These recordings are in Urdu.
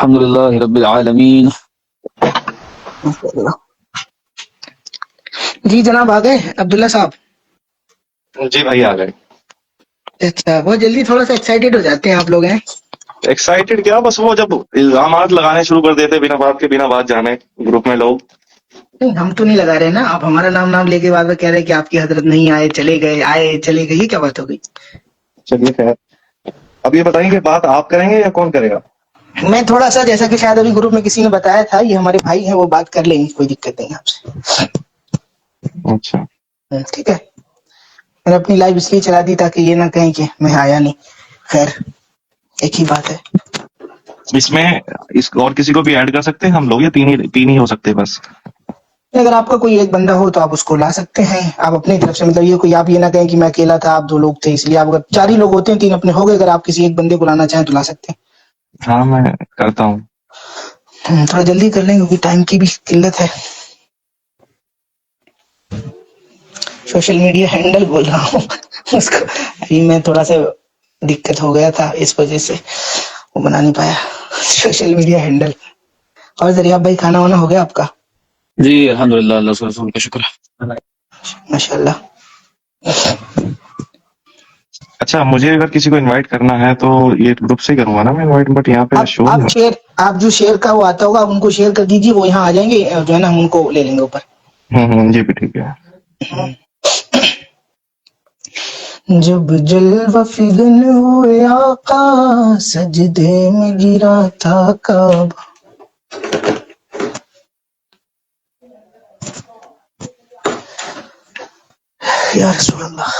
الحمدللہ رب العالمین. جی جناب آ گئے عبداللہ صاحب. جی بھائی آ گئے. اچھا بہت جلدی تھوڑا سا ایکسائٹیڈ ہو جاتے ہیں آپ لوگ ہیں. ایکسائٹیڈ کیا، بس وہ جب الزامات لگانے شروع کر دیتے بنا بات کے، بنا بات جانے گروپ میں لوگ. نہیں ہم تو نہیں لگا رہے نا، آپ ہمارا نام لے کے بعد میں کہہ رہے کہ آپ کی حضرت نہیں آئے چلے گئے، آئے چلے گئے، یہ کیا بات ہو گئی؟ چلیے خیر، اب یہ بتائیں کہ بات آپ کریں گے یا کون کرے گا؟ میں تھوڑا سا جیسا کہ شاید ابھی گروپ میں کسی نے بتایا تھا، یہ ہمارے بھائی ہیں، وہ بات کر لیں گے، کوئی دقت نہیں آپ سے. اچھا ٹھیک ہے، میں نے اپنی لائف اس لیے چلا دی تاکہ یہ نہ کہیں کہ میں آیا نہیں. خیر ایک ہی بات ہے. اس میں اور کسی کو بھی ایڈ کر سکتے ہیں ہم لوگ، یا تین ہی ہو سکتے بس؟ اگر آپ کا کوئی ایک بندہ ہو تو آپ اس کو لا سکتے ہیں، آپ اپنی طرف سے، مطلب یہ کوئی آپ یہ نہ کہیں کہ میں اکیلا تھا آپ 2 لوگ تھے، اس لیے آپ اگر 4 ہی لوگ ہوتے ہیں 3 اپنے ہو گئے، اگر آپ کسی ایک بندے کو لانا چاہیں تو لا سکتے ہاں میں کرتا ہوں. ہیں. تھوڑا جلدی کر لیں کیونکہ ٹائم کی بھی قلت ہے. سوشل میڈیا ہینڈل بول رہا ہوں اس کو، ابھی میں تھوڑا سا دقت ہو گیا تھا اس وجہ سے وہ بنا نہیں پایا. Social media handle. اور ذریعہ بھائی کھانا وانا ہو گیا آپ کا؟ جی الحمدللہ، اللہ کے رسول کا شکر ہے. ماشاء اللہ. اچھا، مجھے اگر کسی کو انوائٹ کرنا ہے تو یہ گروپ سے ہی کروں گا نا میں انوائٹ، بٹ یہاں پہ شو آپ شیئر، آپ جو شیئر کا وہ آتا ہوگا آپ ان کو شیئر کر دیجیے، وہ یہاں آ جائیں گے، جو ہے نا ہم ان کو لے لیں گے اوپر. جی بھی ٹھیک ہے. جب جلوہ فگن ہوئے آقا سجدے میں گرا تھا کعبہ. یا رسول اللہ.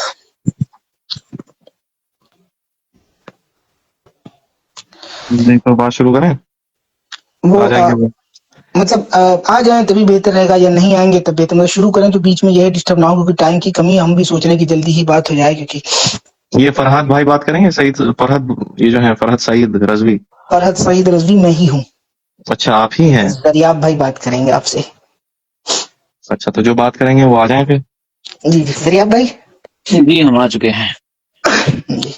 تو بات شروع کریں؟ وہ آ جائیں گے وہ؟ مطلب آ جائیں تبھی بہتر رہے گا، یا نہیں آئیں گے تب بہتر. مطلب شروع کریں تو بیچ میں یہ ڈسٹرب نہ ہو، کیونکہ ٹائم کی کمی ہے، ہم بھی سوچ رہے ہیں کہ جلدی ہی بات ہو جائے. کیونکہ یہ فرحت بھائی بات کریں گے؟ سعید فرحت، یہ جو ہے فرحت سعید رضوی. فرحت سعید رضوی میں ہی ہوں. اچھا آپ ہی ہیں؟ دریاب بھائی بات کریں گے آپ سے. اچھا تو جو بات کریں گے وہ آ جائیں پھر. جی جی دریاب بھائی. جی ہم آ چکے ہیں. جی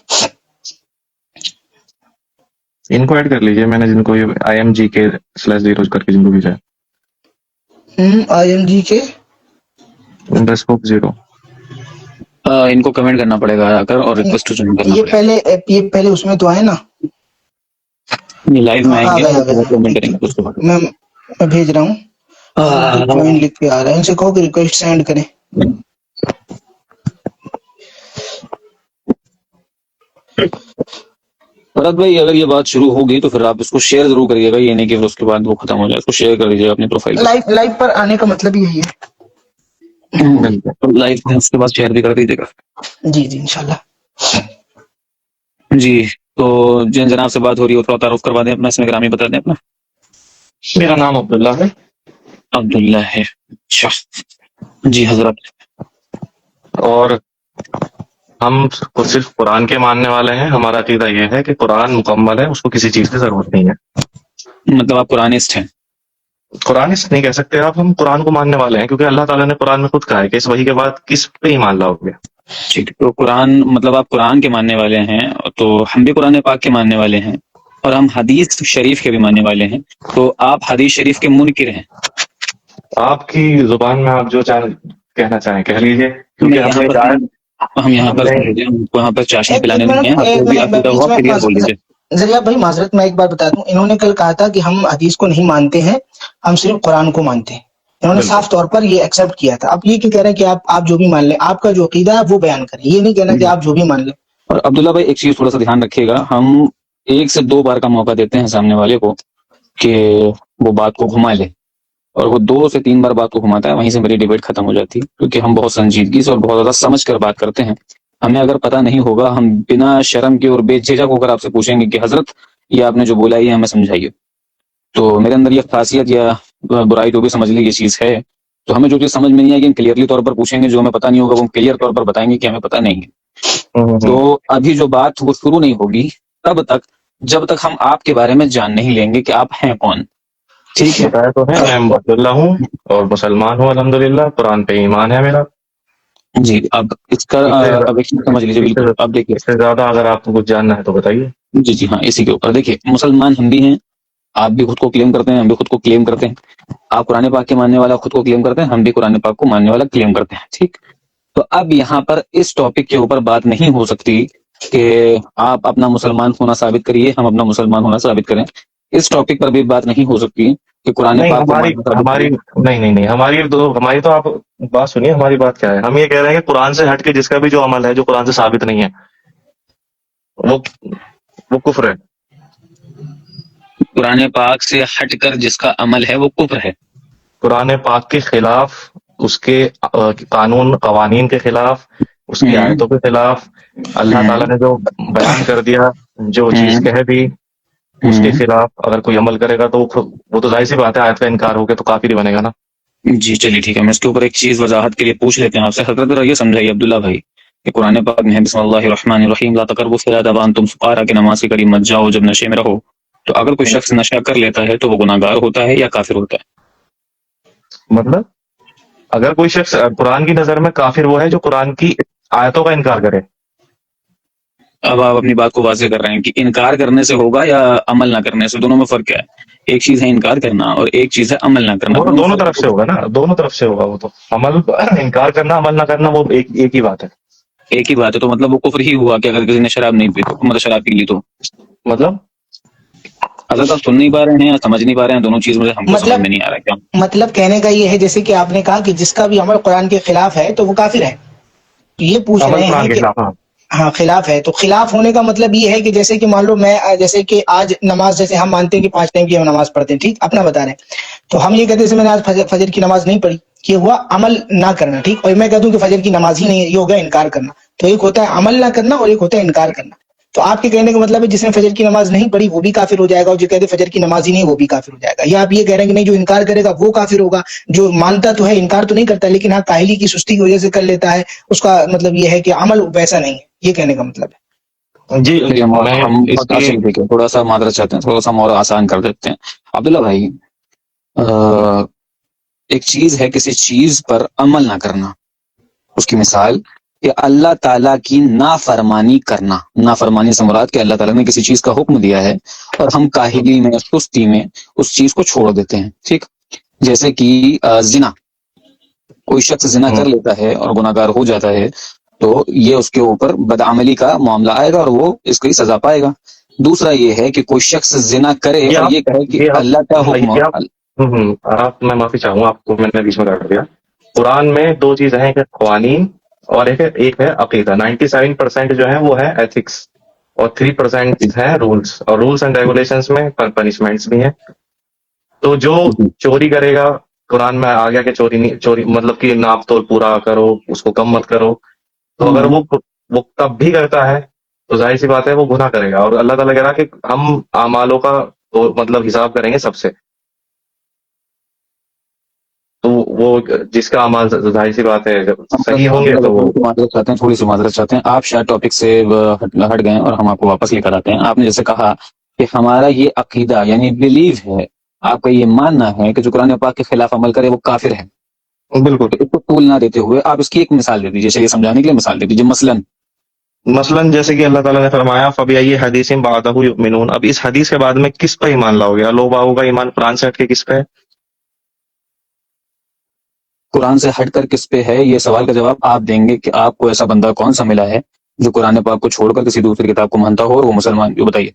ان کو ایڈ کر لیجئے، میں نے جن کو IMGK/0 کر کے جن کو بھیجا ہے. IMGK _0. ان کو کمنٹ کرنا پڑے گا آ کر، اور ریکویسٹ ٹو جوائن کرنا یہ پڑے پہلے اس میں تو آئے نا. گا. لائیو میں آئیں آ گے گئے اور آ گئے. کمنٹ کریں گے اس کے بعد. میں بھیج رہا ہوں. جوائن لکھ کے آ رہا ہے، ان سے کہو کہ ریکویسٹ سینڈ کریں. فرحت بھائی اگر یہ بات شروع ہوگی تو پھر آپ اس کو شیئر ضرور کریے گا، یہ نہیں کہ پھر اس کے بعد وہ ختم ہو جائے. اس کو شیئر کر دیجیے اپنی پروفائل پر. لائف پر آنے کا مطلب یہی ہے. لائف میں اس کے بعد شیئر بھی کر دیجیے گا. جی جی انشاءاللہ. جی تو جن جناب سے بات ہو رہی ہے تھوڑا تعارف کروا دیں اپنا، اسم گرامی بتا دیں اپنا. میرا نام عبداللہ ہے. عبداللہ ہے. اچھا جی حضرت. اور ہم صرف قرآن کے ماننے والے ہیں. ہمارا عقیدہ یہ ہے کہ قرآن مکمل ہے، اس کو کسی چیز کی ضرورت نہیں ہے. مطلب آپ قرآنسٹ ہیں؟ قرآنسٹ نہیں کہہ سکتے آپ، ہم قرآن کو ماننے والے ہیں، کیونکہ اللہ تعالیٰ نے قرآن میں خود کہا ہے کہ اس وحی کے بعد کس پہ ایمان لاؤ گے. ٹھیک، تو قرآن مطلب آپ قرآن کے ماننے والے ہیں، تو ہم بھی قرآن پاک کے ماننے والے ہیں، اور ہم حدیث شریف کے بھی ماننے والے ہیں. تو آپ حدیث شریف کے منکر ہیں. آپ کی زبان میں آپ جو کہنا چاہیں کہہ لیجیے، کیونکہ نہیں، ہم یہاں پر وہاں پر چاشنی پلانے نہیں ہیں. آپ جو بھی عقیدہ ہوا کلیئر بول لیجیے. ذریعہ بھائی معذرت، میں ایک بات بتا دوں، انہوں نے کل کہا تھا کہ ہم حدیث کو نہیں مانتے ہیں، ہم صرف قرآن کو مانتے ہیں. انہوں نے صاف طور پر یہ ایکسپٹ کیا تھا. اب یہ کیوں کہہ رہے ہیں کہ آپ جو بھی مان لیں، آپ کا جو عقیدہ ہے وہ بیان کریں، یہ نہیں کہنا کہ آپ جو بھی مان لیں. اور عبداللہ بھائی ایک چیز تھوڑا سا دھیان رکھیے گا، ہم 1 سے 2 بار کا موقع دیتے ہیں سامنے والے کو کہ وہ بات کو گھما لے، اور وہ 2 سے 3 بار بات کو گھماتا ہے، وہیں سے میری ڈیبیٹ ختم ہو جاتی ہے. کیونکہ ہم بہت سنجیدگی سے اور بہت زیادہ سمجھ کر بات کرتے ہیں. ہمیں اگر پتہ نہیں ہوگا، ہم بنا شرم کے اور بے جھجک ہو کر آپ سے پوچھیں گے کہ حضرت یہ آپ نے جو بولا یہ ہمیں سمجھائیے. تو میرے اندر یہ خاصیت یا برائی جو بھی سمجھ لی یہ چیز ہے. تو ہمیں جو چیز سمجھ میں نہیں آئے گی ہم کلیئرلی طور پر پوچھیں گے، جو ہمیں پتہ نہیں ہوگا وہ ہم کلیئر طور پر بتائیں گے کہ ہمیں پتہ نہیں ہے. تو ابھی جو بات وہ شروع نہیں ہوگی تب تک، جب تک ہم آپ کے بارے میں جان نہیں لیں گے کہ آپ ہیں کون. ٹھیک ہے؟ بتایا تو ہے، میں عبداللہ ہوں اور مسلمان ہوں الحمدللہ، قرآن پہ ایمان ہے میرا. جی اب اس کا اب سمجھ لیجیے. بالکل اب دیکھیے، اس سے زیادہ اگر آپ کو کچھ جاننا ہے تو بتائیے. جی ہاں، اسی کے اوپر دیکھیے، مسلمان ہم بھی ہیں آپ بھی خود کو کلیم کرتے ہیں، ہم بھی خود کو کلیم کرتے ہیں. آپ قرآن پاک کے ماننے والا خود کو کلیم کرتے ہیں، ہم بھی قرآن پاک کو ماننے والا کلیم کرتے ہیں. ٹھیک. تو اب یہاں پر اس ٹاپک کے اوپر بات نہیں ہو سکتی کہ آپ اپنا مسلمان ہونا ثابت کریے، ہم اپنا مسلمان ہونا ثابت کریں. اس ٹاپک پر بھی بات نہیں ہو سکتی کہ قرآن نہیں پاک کو ہماری ماننا ثابت ہماری کریے. نہیں ہماری تو آپ بات سنیے. ہماری بات کیا ہے؟ ہم یہ کہہ رہے ہیں کہ قرآن سے ہٹ کے جس کا بھی جو عمل ہے جو قرآن سے ثابت نہیں ہے وہ وہ کفر ہے. قرآن پاک سے ہٹ کر جس کا عمل ہے وہ کفر ہے. قرآن پاک کے خلاف، اس کے قانون قوانین کے خلاف، اس کی ہوں، آیتوں کے خلاف اللہ ہوں، تعالیٰ نے جو بیان کر دیا، جو چیز ہوں، کہہ دی، اس کے ہوں. خلاف اگر کوئی عمل کرے گا تو وہ تو ظاہر سی بات ہے، آیت کا انکار ہو گیا تو کافر ہی بنے گا نا. جی چلیے ٹھیک ہے، میں اس کے اوپر ایک چیز وضاحت کے لیے پوچھ لیتے ہیں آپ سے. حضرت یہ سمجھائیے عبداللہ بھائی کہ قرآن پاک میں ہے بسم اللہ الرحمن الرحیم لا تقربوا الصلاۃ وانتم سکارى کہ نماز کے قریب مت جاؤ جب نشے میں رہو. تو اگر کوئی شخص نشہ کر لیتا ہے تو وہ گناہ گار ہوتا ہے یا کافر ہوتا ہے؟ مطلب اگر کوئی شخص قرآن کی نظر میں کافر وہ ہے جو قرآن کی آیتوں کا انکار کرے. اب آپ اپنی بات کو واضح کر رہے ہیں کہ انکار کرنے سے ہوگا یا عمل نہ کرنے سے، دونوں میں فرق کیا ہے؟ ایک چیز ہے انکار کرنا اور ایک چیز ہے عمل نہ کرنا، وہ تو دونوں میں دونوں فرق طرف سے ہے. ہوگا نا، دونوں طرف سے ہوگا. وہ تو عمل انکار کرنا، عمل نہ کرنا، وہ ایک ہی بات ہے. ایک ہی بات ہے، تو مطلب وہ کفر ہی ہوا کہ اگر کسی نے شراب نہیں پی تو مطلب شراب پی لی تو. مطلب حضرت آپ سن نہیں پا رہے ہیں یا سمجھ نہیں پا رہے ہیں؟ دونوں چیز مجھے ہم کو سمجھ مطلب میں نہیں آ رہا کیا. مطلب کہنے کا یہ ہے جیسے کہ آپ نے کہا کہ جس کا بھی عمل قرآن کے خلاف ہے تو وہ کافر ہے. تو یہ پوچھ عمل رہے قرآن ہیں کے کہ خلاف. ہاں ہاں خلاف ہے، تو خلاف ہونے کا مطلب یہ ہے کہ جیسے کہ مان لو میں جیسے کہ آج نماز، جیسے ہم مانتے ہیں کہ 5 ٹائم کی ہم نماز پڑھتے ہیں، ٹھیک اپنا بتا رہے ہیں، تو ہم یہ کہتے ہیں جیسے میں نے آج فجر کی نماز نہیں پڑھی، یہ ہوا عمل نہ کرنا، ٹھیک. اور میں کہتا ہوں کہ فجر کی نماز ہی نہیں ہے، یہ ہوگا انکار کرنا. تو ایک ہوتا ہے عمل نہ کرنا اور ایک ہوتا ہے انکار کرنا. تو آپ کے کہنے کا مطلب ہے جس نے فجر کی نماز نہیں پڑھی وہ بھی کافر ہو جائے گا، اور جو کہتے فجر کی نماز ہی نہیں وہ بھی کافر ہو جائے گا، یا آپ یہ کہہ رہے ہیں کہ نہیں جو انکار کرے گا وہ کافر ہوگا، جو مانتا تو ہے انکار تو نہیں کرتا لیکن ہاں کاہلی کی سستی کی وجہ سے کر لیتا ہے، اس کا مطلب یہ ہے کہ عمل ویسا نہیں ہے، یہ کہنے کا مطلب ہے. جی. چلیے میں ہم اس کی اچھا دیکھیں، تھوڑا سا معذرت چاہتے ہیں، تھوڑا سا ہم اور آسان کر دیتے ہیں. عبداللہ بھائی ایک چیز ہے کسی چیز پر عمل نہ کرنا، اس کی مثال کہ اللہ تعالیٰ کی نافرمانی کرنا. نافرمانی سے مراد کہ اللہ تعالیٰ نے کسی چیز کا حکم دیا ہے اور ہم کاہلی میں سستی میں اس چیز کو چھوڑ دیتے ہیں. ٹھیک. جیسے کہ زنا، کوئی شخص زنا کر لیتا ہے اور گناہ گار ہو جاتا ہے تو یہ اس کے اوپر بدعملی کا معاملہ آئے گا اور وہ اس کی سزا پائے گا. دوسرا یہ ہے کہ کوئی شخص زنا کرے اور یہ کہے کہ اللہ کا حکم. آپ میں معافی چاہوں گا، آپ کو میں نے بیچ میں کاٹ دیا. قرآن میں 2 چیزیں ہیں، ایک ہے قوانین اور ایک ہے عقیدہ. 97% جو ہے وہ ہے ایتھکس اور 3% ہے رولس، اور رولس اینڈ ریگولیشنس میں پنشمنٹس بھی ہیں. تو جو چوری کرے گا، قرآن میں آ گیا کہ چوری مطلب کہ ناپ تول پورا کرو، اس کو کم مت کرو. تو اگر وہ تب بھی کرتا ہے تو ظاہر سی بات ہے وہ گناہ کرے گا، اور اللہ تعالیٰ کہہ رہا کہ ہم اعمالوں کا مطلب حساب کریں گے سب سے. تو وہ جس کا اعمال ظاہر سی بات ہے جب صحیح ہوں گے تو وہ تھوڑی سی معذرت چاہتے ہیں. آپ شاید ٹاپک سے ہٹ گئے اور ہم آپ کو واپس لے کر آتے ہیں. آپ نے جیسے کہا کہ ہمارا یہ عقیدہ یعنی بلیف ہے، آپ کا یہ ماننا ہے کہ جو قرآن پاک کے خلاف عمل کرے وہ کافر ہے. بالکل. تو اس کو ٹول نہ دیتے ہوئے آپ اس کی ایک مثال دے دیجیے، یہ سمجھانے کے لیے مثال دے دیجیے. مثلاً جیسے کہ اللہ تعالیٰ نے فرمایا فَبِأَيِّ حَدِيثٍ بَعْدَهُ يُؤْمِنُونَ. اب اس حدیث کے بعد میں کس پہ ایمان لاؤ گے؟ لوگ باغوں کا ایمان قرآن سے ہٹ کے کس پہ ہے؟ قرآن سے ہٹ کر کس پہ ہے، یہ سوال کا جواب آپ دیں گے کہ آپ کو ایسا بندہ کون سا ملا ہے جو قرآن پاک کو چھوڑ کر کسی دوسری کتاب کو مانتا ہو اور وہ مسلمان. جو بتائیے.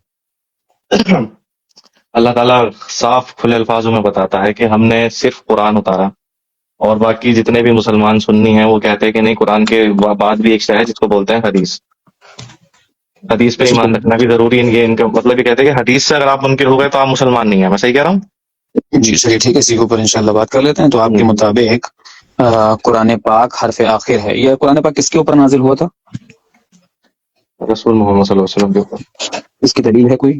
اللہ تعالیٰ صاف کھلے الفاظوں میں بتاتا ہے کہ ہم نے صرف قرآن اتارا، اور باقی جتنے بھی مسلمان سنی ہیں وہ کہتے ہیں کہ نہیں، قرآن کے بعد بھی ایک شے ہے جس کو بولتے ہیں حدیث. حدیث پہ ایمان رکھنا بھی ضروری ہے. ان کا مطلب یہ کہتے ہیں کہ حدیث سے اگر آپ منکر ہو گئے تو آپ مسلمان نہیں ہیں. میں صحیح کہہ رہا ہوں؟ جی صحیح، ٹھیک ہے، اسی کے اوپر انشاءاللہ بات کر لیتے ہیں. تو آپ کے مطابق قرآن پاک حرف آخر ہے. یہ قرآن پاک کس کے اوپر نازل ہوا تھا؟ رسول محمد صلی اللہ علیہ وسلم کے اوپر. اس کی دلیل ہے کوئی؟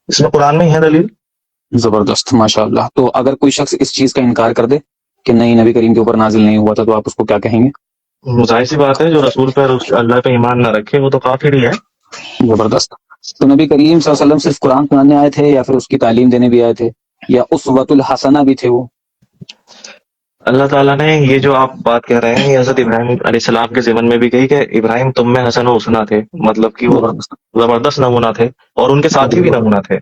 اس میں قرآن میں ہی ہے دلیل. زبردست، ماشاء اللہ. تو اگر کوئی شخص اس چیز کا انکار کر دے کہ نہیں نبی کریم کے اوپر نازل نہیں ہوا تھا تو آپ اس کو کیا کہیں گے؟ ظاہر سی بات ہے جو رسول پر اللہ پہ ایمان نہ رکھے وہ تو کافر ہی ہے. زبردست. تو نبی کریم صلی اللہ علیہ وسلم صرف قرآن سنانے آئے تھے یا پھر اس کی تعلیم دینے بھی آئے تھے، یا اسوۃ الحسنہ بھی تھے وہ؟ اللہ تعالیٰ نے یہ جو آپ بات کہہ رہے ہیں یہ حضرت ابراہیم علیہ السلام کے ضمن میں بھی کہی کہ ابراہیم تم میں حسن و حسنہ تھے، مطلب کہ وہ زبردست. زبردست نمونہ تھے، اور ان کے ساتھی بھی نمونہ تھے.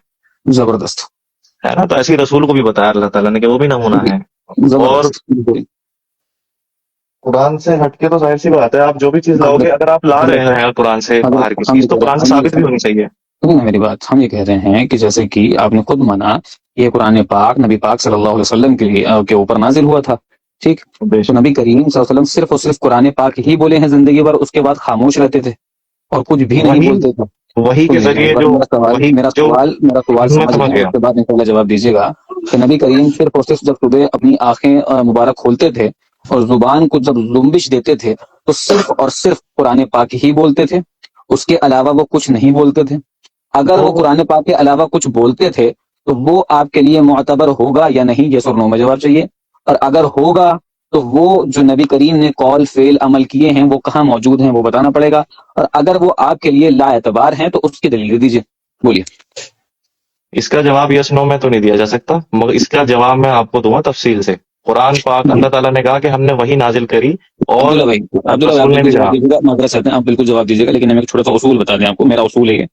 زبردست ہے نا. تو ایسے ہی رسول کو بھی بتایا اللہ تعالیٰ نے کہ وہ بھی نمونہ ہے. اور زبردست بالکل. قرآن سے ہٹ کے تو ظاہر سی بات ہے آپ جو بھی چیز لاؤ گے، اگر آپ لا رہے ہیں قرآن سے باہر کی چیز، تو قرآن سے ثابت بھی ہونی چاہیے. سنیں نا میری بات، ہم یہ کہہ رہے ہیں کہ جیسے کہ آپ نے خود مانا یہ قرآن پاک نبی پاک صلی اللہ علیہ وسلم کے اوپر نازل ہوا تھا، ٹھیک. بے تو شک. نبی کریم صلی اللہ علیہ وسلم صرف اور صرف قرآن پاک ہی بولے ہیں زندگی بھر، اس کے بعد خاموش رہتے تھے اور کچھ بھی نہیں وہی بولتے تھے. وہی کے ذریعے جو وہی میرا جو سوال میں سمجھ سمجھ لیں، گیا. اس کے بعد انشاءاللہ جواب دیجیے گا کہ نبی کریم صرف اور صرف جب صبح اپنی آنکھیں مبارک کھولتے تھے اور زبان کو جب لمبش دیتے تھے تو صرف اور صرف قرآن پاک ہی بولتے تھے، اس کے علاوہ وہ کچھ نہیں بولتے تھے. اگر وہ قرآن پاک کے علاوہ کچھ بولتے تھے تو وہ آپ کے لیے معتبر ہوگا یا نہیں، یہ اور نو میں جواب چاہیے. اور اگر ہوگا تو وہ جو نبی کریم نے قول فعل عمل کیے ہیں وہ کہاں موجود ہیں وہ بتانا پڑے گا. اور اگر وہ آپ کے لیے لا اعتبار ہیں تو اس کی دلیل دیجیے. بولیے. اس کا جواب یس نو میں تو نہیں دیا جا سکتا، مگر اس کا جواب میں آپ کو دوں گا تفصیل سے. قرآن پاک اللہ تعالیٰ نے کہا کہ ہم نے وہی نازل کری، اور عبداللہ بھائی آپ رسول نے بالکل بھی جواب کہا. دیجیے گا، معذرت چاہتے ہیں آپ بالکل جواب دیجیے گا، لیکن ہمیں تھوڑا سا اصول بتا دیں آپ کو. میرا اصول ہے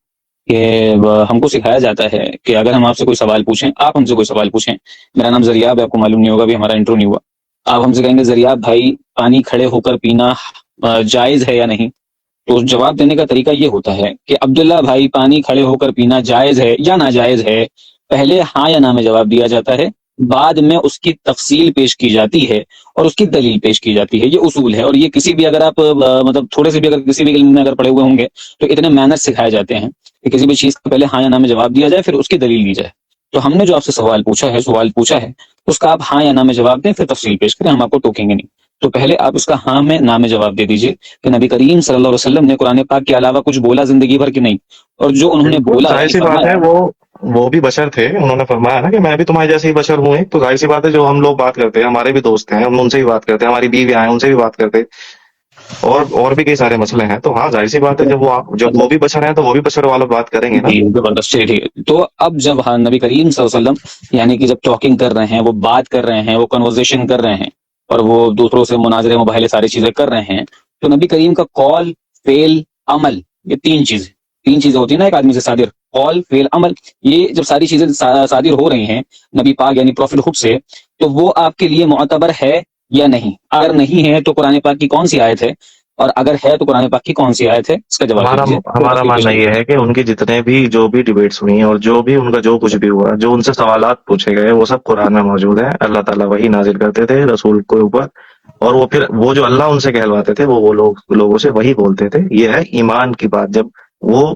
کہ ہم کو سکھایا جاتا ہے کہ اگر ہم آپ سے کوئی سوال پوچھیں، آپ ہم سے کوئی سوال پوچھیں. میرا نام زریاب ہے، آپ کو معلوم نہیں ہوگا، بھی ہمارا انٹرو نہیں ہوا. آپ ہم سے کہیں گے زریاب بھائی پانی کھڑے ہو کر پینا جائز ہے یا نہیں، تو جواب دینے کا طریقہ یہ ہوتا ہے کہ عبداللہ بھائی پانی کھڑے ہو کر پینا جائز ہے یا ناجائز ہے. پہلے ہاں یا نہ میں جواب دیا جاتا ہے، بعد میں اس کی تفصیل پیش کی جاتی ہے اور اس کی دلیل پیش کی جاتی ہے. یہ اصول ہے، اور یہ کسی بھی اگر آپ مطلب تھوڑے سے بھی اگر کسی بھی علم میں اگر پڑے ہوئے ہوں گے تو اتنے مینرز سکھائے جاتے ہیں کہ کسی بھی چیز کا پہلے ہاں یا نہ میں جواب دیا جائے، پھر اس کی دلیل دی جائے. تو ہم نے جو آپ سے سوال پوچھا ہے اس کا آپ ہاں یا نہ میں جواب دیں، پھر تفصیل پیش کریں، ہم آپ کو ٹوکیں گے نہیں. تو پہلے آپ اس کا ہاں میں نہ میں جواب دے دیجیے کہ نبی کریم صلی اللہ علیہ وسلم نے قرآن پاک کے علاوہ کچھ بولا زندگی بھر کی نہیں، اور جو انہوں نے بالکل بولا ظاہر یعنی سی بات ہے، فرمایا. وہ بھی بشر تھے. انہوں نے فرمایا نا کہ میں بھی تمہارے جیسے ہی بشر ہوں. ایک تو ظاہر سی بات ہے جو ہم لوگ بات کرتے ہیں، ہمارے بھی دوست ہیں، ہم ان سے بھی بات کرتے ہیں، ہماری بیوی ہیں ان سے بھی بات کرتے ہیں، اور بھی کئی سارے مسئلے ہیں. تو ہاں ظاہر سی بات ہے جب وہ بھی بشر ہیں تو وہ بھی بشر والا بات کریں گے نا. جی زبردست، چلیے ٹھیک ہے. تو اب جب نبی کریم صلی اللہ علیہ وسلم یعنی کہ جب ٹاکنگ کر رہے ہیں، وہ بات کر رہے ہیں، وہ کنورزیشن کر رہے ہیں اور وہ دوسروں سے مناظرے مباحثے ساری چیزیں کر رہے ہیں، تو نبی کریم کا قول فعل عمل، یہ تین چیزیں ہوتی ہیں نا ایک آدمی سے صادر، قول فعل عمل. یہ جب ساری چیزیں صادر ہو رہی ہیں نبی پاک یعنی پروفٹ خود سے، تو وہ آپ کے لیے معتبر ہے یا نہیں. اگر نہیں ہے تو قرآن پاک کی کون سی آیت ہے، اور اگر ہے تو قرآن پاک کی کون سی آیت ہے، اس کا جواب دیجیے. ہمارا ماننا یہ ہے کہ ان کی جتنے بھی جو بھی ڈیبیٹس ہوئی ہیں اور جو بھی ان کا جو کچھ بھی ہوا، جو ان سے سوالات پوچھے گئے، وہ سب قرآن میں موجود ہیں. اللہ تعالیٰ وہی نازل کرتے تھے رسول کے اوپر، اور وہ پھر وہ جو اللہ ان سے کہلواتے تھے وہ لوگوں سے وہی بولتے تھے. یہ ہے ایمان کی بات، جب وہ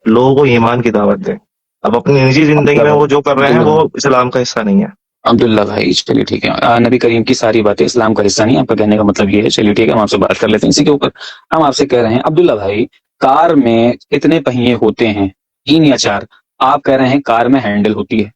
لوگوں کو ایمان کی دعوت دیں. اب اپنی نجی زندگی میں وہ جو کر رہے ہیں وہ اسلام کا حصہ نہیں ہے. عبداللہ بھائی چلیے ٹھیک ہے، نبی کریم کی ساری باتیں اسلام کا حصہ نہیں، آپ کا کہنے کا مطلب یہ ہے. چلیے ٹھیک ہے، ہم آپ سے بات کر لیتے ہیں اسی کے اوپر. ہم آپ سے کہہ رہے ہیں عبداللہ بھائی کار میں کتنے پہیے ہوتے ہیں، 3 یا 4؟ آپ کہہ رہے ہیں کار میں ہینڈل ہوتی ہے.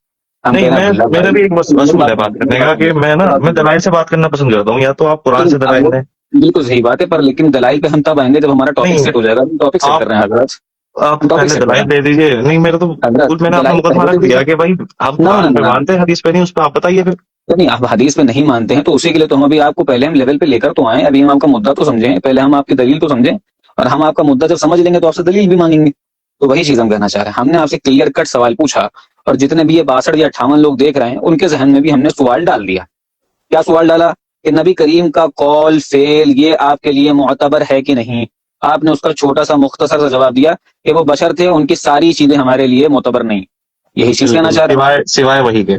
ہم کہہ نہیں، رہے ہیں عبداللہ میرا بھائی بھی ایک میری اصول بات ہے سنیے، بات کرنے کا کہ میں دلائل سے بات کرنا پسند کرتا ہوں. یا تو آپ قرآن سے دلائل دیں. بالکل صحیح بات ہے، پر لیکن دلائل پہ ہم تب آئیں گے جب ہمارا ٹاپک نہیں، سیٹ ہو جائے گا. ٹاپک سیٹ کر رہے ہیں حضرات، آپ ٹاپک پہلے سیٹ کر رہے دلائل دے دیجیے. نہیں، میرا تو ہیں حضرات. بالکل میں نے اپنا دلائل مقدمہ پہلے رکھ دے دیا دیجیے. کہ بھائی ہم نہ قرآن نہ پہ نہ مانتے ہیں، حدیث پہ نہیں. اس پہ آپ بتائیے پھر. نہیں، آپ حدیث پہ نہیں مانتے ہیں تو اسی کے لیے تو ہم ابھی آپ کو پہلے ہم لیول پہ لے کر تو آئیں. ابھی ہم آپ کا مدعا تو سمجھیں، پہلے ہم آپ کی دلیل تو سمجھیں، اور ہم آپ کا مدعا جب سمجھ لیں گے تو آپ سے دلیل بھی مانگیں گے. تو وہی چیز ہم کہنا چاہ رہے ہیں. ہم نے آپ سے کلیئر کٹ سوال پوچھا، اور جتنے بھی یہ 62 یا 58 لوگ دیکھ رہے ہیں ان کے ذہن میں بھی ہم نے سوال ڈال دیا. کیا سوال ڈالا؟ کہ نبی کریم کا قول فعل یہ آپ کے لیے معتبر ہے کہ نہیں. آپ نے اس کا چھوٹا سا مختصر سا جواب دیا کہ وہ بشر تھے، ان کی ساری چیزیں ہمارے لیے معتبر نہیں. یہی چیز کہنا بالکل، چاہ رہے ہیں، سوائے وہی کے.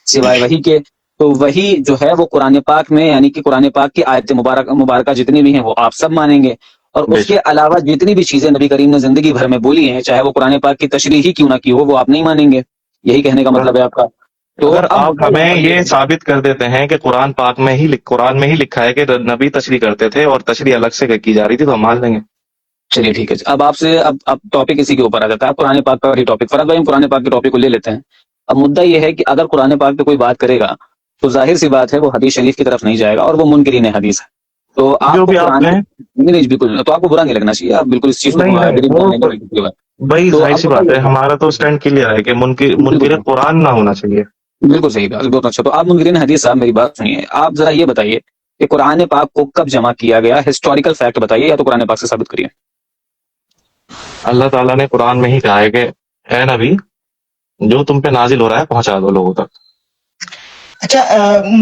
سوائے وہی کے. تو وہی جو ہے وہ قرآن پاک میں یعنی کہ قرآن پاک کی آیت مبارکہ جتنی بھی ہیں وہ آپ سب مانیں گے، اور بے اس کے شک. علاوہ جتنی بھی چیزیں نبی کریم نے زندگی بھر میں بولی ہیں، چاہے وہ قرآن پاک کی تشریح ہی کیوں نہ کی ہو، وہ آپ نہیں مانیں گے. یہی کہنے کا مطلب ہے آپ کا. تو اگر اب آپ ہمیں یہ ثابت کر دیتے ہیں کہ قرآن میں ہی لکھا ہے کہ نبی تشریح کرتے تھے اور تشریح الگ سے کی جا رہی تھی، تو ہم مان لیں گے. چلیے ٹھیک ہے. اب آپ سے اب ٹاپک اسی کے اوپر آ جاتا ہے. قرآن پاک کا ہی ٹاپک، فرض بھائی ہم قرآن پاک کے ٹاپک کو لے لیتے ہیں. اب مدعا یہ ہے کہ اگر قرآن پاک پہ کوئی بات کرے گا تو ظاہر سی بات ہے وہ حدیث شریف کی طرف نہیں جائے گا، اور وہ منکرین حدیث ہے. تو آپ جو کو بھی آپ قرآن کہیں. نہیں بالکل، تو آپ کو برا نہیں لگنا چاہیے. آپ بالکل اس چیز کو نہیں، بلیو وہ کر لیں گے. بھائی تو ظاہر اب سی بات ہے، بتائیے، ہمارا تو اسٹینڈ کلیئر ہے کہ منکر بالکل قرآن نہ ہونا چاہیے. بالکل صحیح بات، بہت اچھا. تو آپ منکرین حدیث صاحب میری بات سنیے. آپ ذرا یہ بتائیے کہ قرآن پاک کو کب جمع کیا گیا، ہسٹوریکل فیکٹ بتائیے، یا تو قرآن پاک سے ثابت کریے. اللہ تعالیٰ نے قرآن میں ہی کہا ہے کہ اے نبی جو تم پہ نازل ہو رہا ہے پہنچا دو لوگوں تک. اچھا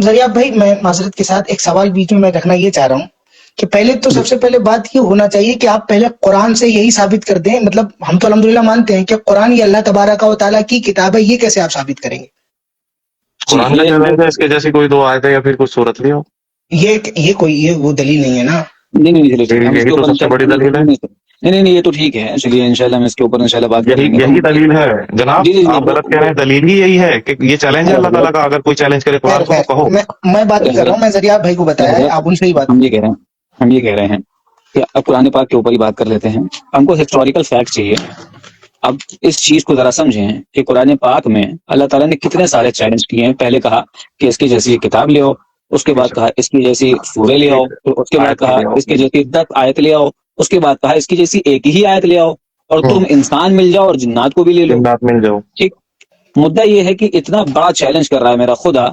ذریعہ بھائی، میں معذرت کے ساتھ ایک سوال بیچ میں رکھنا یہ چاہ رہا ہوں کہ پہلے تو سب سے پہلے بات یہ ہونا چاہیے کہ آپ پہلے قرآن سے یہی ثابت کر دیں. مطلب ہم تو الحمدللہ مانتے ہیں کہ قرآن یہ اللہ تبارک و تعالیٰ کی کتاب ہے، یہ کیسے آپ ثابت کریں گے؟ قرآن کا چیلنج ہے اس کے جیسی کوئی دو آیتیں یا پھر کوئی صورت لے آؤ. یہ وہ دلیل نہیں ہے نا. نہیں چلیے ٹھیک ہے، ہم اس یہی کے تو اوپر سب سے بڑی دلیل ہے. نہیں یہ تو ٹھیک ہے، چلیے انشاءاللہ ہم اس کے اوپر انشاءاللہ بات کریں گے. یہی دلیل ہے جناب. جی آپ غلط کہہ رہے ہیں. دلیل ہی یہی ہے کہ یہ چیلنج ہے اللہ تعالیٰ کا. اگر کوئی چیلنج کرے قرآن کو تو کہو. میں بات نہیں کر رہا ہوں، میں ذریعہ بھائی کو بتایا ہے، آپ ان سے ہی بات. ہم یہ کہہ رہے ہیں کہ اب قرآن پاک کے اوپر ہی بات کر لیتے ہیں. ہم کو ہسٹوریکل فیکٹ چاہیے. اب اس چیز کو ذرا سمجھیں کہ قرآن پاک میں اللہ تعالیٰ نے کتنے سارے چیلنج کیے ہیں. پہلے کہا کہ اس کی جیسی ایک کتاب لے آؤ، اس کے بعد کہا اس کی جیسی سورے لے آؤ، اس کے بعد کہا اس کی جیسی 10 آیت لے آؤ، اس کے بعد کہا اس کی جیسی ایک ہی آیت لے آؤ، اور تم انسان مل جاؤ اور جنات کو بھی لے لو. جنات مل جاؤ. ٹھیک. مدعا یہ ہے کہ اتنا بڑا چیلنج کر رہا ہے میرا خدا،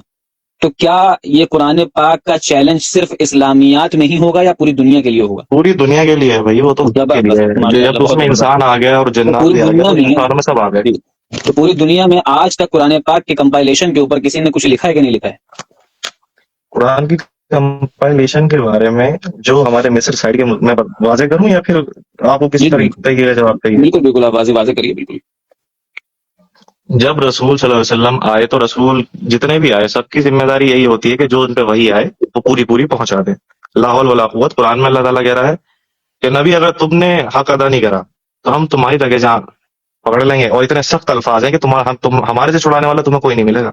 تو کیا یہ قرآن پاک کا چیلنج صرف اسلامیات میں ہی ہوگا یا پوری دنیا کے لیے ہوگا؟ پوری دنیا کے لیے ہے بھائی. وہ تو کے لیے ہے. جب اس میں انسان آ گیا اور جنات بھی آ گیا تو انسانوں میں سب آ گئے. تو پوری دنیا میں آج تک قرآن پاک کے کمپائلیشن کے اوپر کسی نے کچھ لکھا ہے کہ نہیں لکھا ہے؟ قرآن کی کمپائلیشن کے بارے میں جو ہمارے مصر سائڈ کے میں واضح کروں یا پھر آپ کو کس طریقے کا جواب چاہیے؟ بالکل آپ واضح کریے. بالکل. جب رسول صلی اللہ علیہ وسلم آئے تو رسول جتنے بھی آئے سب کی ذمہ داری یہی ہوتی ہے کہ جو ان پہ وحی آئے وہ پوری پہنچا دے. لا حول ولا قوت. قرآن میں اللہ تعالیٰ کہہ رہا ہے کہ نبی اگر تم نے حق ادا نہیں کرا تو ہم تمہاری جگہ جہاں پکڑ لیں گے. اور اتنے سخت الفاظ ہیں کہ تم ہمارے سے چھڑانے والا تمہیں کوئی نہیں ملے گا.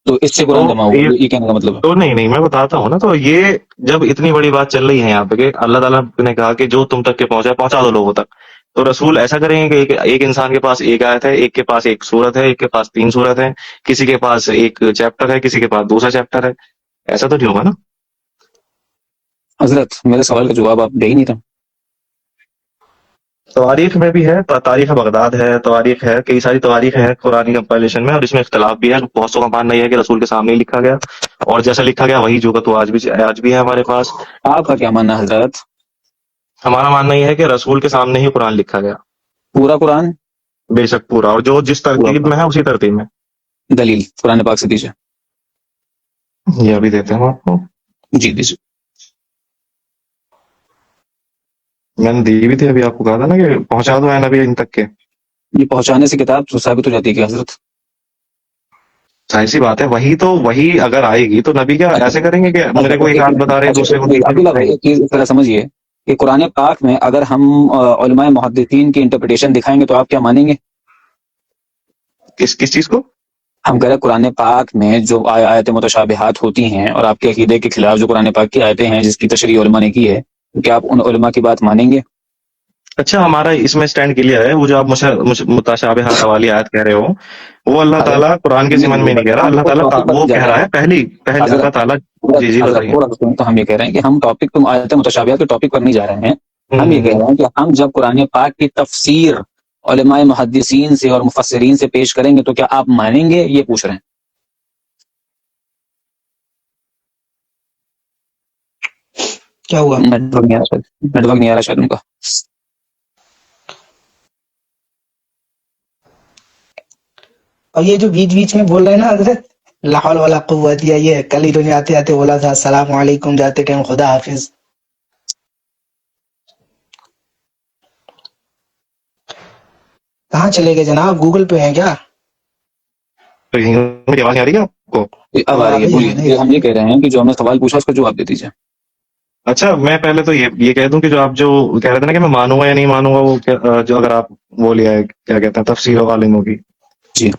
تو اس سے قرآن جمع ہوا، یہ کہنے کا مطلب تو نہیں میں بتاتا ہوں نا. تو یہ جب اتنی بڑی بات چل رہی ہے یہاں پہ کہ اللہ تعالیٰ نے کہا کہ جو تم تک کے پہنچا دو لوگوں تک، تو رسول ایسا کریں گے کہ ایک انسان کے پاس ایک آیت ہے، ایک کے پاس ایک سورت ہے، ایک کے پاس 3 سورت ہے، کسی کے پاس ایک چیپٹر ہے، کسی کے پاس دوسرا چیپٹر ہے. ایسا تو نہیں ہوگا نا. حضرت میرے سوال کا جواب آپ دے ہی نہیں تھا. تواریخ میں بھی ہے، تاریخ بغداد ہے، تواریخ ہے، کئی ساری تواریخ ہیں قرآن کمپائلیشن میں، اور اس میں اختلاف بھی ہے. بہت سو کا ماننا یہ ہے کہ رسول کے سامنے ہی لکھا گیا اور جیسا لکھا گیا وہی جو کا تو آج بھی ہے ہمارے پاس. آپ کا کیا ماننا ہے حضرت؟ ہمارا ماننا یہ ہے کہ رسول کے سامنے ہی قرآن لکھا گیا. پورا قرآن؟ بے شک پورا، اور جو جس ترتیب میں ہے اسی ترتیب میں. دلیل قرآن پاک سے دیجیے. یہ ابھی دیتے ہیں آپ کو. جی دیجیے. میں نے دی بھی تھی ابھی، آپ کو کہا تھا نا کہ پہنچا دو نبی ان تک کے. یہ پہنچانے سے کتاب تو ثابت ہو جاتی ہے کہ حضرت؟ ظاہر سی بات ہے. وہی اگر آئے گی تو نبی کیا ایسے کریں گے کہ میرے کو ایک ہاتھ بتا رہے ہیں دوسرے کو؟ عبداللہ بھائی ایک چیز اس طرح سمجھیے کہ قرآن پاک میں اگر ہم علماء محدثین کی انٹرپریٹیشن دکھائیں گے تو آپ کیا مانیں گے؟ کس چیز کو؟ ہم کہہ رہے قرآن پاک میں جو آیت متشابہات ہوتی ہیں اور آپ کے عقیدے کے خلاف جو قرآن پاک کی آیتیں ہیں جس کی تشریح علماء نے کی ہے، کیا آپ ان علماء کی بات مانیں گے؟ اچھا، ہمارا اس میں سٹینڈ کلیئر ہے. وہ جو آپ متشابہات والی آیت کہہ رہے ہو وہ اللہ تعالیٰ قرآن کے ضمن میں نہیں کہہ رہا. اللہ تعالیٰ وہ کہہ رہا ہے پہلی اللہ تعالیٰ. جی بتائیے. تو ہم یہ کہہ رہے ہیں کہ ہم ٹاپک تو آیت متشابہات کے ٹاپک پر نہیں جا رہے ہیں. ہم یہ کہہ رہے ہیں کہ ہم جب قرآن پاک کی تفسیر علماء محدثین سے اور مفسرین سے پیش کریں گے تو کیا آپ مانیں گے؟ یہ پوچھ رہے ہیں. کیا ہوا؟ نیٹ ورک نہیں آ رہا شاید ان کا. اور یہ جو بیچ میں بول رہے ہیں نا حضرت لا حول ولا قوت، یہ کل ہی تو آتے آتے بولا تھا السلام علیکم، جاتے ٹائم خدا حافظ. کہاں چلے گئے جناب؟ گوگل پہ ہیں کیا؟ میری آواز آ رہی ہے آپ کو؟ اب آ رہی ہے، بولیے. ہم یہ کہہ رہے ہیں کہ جو ہم نے سوال پوچھا اس کا جواب دے دیجیے. اچھا، میں پہلے تو یہ کہہ دوں کہ جو آپ جو کہہ رہے تھے نا کہ میں مانوں گا یا نہیں مانوں گا، وہ جو اگر آپ وہ لیا ہے کیا کہتے ہیں تفسیر عالموں کی، جی،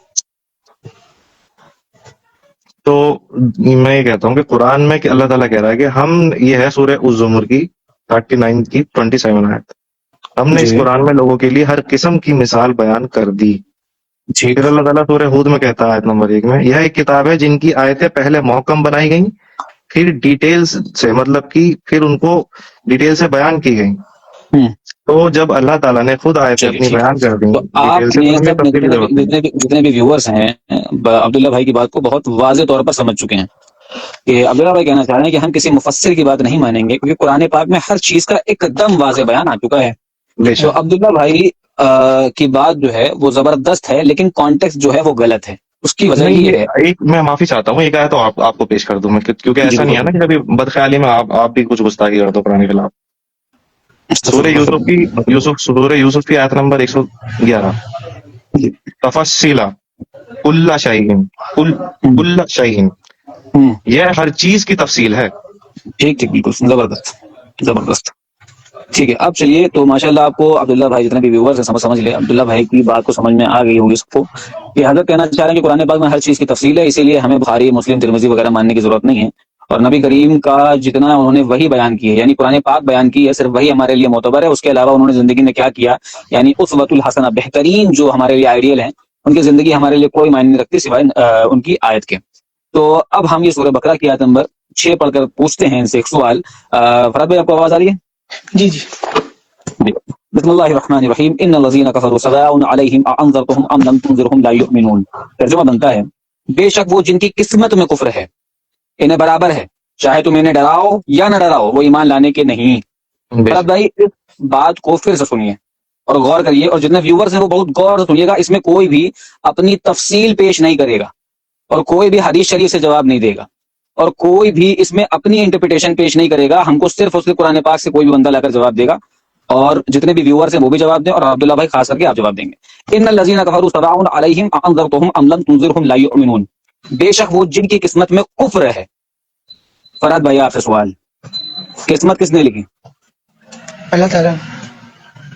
تو میں یہ کہتا ہوں کہ قرآن میں کہ اللہ تعالیٰ کہہ رہا ہے کہ ہم یہ ہے سورہ الزمر کی 39 کی 27 آیت، ہم نے اس قرآن میں لوگوں کے لیے ہر قسم کی مثال بیان کر دی. پھر اللہ تعالیٰ سورہ ہود میں کہتا ہے آیت نمبر 1 میں، یہ ایک کتاب ہے جن کی آیتیں پہلے محکم بنائی گئیں، پھر ڈیٹیلز سے مطلب کہ پھر ان کو ڈیٹیل سے بیان کی گئی. تو جب اللہ تعالیٰ نے خود آیتیں اپنی بیان کر دیں ڈیٹیل سے، تو ہمیں تفصیل کی ضرورت نہیں. جتنے بھی ویورز ہیں عبداللہ بھائی کی بات کو بہت واضح طور پر سمجھ چکے ہیں کہ عبداللہ بھائی کہنا چاہ رہے ہیں کہ ہم کسی مفسر کی بات نہیں مانیں گے کیونکہ قرآن پاک میں ہر چیز کا ایک دم واضح بیان آ چکا ہے. تو عبداللہ بھائی کی بات جو ہے وہ زبردست ہے، لیکن کانٹیکسٹ جو ہے وہ غلط ہے. اس کی وجہ نہیں، یہ ہے. ایک میں معافی چاہتا ہوں، ایک آیا تو آپ کو پیش کر دوں میں، کیونکہ جی ایسا نہیں ہے نا بالکل. کہ کبھی بدخیالی میں آپ بھی کچھ گستاخی کر دو قرآن کے خلاف. سورہ یوسف کی آیت نمبر 111. جی. تفصیلا کل شیء، کل شیء، ہوں. یہ ہر چیز کی تفصیل ہے. ٹھیک ٹھیک، بالکل زبردست زبردست. ٹھیک ہے، اب چلیے تو ماشاءاللہ آپ کو عبداللہ بھائی جتنے بھی ویورز ہیں سمجھ لے، عبداللہ بھائی کی بات کو سمجھ میں آ گئی ہوگی سب کو کہ حضرت کہنا چاہ رہے ہیں کہ قرآن پاک میں ہر چیز کی تفصیل ہے، اسی لیے ہمیں بخاری، مسلم، ترمذی وغیرہ ماننے کی ضرورت نہیں ہے. اور نبی کریم کا جتنا انہوں نے وہی بیان کی ہے، یعنی قرآن پاک بیان کی ہے، صرف وہی ہمارے لیے معتبر ہے. اس کے علاوہ انہوں نے زندگی میں کیا کیا، یعنی اسوۃ الحسنہ، بہترین جو ہمارے لیے آئیڈیل ہیں، ان کی زندگی ہمارے لیے کوئی معنی نہیں رکھتی سوائے ان کی آیت کے. تو اب ہم یہ سورہ بقرہ کی آیت نمبر 6 پڑھ کر پوچھتے ہیں ان سے ایک سوال. فرحت بھائی آپ کو آواز آ رہی ہے؟ جی جی. بسم اللہ الرحمن الرحیم. ان الذین کفروا سواء علیہم اانذرتهم ام لم تنذرهم لا یؤمنون. ترجمہ بنتا ہے بے شک وہ جن کی قسمت میں کفر ہے، انہیں برابر ہے چاہے تم انہیں ڈراؤ یا نہ ڈراؤ، وہ ایمان لانے کے نہیں. بے فرحت شک. بھائی اس بات کو پھر سے سنیے اور غور کریے، اور جتنے ویورز ہیں وہ بہت غور سے سنیے گا. اس میں کوئی بھی اپنی تفصیل پیش نہیں کرے گا، اور کوئی بھی حدیث شریف سے جواب نہیں دے گا، اور کوئی بھی اس میں اپنی انٹرپریٹیشن پیش نہیں کرے گا. ہم کو صرف اس کے قرآن پاک سے کوئی بھی بندہ لا کر جواب دے گا، اور جتنے بھی ویورز ہیں وہ بھی جواب دیں، اور عبداللہ بھائی خاص کر کے آپ جواب دیں گے. ان الذین کفروا سواء علیہم اانذرتهم ام لم تنذرهم لا یؤمنون. بے شک وہ جن کی قسمت میں کفر ہے. فرحت بھائی آپ سے سوال، قسمت کس نے لکھی؟ اللہ تعالیٰ.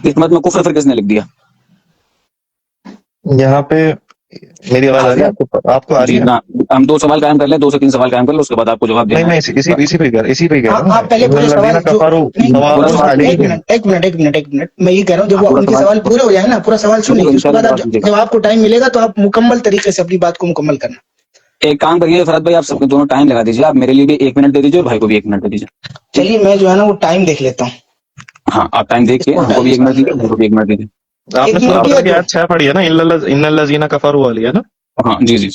قسمت میں کفر پھر کس نے لکھ دیا؟ یہاں پہ میری آواز آ رہی ہے آپ کو آ رہی جی ہے؟ نا، ہم 2 سوال قائم کر لیں، 2 سے 3 سوال قائم کر لیں، اس کے بعد آپ کو جواب نہیں، دینا میں ہے. اسی پہ کہہ رہا ہوں. آپ پہلے ان پورے الذین سوال جو کفروا نہیں، سواء پورا سوال ایک علیہم. منٹ ایک منٹ ایک منٹ ایک منٹ، میں یہ کہہ رہا ہوں جب وہ پورا ان کے سوال سوال پورے ہو جائیں نا، پورا سوال سنیں گے، اس کے بعد جواب دیجیے گا. جب آپ کو ٹائم ملے گا تو آپ مکمل طریقے سے اپنی بات کو مکمل کرنا. ایک کام کریے فرحت بھائی، آپ سب کو دونوں ٹائم لگا دیجیے. آپ میرے لیے بھی 1 منٹ دے دیجیے اور بھائی کو بھی 1 منٹ دے دیجیے. چلیے میں جو ہے نا وہ ٹائم دیکھ لیتا ہوں. ہاں آپ ٹائم دیکھیے، ہم کو بھی 1 منٹ دیجیے، بھائی کو بھی 1 منٹ دیجیے. آپ نے 1 سورہ منٹ بقرہ یا کی 2. آیت 6 پڑھی ہے نا، ان الذین کفروا والی ہے نا. ہاں جی جی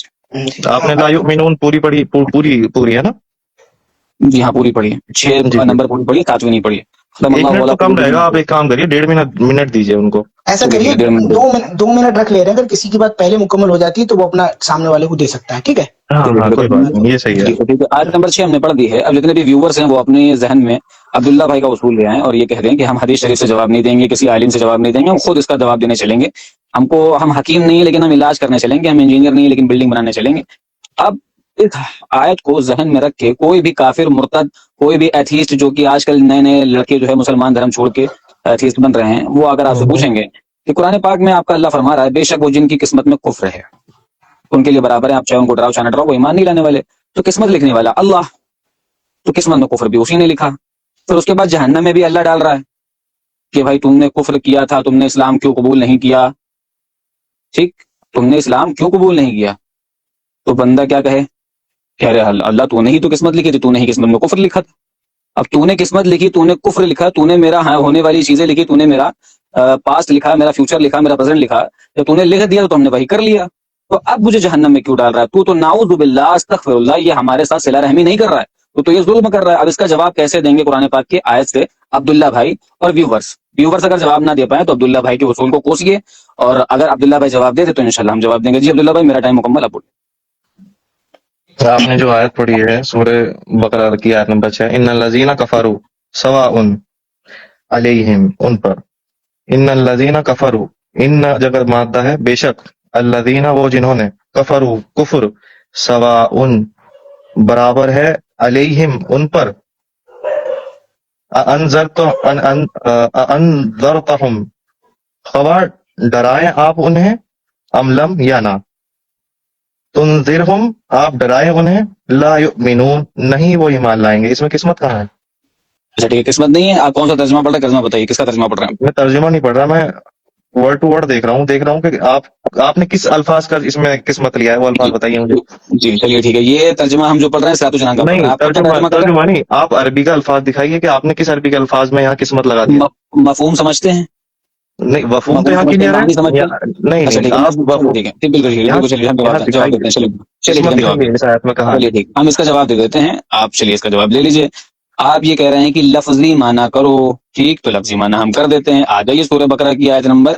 آپ نے لا یؤمنون پوری پڑھی، پوری ہے نا. جی ہاں پوری پڑھیے، 6 جی جی. نمبر پوری پڑھیے، 7ویں نہیں پڑھیے. 1 منٹ تو کم رہے گا، آپ ایک کام کریے 1.5 منٹ دیجیے ان کو. ایسا چلیے ٹھیک کریے ہے، 1.5 منٹ. 2 منٹ رکھ لے رہے ہیں، اگر کسی کی بات پہلے مکمل ہو جاتی ہے تو وہ اپنا سامنے والے کو دے سکتا ہے. ٹھیک ہے. ہاں کوئی بات نہیں، یہ صحیح ہے. ٹھیک ہے. آیت نمبر 6 ہم نے پڑھ دی ہے. اب جتنے بھی ویورز ہیں وہ اپنے ذہن میں عبداللہ بھائی کا اصول لے آئیں اور یہ کہہ دیں کہ ہم حدیث شریف سے جواب نہیں دیں گے، کسی عالم سے جواب نہیں دیں گے، ہم خود اس کا جواب دینے چلیں گے. ہم حکیم نہیں لیکن ہم علاج کرنے چلیں گے، ہم انجینئر نہیں لیکن بلڈنگ بنانے چلیں گے. اب اس آیت کو ذہن میں رکھ کے کوئی بھی کافر، مرتد، کوئی بھی ایتھیسٹ جو کہ آج کل نئے نئے لڑکے جو ہے مسلمان دھرم چھوڑ کے ایتھیسٹ بن رہے ہیں، وہ اگر آپ سے پوچھیں گے کہ قرآن پاک میں آپ کا اللہ فرما رہا ہے بے شک وہ جن کی قسمت میں کفر ہے، ان کے لیے برابر ہے، آپ چاہے ان کو ڈراؤ چاہے نہ ڈراؤ، وہ ایمان نہیں لانے والے. تو قسمت لکھنے والا اللہ، تو قسمت میں کفر بھی اسی نے لکھا. پھر اس کے بعد جہنم میں بھی اللہ ڈال رہا ہے کہ بھائی تم نے کفر کیا تھا، تم نے اسلام کیوں قبول نہیں کیا. ٹھیک، تم نے اسلام کیوں قبول نہیں کیا؟ تو بندہ کیا کہے کہ ارے اللہ تو نے ہی تو قسمت لکھی تھی، تو نے ہی قسمت میں کفر لکھا تھا. اب تو نے قسمت لکھی، تو نے کفر لکھا، تو نے میرا ہونے والی چیزیں لکھی، تو نے میرا پاسٹ لکھا، میرا فیوچر لکھا، میرا پریزنٹ لکھا. جب تو نے لکھ دیا تو ہم نے وہی کر لیا. تو اب مجھے جہنم میں کیوں ڈال رہا ہے؟ تو نعوذ باللہ استغفر اللہ، یہ ہمارے ساتھ صلہ رحمی نہیں کر رہا ہے، تو یہ ظلم کر رہا ہے. اب اس کا جواب کیسے دیں گے قرآن پاک کی آیت سے عبداللہ بھائی اور ویورز اگر جواب نہ دے پائیں تو عبداللہ بھائی کے اصول کو کوسیے، اور اگر عبداللہ بھائی جواب دے دے تو انشاءاللہ ہم جواب دیں گے. جی عبداللہ بھائی میرا ٹائم مکمل. اب آپ نے جو آیت پڑھی ہے سورہ بقرہ کی آیت نمبر 6، ان الذین کفروا سواء علیہم، ان پر. ان الذین کفروا، ان جگہ مادہ ہے، بے شک، الذین وہ جنہوں نے، کفروا کفر، سواء برابر ہے، علیہم ان پر، انذرتہم خبر ڈرائیں آپ انہیں، ام لم یا نہ، تنذرہم آپ ڈرائیں انہیں، لا یؤمنون نہیں وہ ایمان لائیں گے. اس میں قسمت کہاں ہے؟ اچھا ٹھیک ہے، قسمت نہیں ہے. آپ کون سا ترجمہ پڑھ رہے ہیں؟ ترجمہ بتائیے کس کا ترجمہ پڑھ رہے ہیں؟ میں ترجمہ نہیں پڑھ رہا، میں ورڈ ٹو ورڈ دیکھ رہا ہوں کہ آپ نے کس الفاظ کا اس میں قسمت لیا ہے، وہ الفاظ بتائیے مجھے. جی چلیے ٹھیک ہے، یہ ترجمہ ہم جو پڑھ رہے ہیں سیرت الجنان کا پڑھ رہے ہیں. نہیں، آپ کون سا ترجمہ کر رہے ترجمہ نہیں، آپ عربی کا الفاظ دکھائیے کہ آپ نے کس عربی کے الفاظ میں یہاں قسمت لگا ہیں؟ دیا. مفہوم سمجھتے ہیں؟ نہیں، وفہوم تو مفہوم یہاں سمجھتے ہیں، کلیئر معنی سمجھتے ہے. ہیں؟ نہیں اچھا نہیں، ٹھیک ہے، آپ چلیے ٹھیک ہے، یہاں بالکل چلیے، ہم یہاں جواب دیتے دکھائیے، ہیں. چلیے ٹھیک ہے، قسمت ہم جواب دکھائیے دیتے اس آیت میں ہیں. کہاں ہے. چلیے ٹھیک، ہم اس کا جواب دے دیتے ہیں. آپ چلیے اس کا جواب لے لیجیے. آپ یہ کہہ رہے ہیں کہ لفظی معنی کرو، ٹھیک، تو لفظی معنی ہم کر دیتے ہیں. آ جائیے سورہ بقرہ کی آیت نمبر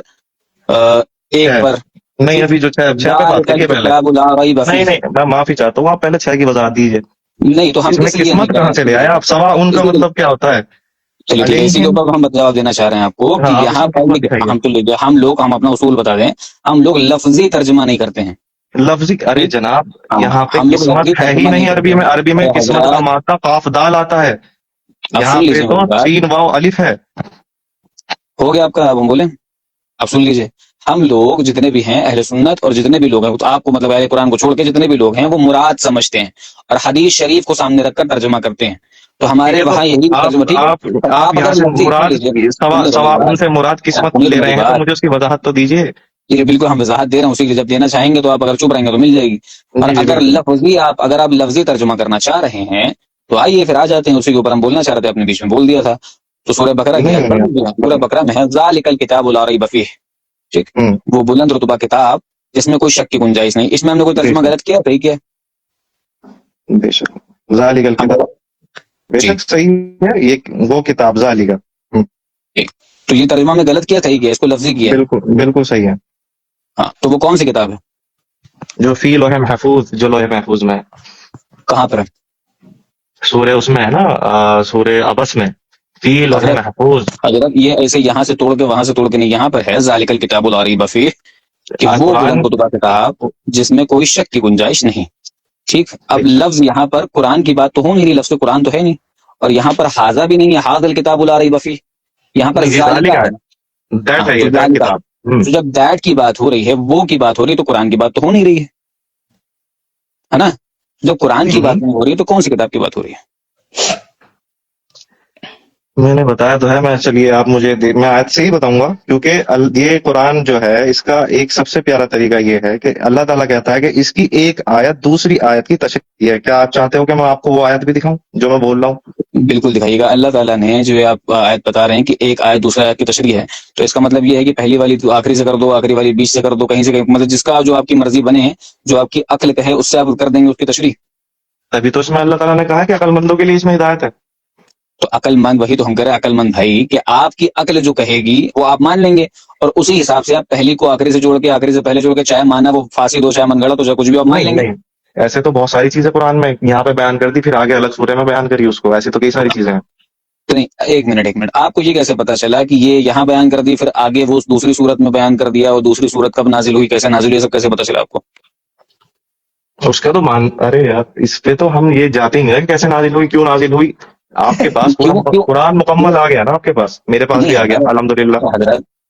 ایک پر نہیں ابھی جو چھ پہ بات کریے پہلے. نہیں میں معافی چاہتا ہوں, آپ پہلے 6 کی وضاحت دیجیے. نہیں تو ہم اس میں قسمت کہاں سے لے آئے آپ؟ سوا ان کا مطلب کیا ہوتا ہے؟ چلیے ٹھیک ہے, اسی کے اوپر ہم جواب دینا چاہ رہے ہیں آپ کو کہ یہاں پر ہم اپنا اصول بتا دیں, ہم لوگ لفظی ترجمہ نہیں کرتے ہیں. لفظی؟ ارے جناب یہاں پہ ہم لوگ قسمت لفظی ہے ہی ترجمہ نہیں. عربی میں ارے قسمت کا حضرات مادہ قاف دال آتا ہے. اب یہاں سن پہ لیجیے تو میری بات, سین واو الف ہے. ہو گیا آپ کا, اب ہم بولیں اب سن لیجیے. ہم لوگ جتنے بھی ہیں اہل سنت اور جتنے بھی لوگ ہیں, تو آپ کو مطلب اہل قرآن کو چھوڑ کے جتنے بھی لوگ ہیں وہ مراد سمجھتے ہیں اور حدیث شریف کو سامنے رکھ کر ترجمہ کرتے ہیں. تو ہمارے وہاں یہی ترجمہ ٹھیک ہے. آپ یہاں اگر سے لفظی سن مراد لیجیے, سوا ان سے مراد قسمت لے رہے ہیں تو مجھے اس کی وضاحت تو دیجیے. یہ بالکل ہم وضاحت دے رہے ہیں, اسی کی جب دینا چاہیں گے تو آپ اگر چپ رہیں گے تو مل جائے گی. اور جی اگر بالکل. اگر آپ لفظی ترجمہ کرنا چاہ رہے ہیں تو آئیے پھر آ جاتے ہیں, اسی کے اوپر ہم بولنا چاہ رہے تھے, اپنے بیچ میں بول دیا تھا. تو سورہ بقرہ کی آیت پڑھ لیجیے. سورہ بقرہ میں ہے ذالک الکتاب لا ریب فیہ, ٹھیک, وہ بلند رتبہ کتاب جس میں کوئی شک کی گنجائش نہیں. اس میں ہم نے کوئی ترجمہ غلط کیا, صحیح کیا؟ بے شک ذالک الکتاب, بے شک صحیح ہے. یہ وہ کتاب ذالک, تو یہ ترجمہ میں غلط کیا, صحیح کیا, اس کو لفظی کیا. بالکل بالکل صحیح ہے. ہاں تو وہ کون سی کتاب ہے جو فی لوح محفوظ, جو لوح محفوظ میں کہاں پر ہے؟ سورہ اس میں ہے نا, سورہ ابس میں فی لوح محفوظ. حضرت یہ ایسے یہاں سے توڑ کے وہاں سے توڑ کے نہیں, یہاں پر ہے ذالک الکتاب لا ریب فیہ, کہ وہ قرآن بلند رتبہ کتاب جس میں کوئی شک کی گنجائش نہیں. ٹھیک, اب لفظ یہاں پر قرآن کی بات تو ہو نہیں رہی, لفظ قرآن تو ہے نہیں, اور یہاں پر حاضہ بھی نہیں ہے, حاض الکتاب لا ریب فیہ, یہاں پر ذالکہ ہے. دیٹ ہاں ہے, تو یہ دیٹ ذالکہ, کتاب. تو جب دیٹ کی بات ہو رہی ہے, وہ کی بات ہو رہی ہے, تو قرآن کی بات تو ہو نہیں رہی ہے نا. جب قرآن کی بات نہیں ہو رہی ہے تو کون سی کتاب کی بات ہو رہی ہے؟ میں نے بتایا تو ہے. میں چلیے آپ مجھے میں آیت سے ہی بتاؤں گا, کیونکہ یہ قرآن جو ہے اس کا ایک سب سے پیارا طریقہ یہ ہے کہ اللہ تعالیٰ کہتا ہے کہ اس کی ایک آیت دوسری آیت کی تشریح ہے. کیا آپ چاہتے ہو کہ میں آپ کو وہ آیت بھی دکھاؤں جو میں بول رہا ہوں؟ بالکل دکھائیے گا. اللہ تعالیٰ نے جو آپ آیت بتا رہے ہیں کہ ایک آیت دوسرے آیت کی تشریح ہے, تو اس کا مطلب یہ ہے کہ پہلی والی تو آخری سے کر دو, آخری والی بیچ سے کر دو, کہیں سے مطلب جس کا جو آپ کی مرضی بنے, جو آپ کی عقل کہے اس سے آپ کر دیں گے اس کی تشریح. تبھی تو اس میں اللہ تعالیٰ نے کہا کہ عقل مندوں کے لیے اس میں ہدایت ہے. تو عقل مند, وہی تو ہم کہہ رہے ہیں عقل مند بھائی, کہ آپ کی عقل جو کہے گی وہ آپ مان لیں گے, اور اسی حساب سے آپ پہلی کو آخری سے جوڑ کے, آخری سے پہلے جوڑ کے, چاہے مانا وہ فاسد ہو, چاہے من گڑت ہو, چاہے کچھ بھی آپ مان لیں گے. نہیں ایسے تو بہت ساری چیزیں قرآن میں یہاں پہ بیان کر دی, پھر آگے الگ سورہ میں بیان کری اس کو. ایسے تو کئی ساری چیزیں ہیں. نہیں, ایک منٹ, آپ کو یہ کیسے پتا چلا کہ یہ یہاں بیان کر دی, پھر آگے وہ دوسری صورت میں بیان کر دیا, اور دوسری صورت کب نازل ہوئی, کیسے نازل ہوئی, سب کیسے پتا چلا آپ کو؟ اس کا تو ارے یار اس پہ تو ہم یہ جاتے ہی نہیں کہ کیسے نازل ہوئی, کیوں نازل ہوئی. آپ کے پاس کیوں پورا کیوں قرآن مکمل آ گیا نا آپ کے پاس, میرے پاس نہیں بھی آ گیا الحمدللہ.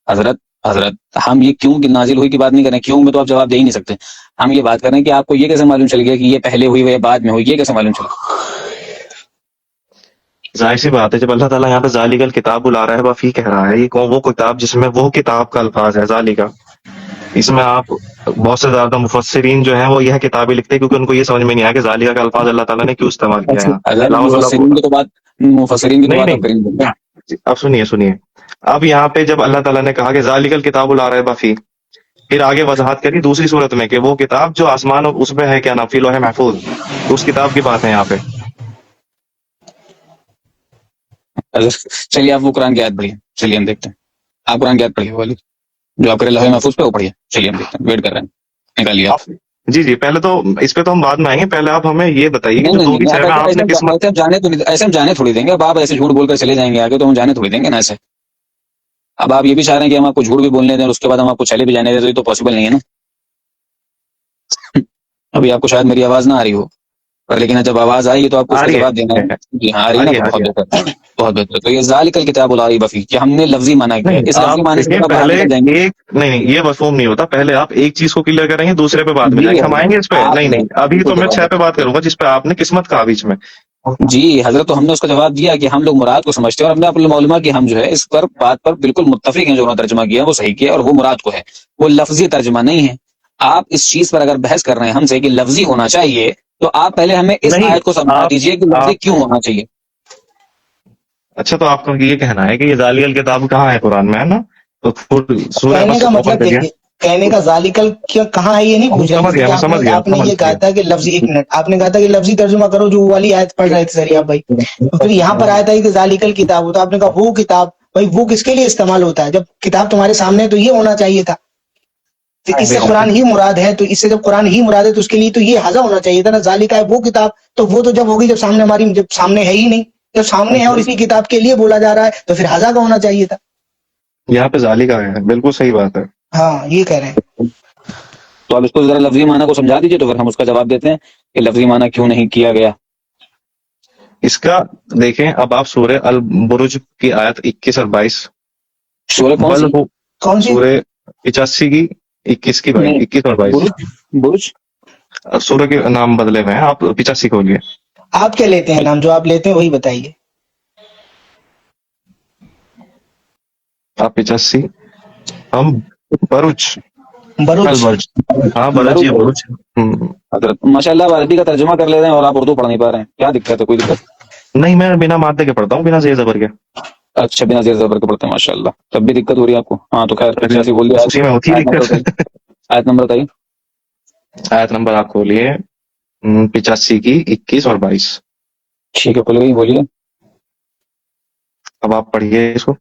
حضرت ہم یہ کیوں نازل ہوئی کی بات نہیں کر رہے ہیں, کیوں میں تو آپ جواب دے ہی نہیں سکتے. ہم یہ بات کر رہے ہیں کہ آپ کو یہ کیسے معلوم چل گیا کہ یہ پہلے ہوئی یا بعد میں ہوئی, یہ کیسے معلوم چلا؟ ظاہر سی بات ہے, جب اللہ تعالیٰ یہاں پہ ذالک الکتاب بلا رہا ہے, وفی کہہ رہا ہے, یہ وہ کتاب جس میں وہ کتاب کا الفاظ ہے ذالک. اس میں آپ بہت سے زیادہ مفسرین جو ہیں وہ یہ کتابیں لکھتے ہیں, کیونکہ ان کو یہ سمجھ میں نہیں آیا کہ ذالک کا الفاظ اللہ تعالیٰ نے کیوں استعمال کیا ہے. اگر مفسرین کی تو بات آپ کریں گے. اب سنیے, اب یہاں پہ جب اللہ تعالیٰ نے کہا کہ ذالک الکتاب لا ریب فیہ, پھر آگے وضاحت کری دوسری صورت میں کہ وہ کتاب جو آسمان اس میں ہے, کیا نام, فی لوح محفوظ, تو اس کتاب کی بات ہے یہاں پہ. چلیے آپ وہ قرآن کی آیت پڑھیے, چلیے ہم دیکھتے ہیں. آپ قرآن کی آیت پڑھیے والی جو آپ کے لوح محفوظ پہ وہ پڑھیے, چلیے ہم دیکھتے ہیں, ویٹ کر رہے ہیں, نکالیے آپ. جی پہلے تو اس پہ تو ہم بعد میں آئیں گے, پہلے آپ ہمیں یہ بتائیے کہ جو 2 کی 6 میں آپ نے قسمت. ایسے ہم جانے تھوڑی دیں گے, اب آپ ایسے جھوٹ بول کر چلے جائیں گے آگے, تو ہم جانے تھوڑی دیں گے نا ایسے. اب آپ یہ بھی چاہ رہے ہیں کہ ہم آپ کو جھوٹ بھی بولنے دیں اور اس کے بعد ہم آپ کو چلے بھی جانے دیں, تو یہ تو پاسبل نہیں ہے نا. ابھی آپ کو شاید میری آواز نہ آ رہی ہو, پر لیکن جب آواز آئے گی تو آپ کو اس کا جواب دینا ہے. جی ہاں, آ رہی ہے نا, تو بہت بہتر, بہت بہتر. تو یہ ذالک الکتاب لا ریب فیہ کہ ہم نے لفظی معنی کیا, اس لفظی معنی سے باہر نکل جائیں گے. نہیں یہ مفہوم نہیں ہوتا, پہلے آپ ایک چیز کو کلیئر کریں گے, دوسرے پہ بعد میں جائیں گے. ہم آئیں گے اس پہ, نہیں ابھی تو میں 6 پہ بات کروں گا جس پہ آپ نے قسمت کہا بیچ میں. جی حضرت, تو ہم نے اس کا جواب دیا کہ ہم لوگ مراد کو سمجھتے ہیں, اور ہم نے آپ کو معلومات کہ ہم جو ہے اس پر بات پر بالکل متفق ہیں, جو انہوں نے ترجمہ کیا وہ صحیح کیا, اور وہ مراد کو ہے, وہ لفظی ترجمہ نہیں ہے. آپ اس چیز پر اگر بحث کر رہے ہیں ہم سے کہ لفظی ہونا چاہیے, تو آپ پہلے ہمیں اس آیت کو سمجھا دیجئے کہ لفظی کیوں ہونا چاہیے. اچھا, تو آپ کا یہ کہنا ہے کہ یہ ذالک الکتاب کہاں ہے قرآن میں, ہے نا؟ تو سورہ کہنے بس کا اوپن مطلب کریے. کہنے کا ذالک کہاں ہے یہ نہیں پوچھ رہے, سمجھ جیسے گیا, کہ میں سمجھ آپ نے یہ کہا گیا. تھا کہ لفظی, ایک منٹ, آپ نے کہا تھا کہ لفظی ترجمہ کرو جو والی آیت پڑھ رہے تھے سریاب بھائی, تو پھر یہاں پر آیا تھا کہ ذالک الکتاب, تو آپ نے کہا وہ کتاب, بھائی وہ کس کے لیے استعمال ہوتا ہے؟ جب کتاب تمہارے سامنے ہے تو یہ ہونا چاہیے تھا. تو اس سے قرآن ہی مراد ہے، تو اس سے جب قرآن ہی مراد ہے تو اس کے لیے تو یہ حاضر ہونا چاہیے تھا نا، ذالک ہے وہ کتاب، تو وہ تو جب ہوگی جب سامنے ہماری، جب سامنے ہے ہی نہیں، جب سامنے ہے اور اسی کتاب کے لیے بولا جا رہا ہے تو پھر حاضر کا ہونا چاہیے تھا. یہاں پہ ذالک آیا ہے، بالکل صحیح بات ہے. ہاں یہ کہہ رہے ہیں. تو اب اس کو ذرا لفظی معنی کو سمجھا دیجیے، تو پھر ہم اس کا جواب دیتے ہیں کہ لفظی معنی کیوں نہیں کیا گیا. اس کا دیکھیں، اب آپ سورہ البرج کی آیت 21 اور 22، سورہ کون سی؟ کون سی؟ سورہ 85 کی 21 کی نہیں، 21 اور 22. برج سورہ کے نام بدلے ہوئے ہیں، آپ 85 کھولیے. آپ کیا لیتے ہیں نام؟ جو آپ لیتے ہیں وہی بتائیے. آپ 85، ہم برج بروچ. البرج، ہاں برج یہ برج. حضرت ماشاء اللہ عربی کا ترجمہ کر لے رہے ہیں اور آپ اردو پڑھ نہیں پا رہے ہیں، کیا دقت ہے؟ کوئی دقت؟ نہیں، میں بنا مادے کے پڑھتا ہوں، بنا زیر زبر کے. اچھا، بنا زیر زبر کے پڑھتے ہیں، ماشاء اللہ. تب بھی دقت ہو رہی ہے آپ کو؟ ہاں تو خیر، 85 بول دیا. اسی میں ہوتی ہے آیت نمبر دقت. بتائیے، آیت نمبر بتائیے. آیت نمبر آپ کھولیے 85 کی 21 اور 22. ٹھیک ہے، کھل گئی، بولیے. اب آپ پڑھیے اس کو.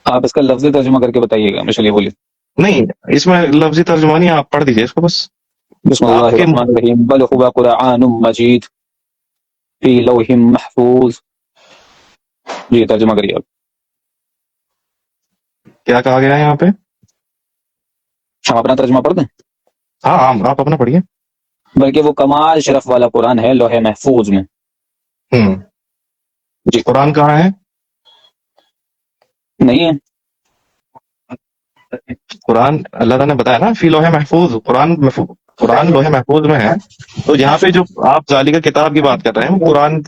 آپ اس کا لفظی ترجمہ کر کے بتائیے گا. چلیے بولیے. نہیں، اس میں لفظی ترجمہ نہیں، آپ پڑھ دیجیے اس کو بس. بسم اللہ آپ کے الرحمن الرحیم. بل هو قرآن مجید فی لوح محفوظ. جی ترجمہ کریے آپ. کیا کہا گیا ہے یہاں پہ؟ ہم اپنا ترجمہ پڑھ دیں؟ ہاں آپ اپنا پڑھیے. بلکہ وہ کمال شرف والا قرآن ہے لوح محفوظ میں. جی. قرآن کہاں ہے؟ نہیں ہے. قرآن اللہ تعالیٰ نے بتایا نا فی لوح محفوظ، قرآن لوح محفوظ میں ہے. تو یہاں پہ جو آپ ذالک کتاب کی بات کر رہے ہیں، وہ قرآن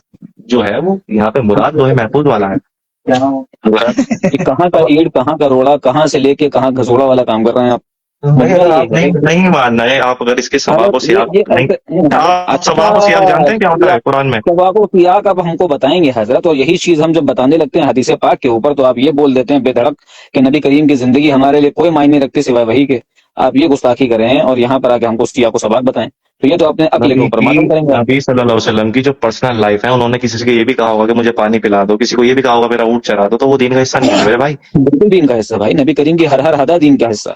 جو ہے وہ یہاں پہ مراد لوح محفوظ والا ہے. کہ کہاں کا ایڑ، کہاں کا روڑا، کہاں سے لے کے کہاں گھسوڑا والا کام کر رہے ہیں آپ. اگر آپ نہیں ماننا ہے، آپ اگر اس کے سباق و سیاق نہیں، آپ سباق و سیاق جانتے ہیں کیا ہوتا ہے قرآن میں؟ سباق و سیاق اب ہم کو بتائیں گے حضرت، اور یہی چیز ہم جب بتانے لگتے ہیں حدیث پاک کے اوپر تو آپ یہ بول دیتے ہیں بے دھڑک کہ نبی کریم کی زندگی ہمارے لیے کوئی معنی رکھتی سوائے وہی کے. آپ یہ گستاخی کریں ہیں اور یہاں پر آ کے ہم کو سیاق و سباق بتائیں، تو یہ تو اپنے عقل کے اوپر معلوم کریں گے. نبی صلی اللہ علیہ وسلم کی جو پرسنل لائف ہے، انہوں نے کسی سے یہ بھی کہا ہوگا کہ مجھے پانی پلا دو، کسی کو یہ بھی کہا ہوگا میرا اونٹ چرا دو، تو وہ دین کا حصہ نہیں ہے میرے بھائی. بالکل دین کا حصہ بھائی. نبی کریم کی ہر ادا دین کا حصہ،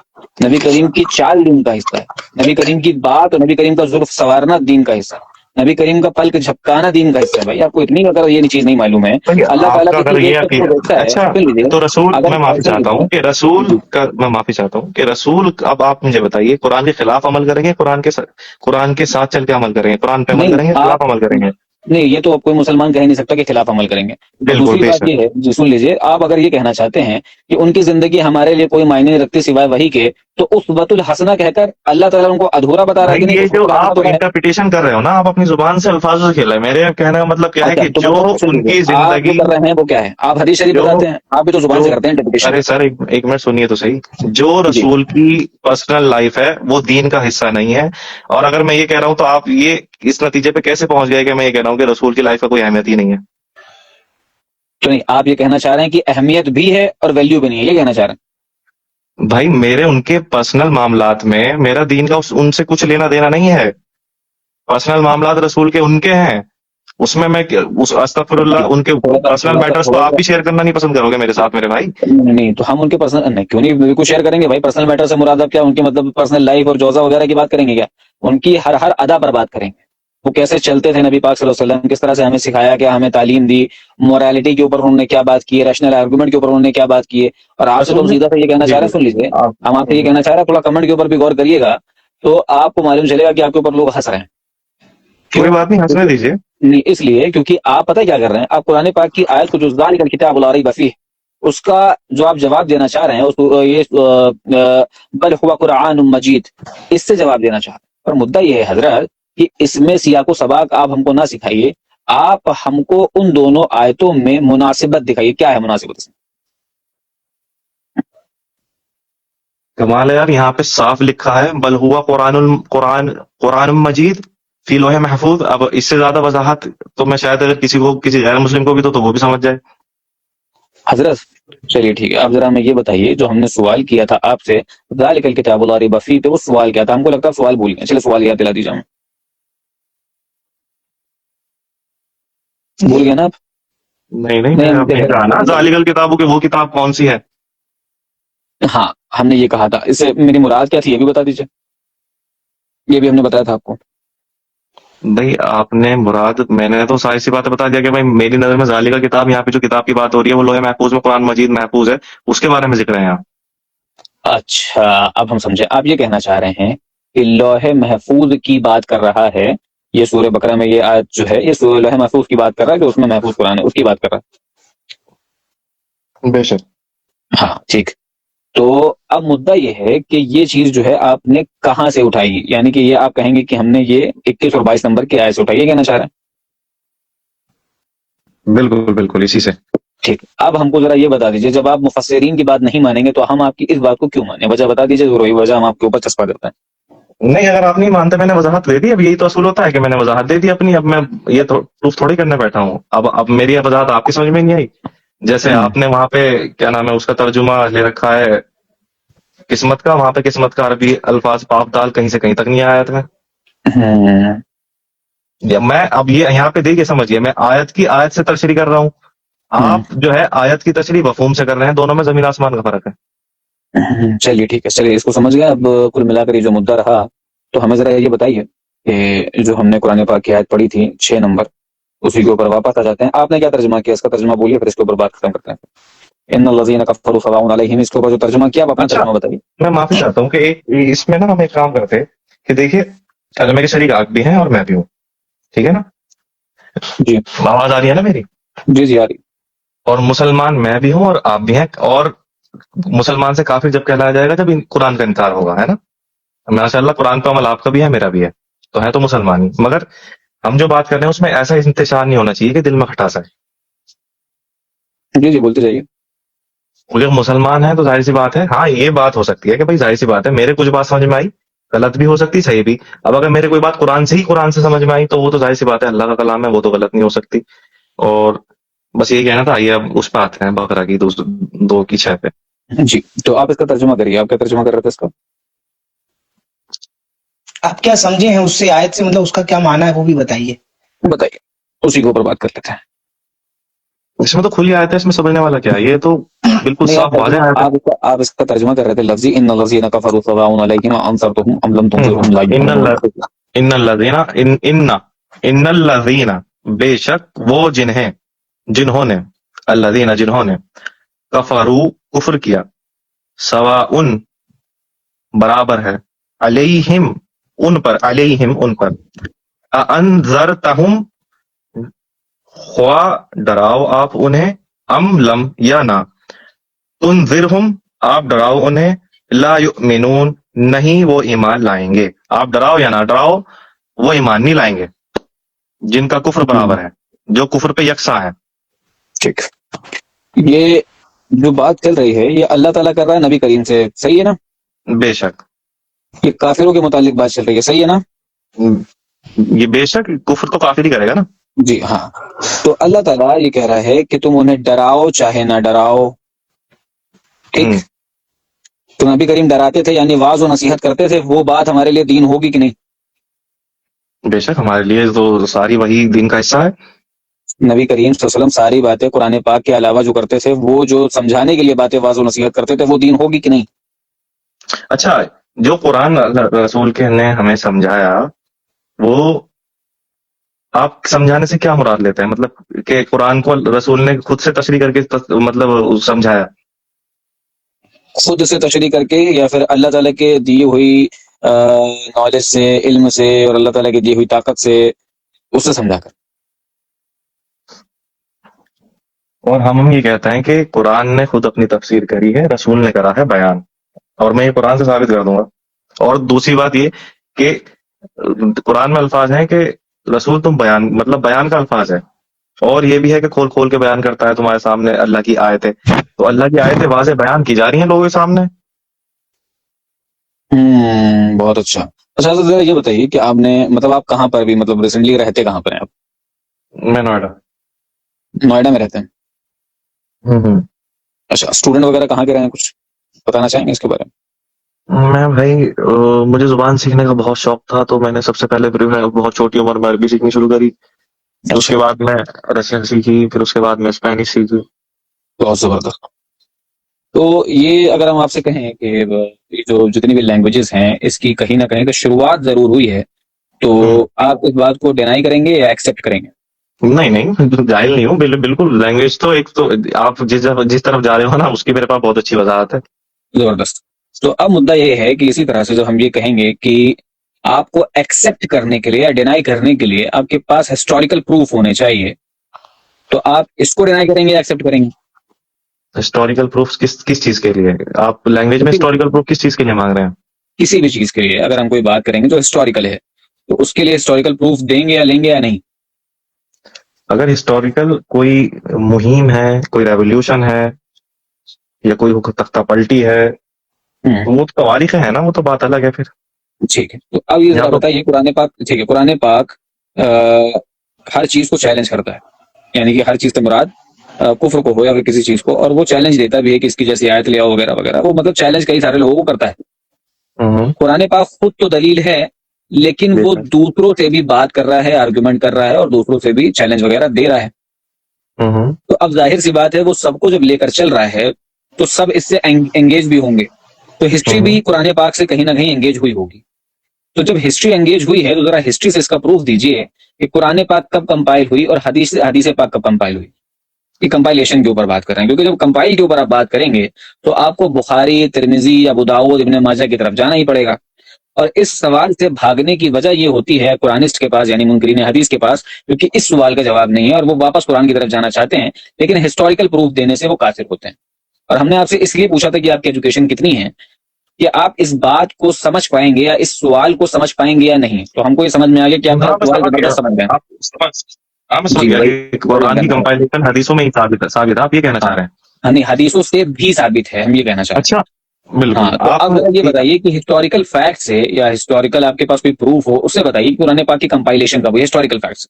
نبی کریم کی چال دین کا حصہ ہے، نبی کریم کی بات اور نبی کریم کا زلف سوارنا دین کا حصہ، نبی کریم کا پلک جھپکانا دین کا حصہ ہے. بھائی آپ کو اتنی اگر یہ چیز نہیں معلوم ہے، اللہ آپ تعالیٰ کا اگر کسی ایک یہ شخص کو دیکھتا ہے. اچھا، سن لیجیے، تو رسول، اگر میں معافی سن چاہتا لیجیے. ہوں کہ رسول کا، میں معافی چاہتا ہوں کہ رسول، اب آپ مجھے بتائیے قرآن کے خلاف عمل کریں گے، قرآن کے ساتھ چل کے عمل کریں گے، قرآن پہ عمل نہیں کریں گے، آپ، خلاف عمل کریں گے؟ نہیں یہ تو کوئی مسلمان کہہ نہیں سکتا کہ خلاف عمل کریں گے. اور بالکل دوسری بے بات شک. یہ ہے، جی سن لیجیے، آپ اگر یہ کہنا چاہتے ہیں کہ ان کی زندگی ہمارے لیے کوئی معنی نہیں رکھتی سوائے وہی کے، تو اسوۃ الحسنہ کہہ کر اللہ تعالیٰ ان کو ادھورا بتا رہا ہے بھائی کہ نہیں یہ جو اسوۃ الحسنہ آپ تو ہے. انٹرپریٹیشن کر رہے ہو نا، آپ اپنی زبان سے الفاظ سے کھیل رہے ہیں. میرے کہنے کا مطلب کیا ہے اچھا کہ تو جو مطلب سن ان لیجیے، کی آپ جو زندگی، کر رہے ہیں وہ کیا ہے؟ آپ حدیث شریف جو بتاتے ہیں، آپ بھی تو زبان جو سے کرتے ہیں انٹرپریٹیشن. ارے سر ایک منٹ سنیے تو صحیح. جو جی رسول کی پرسنل لائف ہے وہ دین کا حصہ نہیں ہے. اور اگر میں یہ کہہ رہا ہوں تو آپ یہ اس نتیجے پہ کیسے پہنچ گئے کہ میں یہ کہہ رہا ہوں کہ رسول کی لائف کا کوئی اہمیت ہی نہیں ہے؟ تو نہیں، آپ یہ کہنا چاہ رہے ہیں کہ اہمیت بھی ہے اور ویلیو بھی نہیں ہے، یہ کہنا چاہ رہے بھائی میرے ان کے پرسنل معاملات میں میرا دین کا ان سے کچھ لینا دینا نہیں ہے. پرسنل معاملات رسول کے ان کے ہیں، اس میں استغفر ہیں؟ اللہ، ان کے پرسنل میٹرز تو آپ بھی شیئر کرنا نہیں پسند کرو گے میرے ساتھ میرے بھائی. نہیں تو ہم ان کے پرسنل نہیں، کیوں نہیں، بالکل شیئر کریں گے بھائی. پرسنل میٹر سے مراد اب کیا ان کی مطلب پرسنل لائف اور جوزا وغیرہ کی بات کریں گے کیا؟ ان کی ہر ادا پر بات کریں گے. وہ کیسے چلتے تھے نبی پاک صلی اللہ علیہ وسلم، کس طرح سے ہمیں سکھایا، کیا ہمیں تعلیم دی، موریلٹی کے اوپر انہوں نے کیا بات کی ہے، ریشنل آرگومنٹ کے اوپر انہوں نے کیا بات کی ہے. اور آپ سے تو ہم سیدھا سے یہ کہنا جی چاہ رہے جی ہیں، سن لیجیے، آپ ہم آپ سے یہ کہنا چاہ رہے ہیں تھوڑا کمنٹ کے اوپر بھی غور کریے گا تو آپ کو معلوم چلے گا کہ آپ کے اوپر لوگ ہنس رہے ہیں. کوئی کیوں؟ بات نہیں، ہنسنے دیجیے. نہیں اس لیے کیونکہ آپ پتہ کیا کر رہے ہیں، آپ قرآن پاک کی آیت کو جو ذالک الکتاب لا ریب فیہ، اس کا جو آپ جواب دینا چاہ رہے ہیں، اس کو یہ بل ہوا قرآن مجید، اس سے جواب دینا چاہ رہے ہیں. پر مدعا یہ ہے حضرت کہ اس میں سیاق و سباق آپ ہم کو نہ سکھائیے، آپ ہم کو ان دونوں آیتوں میں مناسبت دکھائیے. کیا ہے مناسبت اس میں؟ کمال ہے یار، یہاں پہ صاف لکھا ہے بل ہوا قرآن مجید فی لوح محفوظ. اب اس سے زیادہ وضاحت تو میں شاید اگر کسی کو، کسی غیر مسلم کو بھی تو وہ بھی سمجھ جائے. حضرت چلیے ٹھیک ہے، آپ ذرا ہمیں یہ بتائیے، جو ہم نے سوال کیا تھا آپ سے ذالک الکتاب لا ریب فیہ پہ، وہ سوال کیا تھا؟ ہم کو لگتا ہے سوال بھول گئے. چلیے سوال یاد دلا دیجیے ہمیں. بھول گئے نا آپ؟ نہیں نہیں ہم آپ نے کہا نا ذالک الکتاب، کہ وہ کتاب کون سی ہے؟ ہاں ہم نے یہ کہا تھا. اس سے میری مراد کیا تھی یہ بھی بتا دیجیے. یہ بھی ہم نے بتایا تھا آپ کو. بھائی آپ نے مراد، میں نے تو ساری سی باتیں بتا دیا کہ بھائی میری نظر میں ذالی کا کتاب، یہاں پہ جو کتاب کی بات ہو رہی ہے وہ لوح محفوظ میں قرآن مجید محفوظ ہے، اس کے بارے میں ذکر ہے یہاں. اچھا اب ہم سمجھے. آپ یہ کہنا چاہ رہے ہیں کہ لوح محفوظ کی بات کر رہا ہے یہ سورہ بقرہ میں، یہ آیت جو ہے یہ لوح محفوظ کی بات کر رہا ہے کہ اس میں محفوظ قرآن ہے، اس کی بات کر رہا بے شک. ہے. ہاں ٹھیک. تو اب مدعا یہ ہے کہ یہ چیز جو ہے آپ نے کہاں سے اٹھائی، یعنی کہ یہ آپ کہیں گے کہ ہم نے یہ 21 اور 22 نمبر کی آیت سے اٹھائی، یہ کہنا چاہ رہے ہیں. بالکل بالکل اسی سے. ٹھیک. اب ہم کو ذرا یہ بتا دیجیے، جب آپ مفسرین کی بات نہیں مانیں گے تو ہم آپ کی اس بات کو کیوں مانیں؟ وجہ بتا دیجیے، ضروری وجہ ہم آپ کے اوپر چسپا دیتے ہیں. نہیں، اگر آپ نہیں مانتے، میں نے وضاحت دے دی. اب یہی تو اصول ہوتا ہے کہ میں نے وضاحت دے دی اپنی. اب میں یہ پروف تھوڑی کرنے بیٹھا ہوں. اب میری وضاحت آپ کی سمجھ میں نہیں آئی. جیسے آپ نے وہاں پہ کیا نام ہے اس کا ترجمہ لے رکھا ہے قسمت کا، وہاں پہ قسمت کا عربی الفاظ پاپ دال کہیں سے کہیں تک نہیں آیا تھا. ہوں، میں اب یہ یہاں پہ دیکھیے سمجھیے، میں آیت کی آیت سے تشریح کر رہا ہوں، آپ جو ہے آیت کی تشریح مفہوم سے کر رہے ہیں. دونوں میں زمین آسمان کا فرق ہے. چلیے ٹھیک ہے، چلیے اس کو سمجھ گئے. اب کل ملا کر یہ جو مدعا رہا تو ہمیں ذرا یہ بتائیے کہ جو ہم نے قرآن پاک کی آیت پڑھی تھی 6 نمبر، اسی کے اوپر واپس آ جاتے ہیں. آپ نے کیا ترجمہ کیا؟ اس کا ترجمہ بولیے، پھر اس کے اوپر بات ختم کرتے ہیں. ان الذین کفروا سواء علیہم، اس کے اوپر جو ترجمہ کیا آپ اپنا اچھا، ترجمہ بتائیے. میں معافی چاہتا ہوں کہ اس میں نا ہم ایک کام کرتے کہ دیکھیے ترجمے کے شریک آپ بھی ہیں اور میں بھی ہوں، ٹھیک ہے نا؟ جی آواز آ رہی ہے نا میری؟ جی جی آ رہی. اور مسلمان میں بھی ہوں اور آپ بھی ہیں. اور مسلمان سے کافر جب کہلایا جائے گا جب قرآن کا انکار ہوگا، ہے نا؟ ماشاء اللہ قرآن کا عمل آپ کا بھی ہے میرا بھی ہے، تو ہے تو مسلمان ہی. مگر ہم جو بات کر رہے ہیں اس میں ایسا انتشار نہیں ہونا چاہیے کہ دل میں کھٹاس ہے. جی جی بولتے جائیے. جب مسلمان ہے تو ظاہر سی بات ہے، ہاں یہ بات ہو سکتی ہے کہ بھائی ظاہر سی بات ہے میرے کچھ بات سمجھ میں آئی، غلط بھی ہو سکتی، صحیح بھی. اب اگر میرے کوئی بات قرآن سے سمجھ میں آئی تو وہ تو ظاہر سی بات ہے اللہ کا کلام ہے، وہ تو غلط نہیں ہو سکتی. اور بس یہی کہنا تھا. آئیے اب اس پہ آتے ہیں بقرہ کی 2:6 پہ. جی تو آپ اس کا ترجمہ کریے. آپ کیا ترجمہ کر رہے تھے اس کا؟ آپ کیا سمجھے ہیں اس سے آیت سے، مطلب اس کا کیا معنی ہے وہ بھی بتائیے. بتائیے، اسی کے اوپر بات کر لیتے ہیں. اس میں تو کھلی آیت ہے، اس میں سمجھنے والا کیا ہے؟ یہ تو بالکل نہیں صاف واضح آیت ہے. آپ اس کا ترجمہ کر رہے تھے لفظی ان الذین کفروا سواء علیہم انذرتهم ام لم تنذرهم لا یؤمنون. ان الذین ان الذین بے شک وہ جنہوں نے الذین جنہوں نے کفروا کفر کیا، سواء برابر ہے، علیہم ان پر، علیہم ان پر، انذرتہم خواہ ڈراؤ آپ انہیں، ام لم یا نہ، تنذرہم آپ ڈراؤ انہیں، لا یؤمنون نہیں وہ ایمان لائیں گے. آپ ڈراؤ یا نہ ڈراؤ وہ ایمان نہیں لائیں گے جن کا کفر برابر ہے، جو کفر پہ یکساں ہے. ٹھیک. یہ جو بات چل رہی ہے یہ اللہ تعالیٰ کر رہا ہے نبی کریم سے، صحیح ہے نا؟ بے شک یہ کافروں کے متعلق بات چل رہی ہے، صحیح ہے نا؟ یہ بے شک کفر تو کافر ہی کرے گا نا. جی ہاں. تو اللہ تعالیٰ یہ کہہ رہا ہے کہ تم انہیں ڈراؤ چاہے نہ ڈراؤ. ٹھیک. تو نبی کریم ڈراتے تھے یعنی واعظ و نصیحت کرتے تھے، وہ بات ہمارے لیے دین ہوگی کہ نہیں؟ بے شک ہمارے لیے تو ساری وہی دین کا حصہ ہے. نبی کریم صلی اللہ علیہ وسلم ساری باتیں قرآن پاک کے علاوہ جو کرتے تھے، وہ جو سمجھانے کے لیے باتیں واعظ و نصیحت کرتے تھے، وہ دین ہوگی کہ نہیں؟ اچھا، جو قرآن رسول کے نے ہمیں سمجھایا وہ آپ سمجھانے سے کیا مراد لیتے ہیں؟ مطلب کہ قرآن کو رسول نے خود سے تشریح کر کے مطلب سمجھایا؟ خود سے تشریح کر کے یا پھر اللہ تعالیٰ کے دی ہوئی نالج سے، علم سے، اور اللہ تعالیٰ کی دی ہوئی طاقت سے، اس سے سمجھا کر؟ اور ہم یہ کہتے ہیں کہ قرآن نے خود اپنی تفسیر کری ہے، رسول نے کرا ہے بیان، اور میں یہ قرآن سے ثابت کر دوں گا. اور دوسری بات یہ کہ قرآن میں الفاظ ہیں کہ رسول تم بیان، مطلب بیان کا الفاظ ہے. اور یہ بھی ہے کہ کھول کھول کے بیان کرتا ہے تمہارے سامنے اللہ کی آیتیں. تو اللہ کی آیتیں واضح بیان کی جا رہی ہیں لوگوں کے سامنے. بہت اچھا. اچھا تو ذرا یہ بتائیے کہ آپ نے مطلب آپ کہاں پر بھی مطلب ریسنٹلی رہتے کہاں پر ہیں آپ؟ میں نوئیڈا. نوئیڈا میں رہتے ہیں؟ اچھا، اسٹوڈنٹ وغیرہ کہاں کے رہے ہیں، کچھ بتانا چاہیں گے اس کے بارے میں؟ میں بھائی مجھے زبان سیکھنے کا بہت شوق تھا، تو میں نے سب سے پہلے بہت چھوٹی عمر میں عربی سیکھنی شروع کری. اس کے بعد میں رشین سیکھی، پھر اس کے بعد میں اسپینش سیکھی. بہت زبردست. تو یہ اگر ہم آپ سے کہیں کہ یہ جو جتنی بھی لینگویجز ہیں اس کی کہیں نہ کہیں تو شروعات ضرور ہوئی ہے، تو آپ اس بات کو ڈینائی کریں گے یا ایکسیپٹ کریں گے؟ نہیں جاہل نہیں ہوں، بالکل لینگویج تو ایک تو آپ جس طرف جا رہے ہو نا اس کی میرے پاس بہت اچھی وضاحت ہے. زبردست. تو اب مدعا یہ ہے کہ اسی طرح سے جو ہم یہ کہیں گے کہ آپ کو ایکسیپٹ کرنے کے لیے یا ڈینائی کرنے کے لیے آپ کے پاس ہسٹوریکل پروف ہونے چاہیے، تو آپ اس کو ڈینائی کریں گے یا ایکسیپٹ کریں گے؟ ہسٹوریکل پروف کس چیز کے لیے؟ آپ لینگویج میں ہسٹوریکل پروف کس چیز کے لیے مانگ رہے ہیں؟ کسی بھی چیز کے لیے اگر ہم کوئی بات کریں گے جو ہسٹوریکل ہے تو اس کے لیے ہسٹوریکل پروف دیں گے یا لیں گے یا نہیں؟ اگر ہسٹوریکل کوئی مہم ہے، کوئی ریولیوشن ہے یا کوئی تختہ پلٹی ہے، وہ تو تواریخ ہے نا، وہ تو بات الگ ہے پھر. ٹھیک ہے، تو اب یہ ذرا بتائیے قرآن پاک، ٹھیک ہے قرآن پاک ہر چیز کو چیلنج کرتا ہے، یعنی کہ ہر چیز سے مراد کفر کو ہو یا کسی چیز کو، اور وہ چیلنج دیتا بھی ہے کہ اس کی جیسی آیت لے آؤ وغیرہ وغیرہ، وہ مطلب چیلنج کئی سارے لوگوں کو کرتا ہے. قرآن پاک خود تو دلیل ہے لیکن وہ دوسروں سے بھی بات کر رہا ہے، آرگومنٹ کر رہا ہے اور دوسروں سے بھی چیلنج وغیرہ دے رہا ہے. تو اب ظاہر سی بات ہے وہ سب کو جب لے کر چل رہا ہے تو سب اس سے انگیج بھی ہوں گے، تو ہسٹری بھی قرآن پاک سے کہیں نہ کہیں انگیج ہوئی ہوگی. تو جب ہسٹری انگیج ہوئی ہے تو ذرا ہسٹری سے اس کا پروف دیجئے کہ قرآن پاک کب کمپائل ہوئی اور حدیث پاک کب کمپائل ہوئی. یہ کمپائلیشن کے اوپر بات کر رہے ہیں، کیونکہ جب کمپائل کے اوپر آپ بات کریں گے تو آپ کو بخاری، ترمذی، ابو داؤد، ابن ماجہ کی طرف جانا ہی پڑے گا. اور اس سوال سے بھاگنے کی وجہ یہ ہوتی ہے قرآنسٹ کے پاس، یعنی منکرین حدیث کے پاس، کیونکہ اس سوال کا جواب نہیں ہے اور وہ واپس قرآن کی طرف جانا چاہتے ہیں لیکن ہسٹوریکل پروف دینے سے وہ قاصر ہوتے ہیں. اور ہم نے آپ سے اس لیے پوچھا تھا کہ آپ کی ایجوکیشن کتنی ہے، کہ آپ اس بات کو سمجھ پائیں گے یا اس سوال کو سمجھ پائیں گے یا نہیں. تو ہم کو یہ سمجھ میں آ گیا کہ آپ سوال زبردست سمجھ گئے. قرآن کی کمپائلیشن حدیثوں میں ہی ثابت ہے، آپ یہ کہنا چاہ رہے ہیں؟ ہاں نہیں، حدیثوں سے بھی ثابت ہے، ہم یہ کہنا چاہ رہے ہیں. اچھا بالکل. ہاں تو اب یہ بتائیے کہ ہسٹوریکل فیکٹ سے یا ہسٹوریکل آپ کے پاس کوئی پروف ہو اس سے بتائیے کہ قرآن پاک کی کمپائلیشن کا وہ ہسٹوریکل فیکٹس،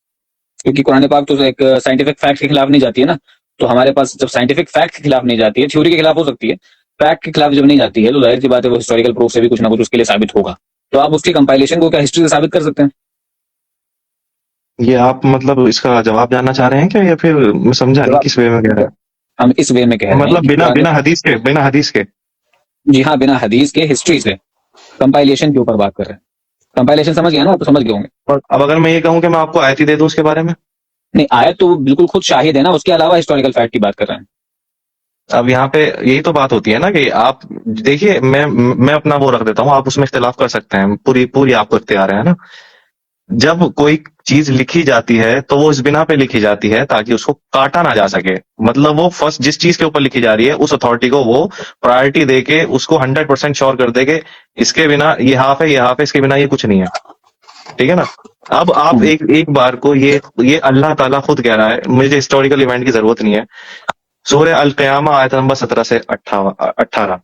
کیونکہ قرآن پاک تو ایک سائنٹیفک فیکٹ کے خلاف نہیں جاتی ہے نا. تو ہمارے پاس جب سائنٹیفک فیکٹ کے خلاف نہیں جاتی ہے، تھیوری کے خلاف ہو سکتی ہے، فیکٹ کے خلاف جب نہیں جاتی ہے تو ظاہر سی بات ہے وہ ہسٹوریکل پروف سے بھی کچھ نہ کچھ اس کے لیے ثابت ہوگا. تو آپ اس کی کمپائلیشن کو کیا ہسٹری سے ثابت کر سکتے ہیں؟ یہ آپ مطلب اس کا جواب جاننا چاہ رہے ہیں کیا، یا پھر میں سمجھا نہیں کس وے میں کہہ رہے ہیں؟ ہم اس وے میں کہہ رہے ہیں مطلب بنا حدیث کے جی ہاں، بنا حدیث کے ہسٹری سے کمپائلیشن کے اوپر بات کر رہے ہیں. کمپائلیشن سمجھ گیا نا، آپ تو سمجھ گئے ہوں گے. اب اگر میں یہ کہوں کہ میں آپ کو آیت ہی دے دوں اس کے بارے میں؟ نہیں، آیت تو بالکل خود شاہد ہے نا، اس کے علاوہ ہسٹوریکل فیکٹ کی بات کر رہے ہیں. اب یہاں پہ یہی تو بات ہوتی ہے نا کہ آپ دیکھیے، میں اپنا وہ رکھ دیتا ہوں، آپ اس میں اختلاف کر سکتے ہیں، پوری آپ کو اختیار ہے نا. جب کوئی چیز لکھی جاتی ہے تو وہ اس بنا پہ لکھی جاتی ہے تاکہ اس کو کاٹا نہ جا سکے. مطلب وہ فرسٹ جس چیز کے اوپر لکھی جا رہی ہے اس اتھارٹی کو وہ پرائرٹی دے کے اس کو 100% شور کر دے کہ اس کے بنا یہ ہاف ہے، یہ ہاف ہے، اس کے بنا یہ کچھ نہیں ہے. ٹھیک ہے نا. اب آپ ایک بار کو یہ اللہ تعالیٰ خود کہہ رہا ہے، مجھے ہسٹوریکل ایونٹ کی ضرورت نہیں ہے. سورہ القیامہ آیت نمبر 17 سے 18،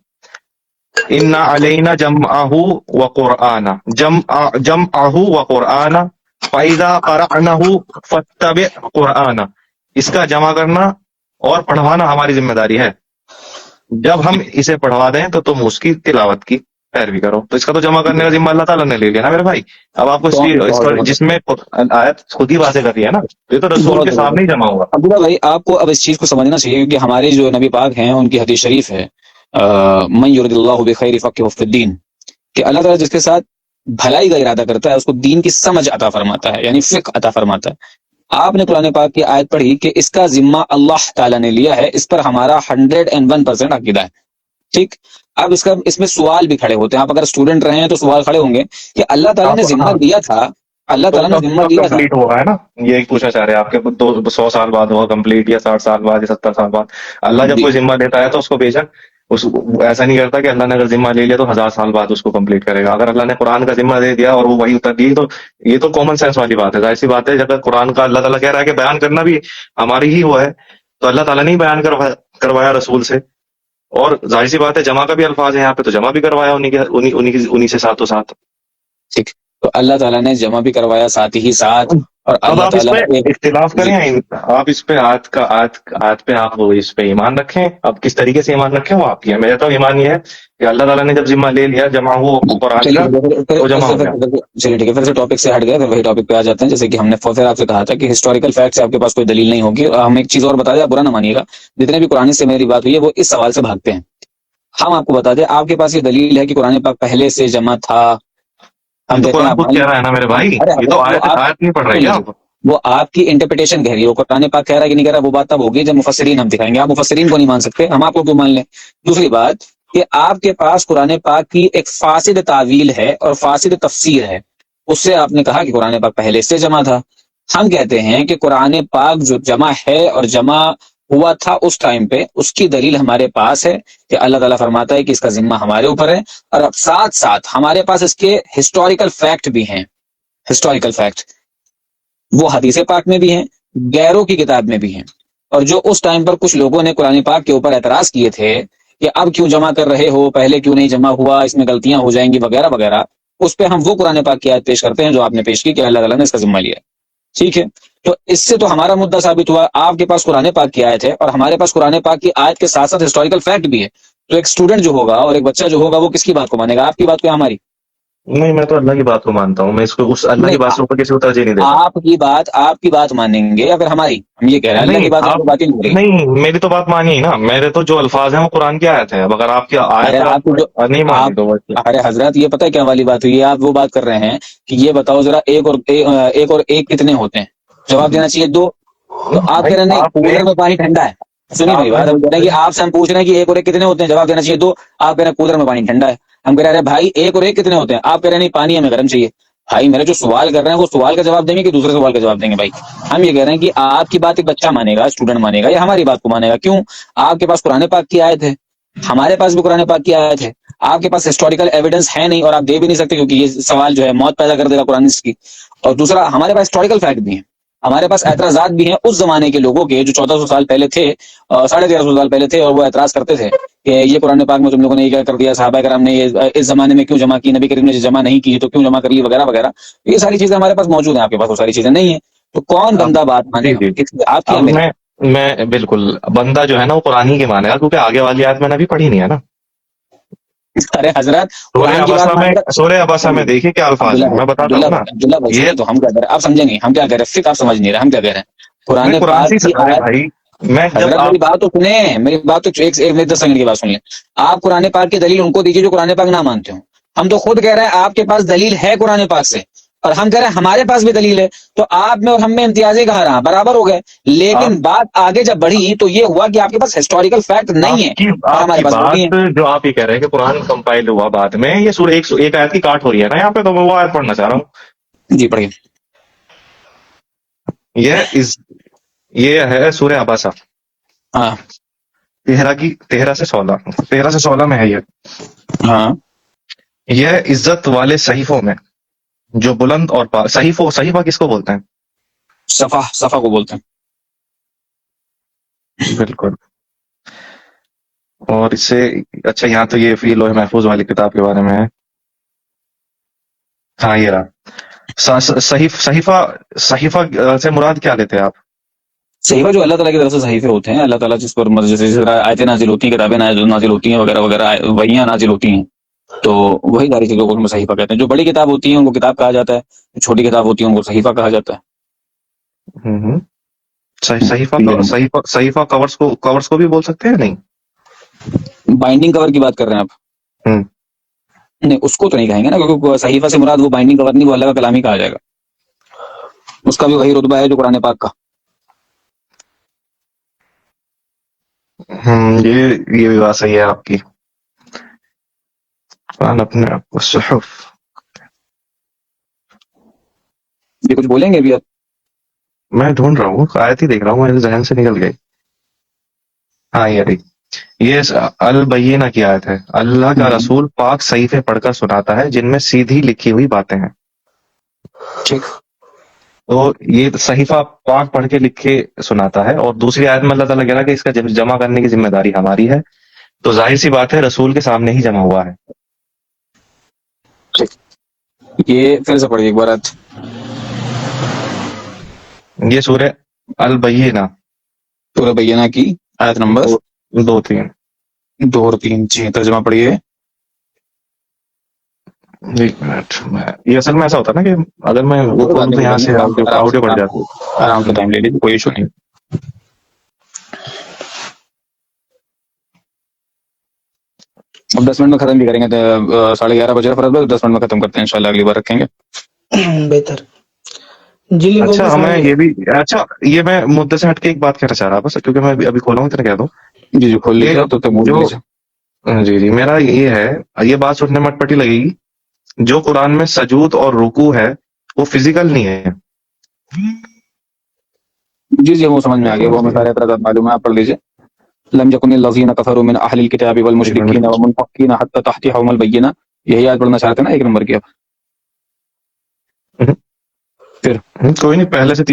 اِنَّ عَلَيْنَا جَمْعَهُ وَقُرْآنَ جَمْعَهُ وَقُرْآنَ فَإِذَا قَرَأْنَهُ فَاتَّبِعْ قُرْآنَ. اس کا جمع کرنا اور پڑھوانا ہماری ذمہ داری ہے. جب ہم اسے پڑھوا دیں تو تم اس کی تلاوت کی پیروی کرو. تو اس کا تو جمع کرنے کا ذمہ اللہ تعالیٰ نے لے لیا نا میرے بھائی. اب آپ کو جس میں آیت خود ہی واضح کر رہی ہے نا، یہ تو رسول کے سامنے ہی جمع ہوگا. عبداللہ بھائی آپ کو اب اس چیز کو سمجھنا چاہیے، کیونکہ ہمارے جو نبی پاک ہیں ان کی حدیث شریف ہے من یرد اللہ بخیر فقہہ فی الدین، کہ اللہ تعالیٰ جس کے ساتھ بھلائی کا ارادہ کرتا ہے اس کو دین کی سمجھ عطا فرماتا ہے، یعنی فقہ عطا فرماتا ہے. آپ نے قرآن پاک کی آیت پڑھی کہ اس کا ذمہ اللہ تعالیٰ نے لیا ہے، اس پر ہمارا 101% عقیدہ ہے. ٹھیک، اب اس میں سوال بھی کھڑے ہوتے ہیں. آپ اگر اسٹوڈنٹ رہے ہیں تو سوال کھڑے ہوں گے کہ اللہ تعالیٰ نے ذمہ دیا تھا، اللہ تعالیٰ نے ذمہ دیا تھا، کمپلیٹ ہوا ہے نا. یہ پوچھنا چاہ رہے ہیں آپ کے 100 سال بعد ہوا کمپلیٹ، یا 60 سال بعد، یا 70 سال بعد. اللہ جب کوئی ذمہ دیتا ہے تو اس کو بے شک ایسا نہیں کرتا کہ اللہ نے اگر ذمہ لے لیا تو 1000 سال بعد اس کو کمپلیٹ کرے گا. اگر اللہ نے قرآن کا ذمہ دے دیا اور وہ وہی اتر دی تو یہ تو کامن سینس والی بات ہے. ظاہر سی بات ہے جب قرآن کا اللہ تعالیٰ کہہ رہا ہے کہ بیان کرنا بھی ہماری ہی وہ ہے، تو اللہ تعالیٰ نے ہی بیان کروایا رسول سے. اور ظاہر سی بات ہے جمع کا بھی الفاظ ہے یہاں پہ، تو جمع بھی کروایا انہی سے ساتھ. ٹھیک، تو اللہ تعالیٰ نے جمع بھی کروایا ساتھ ہی ساتھ. اور اب اللہ آپ اس تعالیٰ پہ اختلاف کریں، آپ اس پہ آیت پہ آپ اس پہ ایمان رکھیں. اب کس طریقے سے ایمان رکھیں وہ آپ کی ہے. میرا تو ایمان یہ ہے کہ اللہ تعالیٰ نے جب ذمہ لے لیا جمع ہو قرآن کا تو جمع ہو گیا. چلیے ٹھیک ہے، پھر سے ٹاپک سے ہٹ گئے، پھر وہی ٹاپک پہ آ جاتے ہیں. جیسے کہ ہم نے پھر آپ سے کہا تھا کہ ہسٹوریکل فیکٹ سے آپ کے پاس کوئی دلیل نہیں ہوگی. ہم ایک چیز اور بتا دیں، آپ برا نہ مانیے گا، جتنے بھی قرآن سے میری بات ہوئی ہے وہ اس سوال سے بھاگتے ہیں ہم آپ کو بتا دیں آپ کے پاس یہ دلیل ہے کہ قرآن پاک پہلے سے جمع تھا. ہم تو کہتے ہیں قرآن آپ خود کہہ رہا ہے نا میرے بھائی, ارے یہ تو حضرت آیت نہیں پڑھ رہے کیا آپ؟ وہ آپ کی انٹرپریٹیشن کہہ رہی ہے, وہ قرآن پاک کہہ رہا ہے کہ نہیں کہہ رہا, وہ بات تب ہوگی جب مفسرین ہم دکھائیں گے. آپ مفسرین کو نہیں مان سکتے, ہم آپ کو کیوں مان لیں؟ دوسری بات کہ آپ کے پاس قرآن پاک کی ایک فاسد تعویل ہے اور فاسد تفسیر ہے, اس سے آپ نے کہا کہ قرآن پاک پہلے سے جمع تھا. ہم کہتے ہیں کہ قرآن پاک جو جمع ہے اور جمع ہوا تھا اس ٹائم پہ, اس کی دلیل ہمارے پاس ہے کہ اللہ تعالیٰ فرماتا ہے کہ اس کا ذمہ ہمارے اوپر ہے, اور اب ساتھ ساتھ ہمارے پاس اس کے ہسٹوریکل فیکٹ بھی ہیں. ہسٹوریکل فیکٹ وہ حدیث پاک میں بھی ہیں, غیروں کی کتاب میں بھی ہیں. اور جو اس ٹائم پر کچھ لوگوں نے قرآن پاک کے اوپر اعتراض کیے تھے کہ اب کیوں جمع کر رہے ہو, پہلے کیوں نہیں جمع ہوا, اس میں غلطیاں ہو جائیں گی وغیرہ وغیرہ, اس پہ ہم وہ قرآن پاک کی آیت پیش کرتے ہیں جو آپ نے پیش کی کہ اللہ تعالیٰ نے اس کا ذمہ لیا. ٹھیک ہے, تو اس سے تو ہمارا مدعا ثابت ہوا. آپ کے پاس قرآن پاک کی آیت ہے اور ہمارے پاس قرآن پاک کی آیت کے ساتھ ساتھ ہسٹوریکل فیکٹ بھی ہے. تو ایک اسٹوڈنٹ جو ہوگا اور ایک بچہ جو ہوگا وہ کس کی بات کو مانے گا, آپ کی بات کو یا ہماری؟ نہیں, میں تو اللہ کی بات کو مانتا ہوں, میں اس کو اس اللہ کی بات سے اوپر کسی کو ترجیح نہیں دیتا. آپ کی بات مانیں گے یا پھر ہماری؟ ہم یہ کہہ رہے ہیں اللہ کی نہیں بات آپ, کی باتیں نہیں ہو رہی. نہیں میری تو بات مانیے نا, میرے تو جو الفاظ ہیں وہ قرآن کی آیت ہے. اب اگر آپ کی ارے آیت آپ کو جو نہیں آپ مانی تو بس ارے حضرت یہ پتہ ہے کیا والی بات ہوئی ہے, آپ وہ بات کر رہے ہیں کہ یہ بتاؤ ذرا ایک اور ایک کتنے ہوتے ہیں, جواب دینا چاہیے 2. تو آپ کہہ بھائی رہے ہیں نہیں آپ نے کولر میں پانی ٹھنڈا ہے. سنیے میری آپ نے بات, ہم کہہ رہے ہیں کہ آپ سے ہم پوچھ رہے ہیں کہ ایک اور ایک کتنے ہوتے ہیں, جواب دینا چاہیے 2. آپ کہہ رہے ہیں کولر میں پانی ٹھنڈا ہے. ہم کہہ رہے ہیں بھائی ایک اور ایک کتنے ہوتے ہیں, آپ کہہ رہے ہیں نہیں پانی ہمیں گرم چاہیے. بھائی میرے جو سوال کر رہے ہیں وہ سوال کا جواب دیں گے کہ دوسرے سوال کا جواب دیں گے؟ بھائی ہم یہ کہہ رہے ہیں کہ آپ کی بات ایک بچہ مانے گا, اسٹوڈنٹ مانے گا, یا ہماری بات کو مانے گا؟ کیوں؟ آپ کے پاس قرآن پاک کی آیت ہے, ہمارے پاس بھی قرآن پاک کی آیت ہے. آپ کے پاس ہسٹوریکل ایویڈنس ہے نہیں اور آپ دے بھی نہیں سکتے کیونکہ یہ سوال جو ہے موت پیدا کر دے گا قرآن کی. اور دوسرا ہمارے پاس ہسٹوریکل فیکٹ بھی ہیں, ہمارے پاس اعتراضات بھی ہیں اس زمانے کے لوگوں کے جو 1400 سال پہلے تھے, 1350 سال پہلے تھے, اور وہ اعتراض کرتے تھے کہ یہ قرآن پاک میں تم لوگوں نے یہ کیا کر دیا, صحابہ کرام نے یہ اس زمانے میں کیوں جمع کی, نبی کریم نے جمع نہیں کی تو کیوں جمع کر لی وغیرہ وغیرہ. یہ ساری چیزیں ہمارے پاس موجود ہیں, آپ کے پاس وہ ساری چیزیں نہیں ہیں. تو کون اب بندہ بات مانے جی گا, جی آپ کی یا اب میری؟ میں بالکل بندہ جو ہے نا وہ قرآن ہی کے مانے گا, کیونکہ آگے والی آیت میں نے ابھی پڑھی نہیں ہے نا. ارے حضرت سورہ قرآن کی بات ابسا میں مانے گا. سورہ ابسا میں دیکھیے کیا الفاظ عبداللہ ہیں, میں بھائی بتاتا عبداللہ ہوں نا. بھائی عبداللہ بھائی یہ سنیں تو ہم کیا کہہ رہے ہیں, آپ سمجھیں نہیں, ہم کیا کہہ رہے ہیں, فقہ آپ سمجھ نہیں رہے, ہم کیا کہہ رہے ہیں. میں قرآن قرآن پاک سے کی ارے آیت. بھائی میں جب حضرت آپ میری بات تو سنیں, میری بات تو ایک 10 سیکنڈ کی بات سن لیں. آپ قرآن پاک کی دلیل ان کو دیجیے جو قرآن پاک نہ مانتے ہو. ہم تو خود کہہ رہے ہیں آپ کے پاس دلیل ہے قرآن پاک سے, اور ہم کہہ رہے ہیں ہمارے پاس بھی دلیل ہے. تو آپ میں اور ہم میں امتیازی کہاں رہا, برابر ہو گئے. آپ لیکن بات آگے جب بڑھی تو یہ ہوا کہ آپ کے پاس ہسٹوریکل فیکٹ نہیں ہے اور آپ ہمارے کی پاس وہ بھی ہیں. بات جو آپ یہ کہہ رہے ہیں کہ قرآن کمپائل ہوا بعد میں, یہ سورہ ایک آیت کی کاٹ ہو رہی ہے نا یہاں پہ, تو میں وہ آیت پڑھنا چاہ رہا ہوں. جی پڑھیے. یہ ہے سورہ اباسا ہاں 13 سے 16 میں ہے. ہاں یہ عزت والے صحیفوں میں جو بلند اور صحیفہ کس کو بولتے ہیں؟ صفا کو بولتے ہیں. بالکل. اور اس سے اچھا یہاں تو یہ فی لوح محفوظ والی کتاب کے بارے میں ہے. ہاں یہ رہا. صحیفہ سے مراد کیا لیتے ہیں آپ؟ صحیفہ جو اللہ تعالیٰ کی طرف سے صحیفے ہوتے ہیں, اللہ تعالیٰ جس پر جیسے آیتیں نازل ہوتی ہیں, کتابیں نازل ہوتی ہیں وغیرہ وغیرہ, وحیاں نازل ہوتی ہیں, تو وہی ساری چیزوں کو ہم صحیفہ کہتے ہیں. جو بڑی کتاب ہوتی ہیں ان کو کتاب کہا جاتا ہے, جو چھوٹی کتاب ہوتی ہے ان کو صحیفہ کہا جاتا ہوں ہے. صحیفہ کورس کو بھی بول سکتے ہیں نہیں؟ بائنڈنگ کور کی بات کر رہے ہیں آپ؟ ہوں. نہیں اس کو تو نہیں کہیں گے نا, کیونکہ صحیفہ سے مراد وہ بائنڈنگ کور نہیں, وہ اللہ کا کلام ہی کہا جائے گا. اس کا بھی وہی رتبہ ہے جو قرآن پاک کا. یہ بھی بات صحیح ہے آپ کی. اپنے آپ کو صحف یہ کچھ بولیں گے ابھی آپ؟ میں ڈھونڈ رہا ہوں, آیت ہی دیکھ رہا ہوں, میرے ذہن سے نکل گئی. ہاں یہ البینہ کی آیت ہے. اللہ کا رسول پاک صحیفے پڑھ کر سناتا ہے جن میں سیدھی لکھی ہوئی باتیں ہیں. ٹھیک. تو یہ صحیفہ پاک پڑھ کے لکھ کے سناتا ہے. اور دوسری آیت میں اللہ تعالیٰ کہہ رہا ہے کہ اس کا جمع کرنے کی ذمہ داری ہماری ہے. تو ظاہر سی بات ہے رسول کے سامنے ہی جمع ہوا ہے. یہ پھر سے پڑھیے ایک بار. یہ سورہ البینہ سورہ بینہ کی آیت نمبر 2-3. 2 اور 3. جی ترجمہ پڑھیے. ایک منٹ, یہ اصل میں ایسا ہوتا ہے نا کہ اگر میں وہ کھولوں تو یہاں سے آڈیو بڑھ جاتی ہے. آرام سے ٹائم لے لیجیے, کوئی ایشو نہیں. اب 10 منٹ میں ختم بھی کریں گے تو 11:30 بجے فرض بھائی 10 منٹ میں ختم کرتے ہیں انشاءاللہ اگلی بار رکھیں گے. بہتر. جی لنگو اچھا بھی ہمیں سوال. یہ بھی اچھا یہ میں مدعے سے ہٹ کے ایک بات کہنا چاہ رہا بس کیونکہ میں ابھی کھولا ہوں اتنا کہہ دوں. جی جی کھول یہ لیجیے تو بول جو لیجیے. جی میرا یہ ہے یہ بات سننے میں اٹپٹی لگے گی. جو قرآن میں سجود اور رکوع ہے وہ فزیکل نہیں ہے. جی جی وہ سمجھ میں آ گیا وہ ہمیں سارے اعتراضات معلوم ہے آپ پڑھ لیجیے. لم يكن الذين كفروا من اهل الكتاب والمشركين والمنفقين حتى تحتهم البينه. یہی آیت پڑھنا چاہتے ہیں نا ایک نمبر کی آپ. پھر کوئی نہیں پہلے سے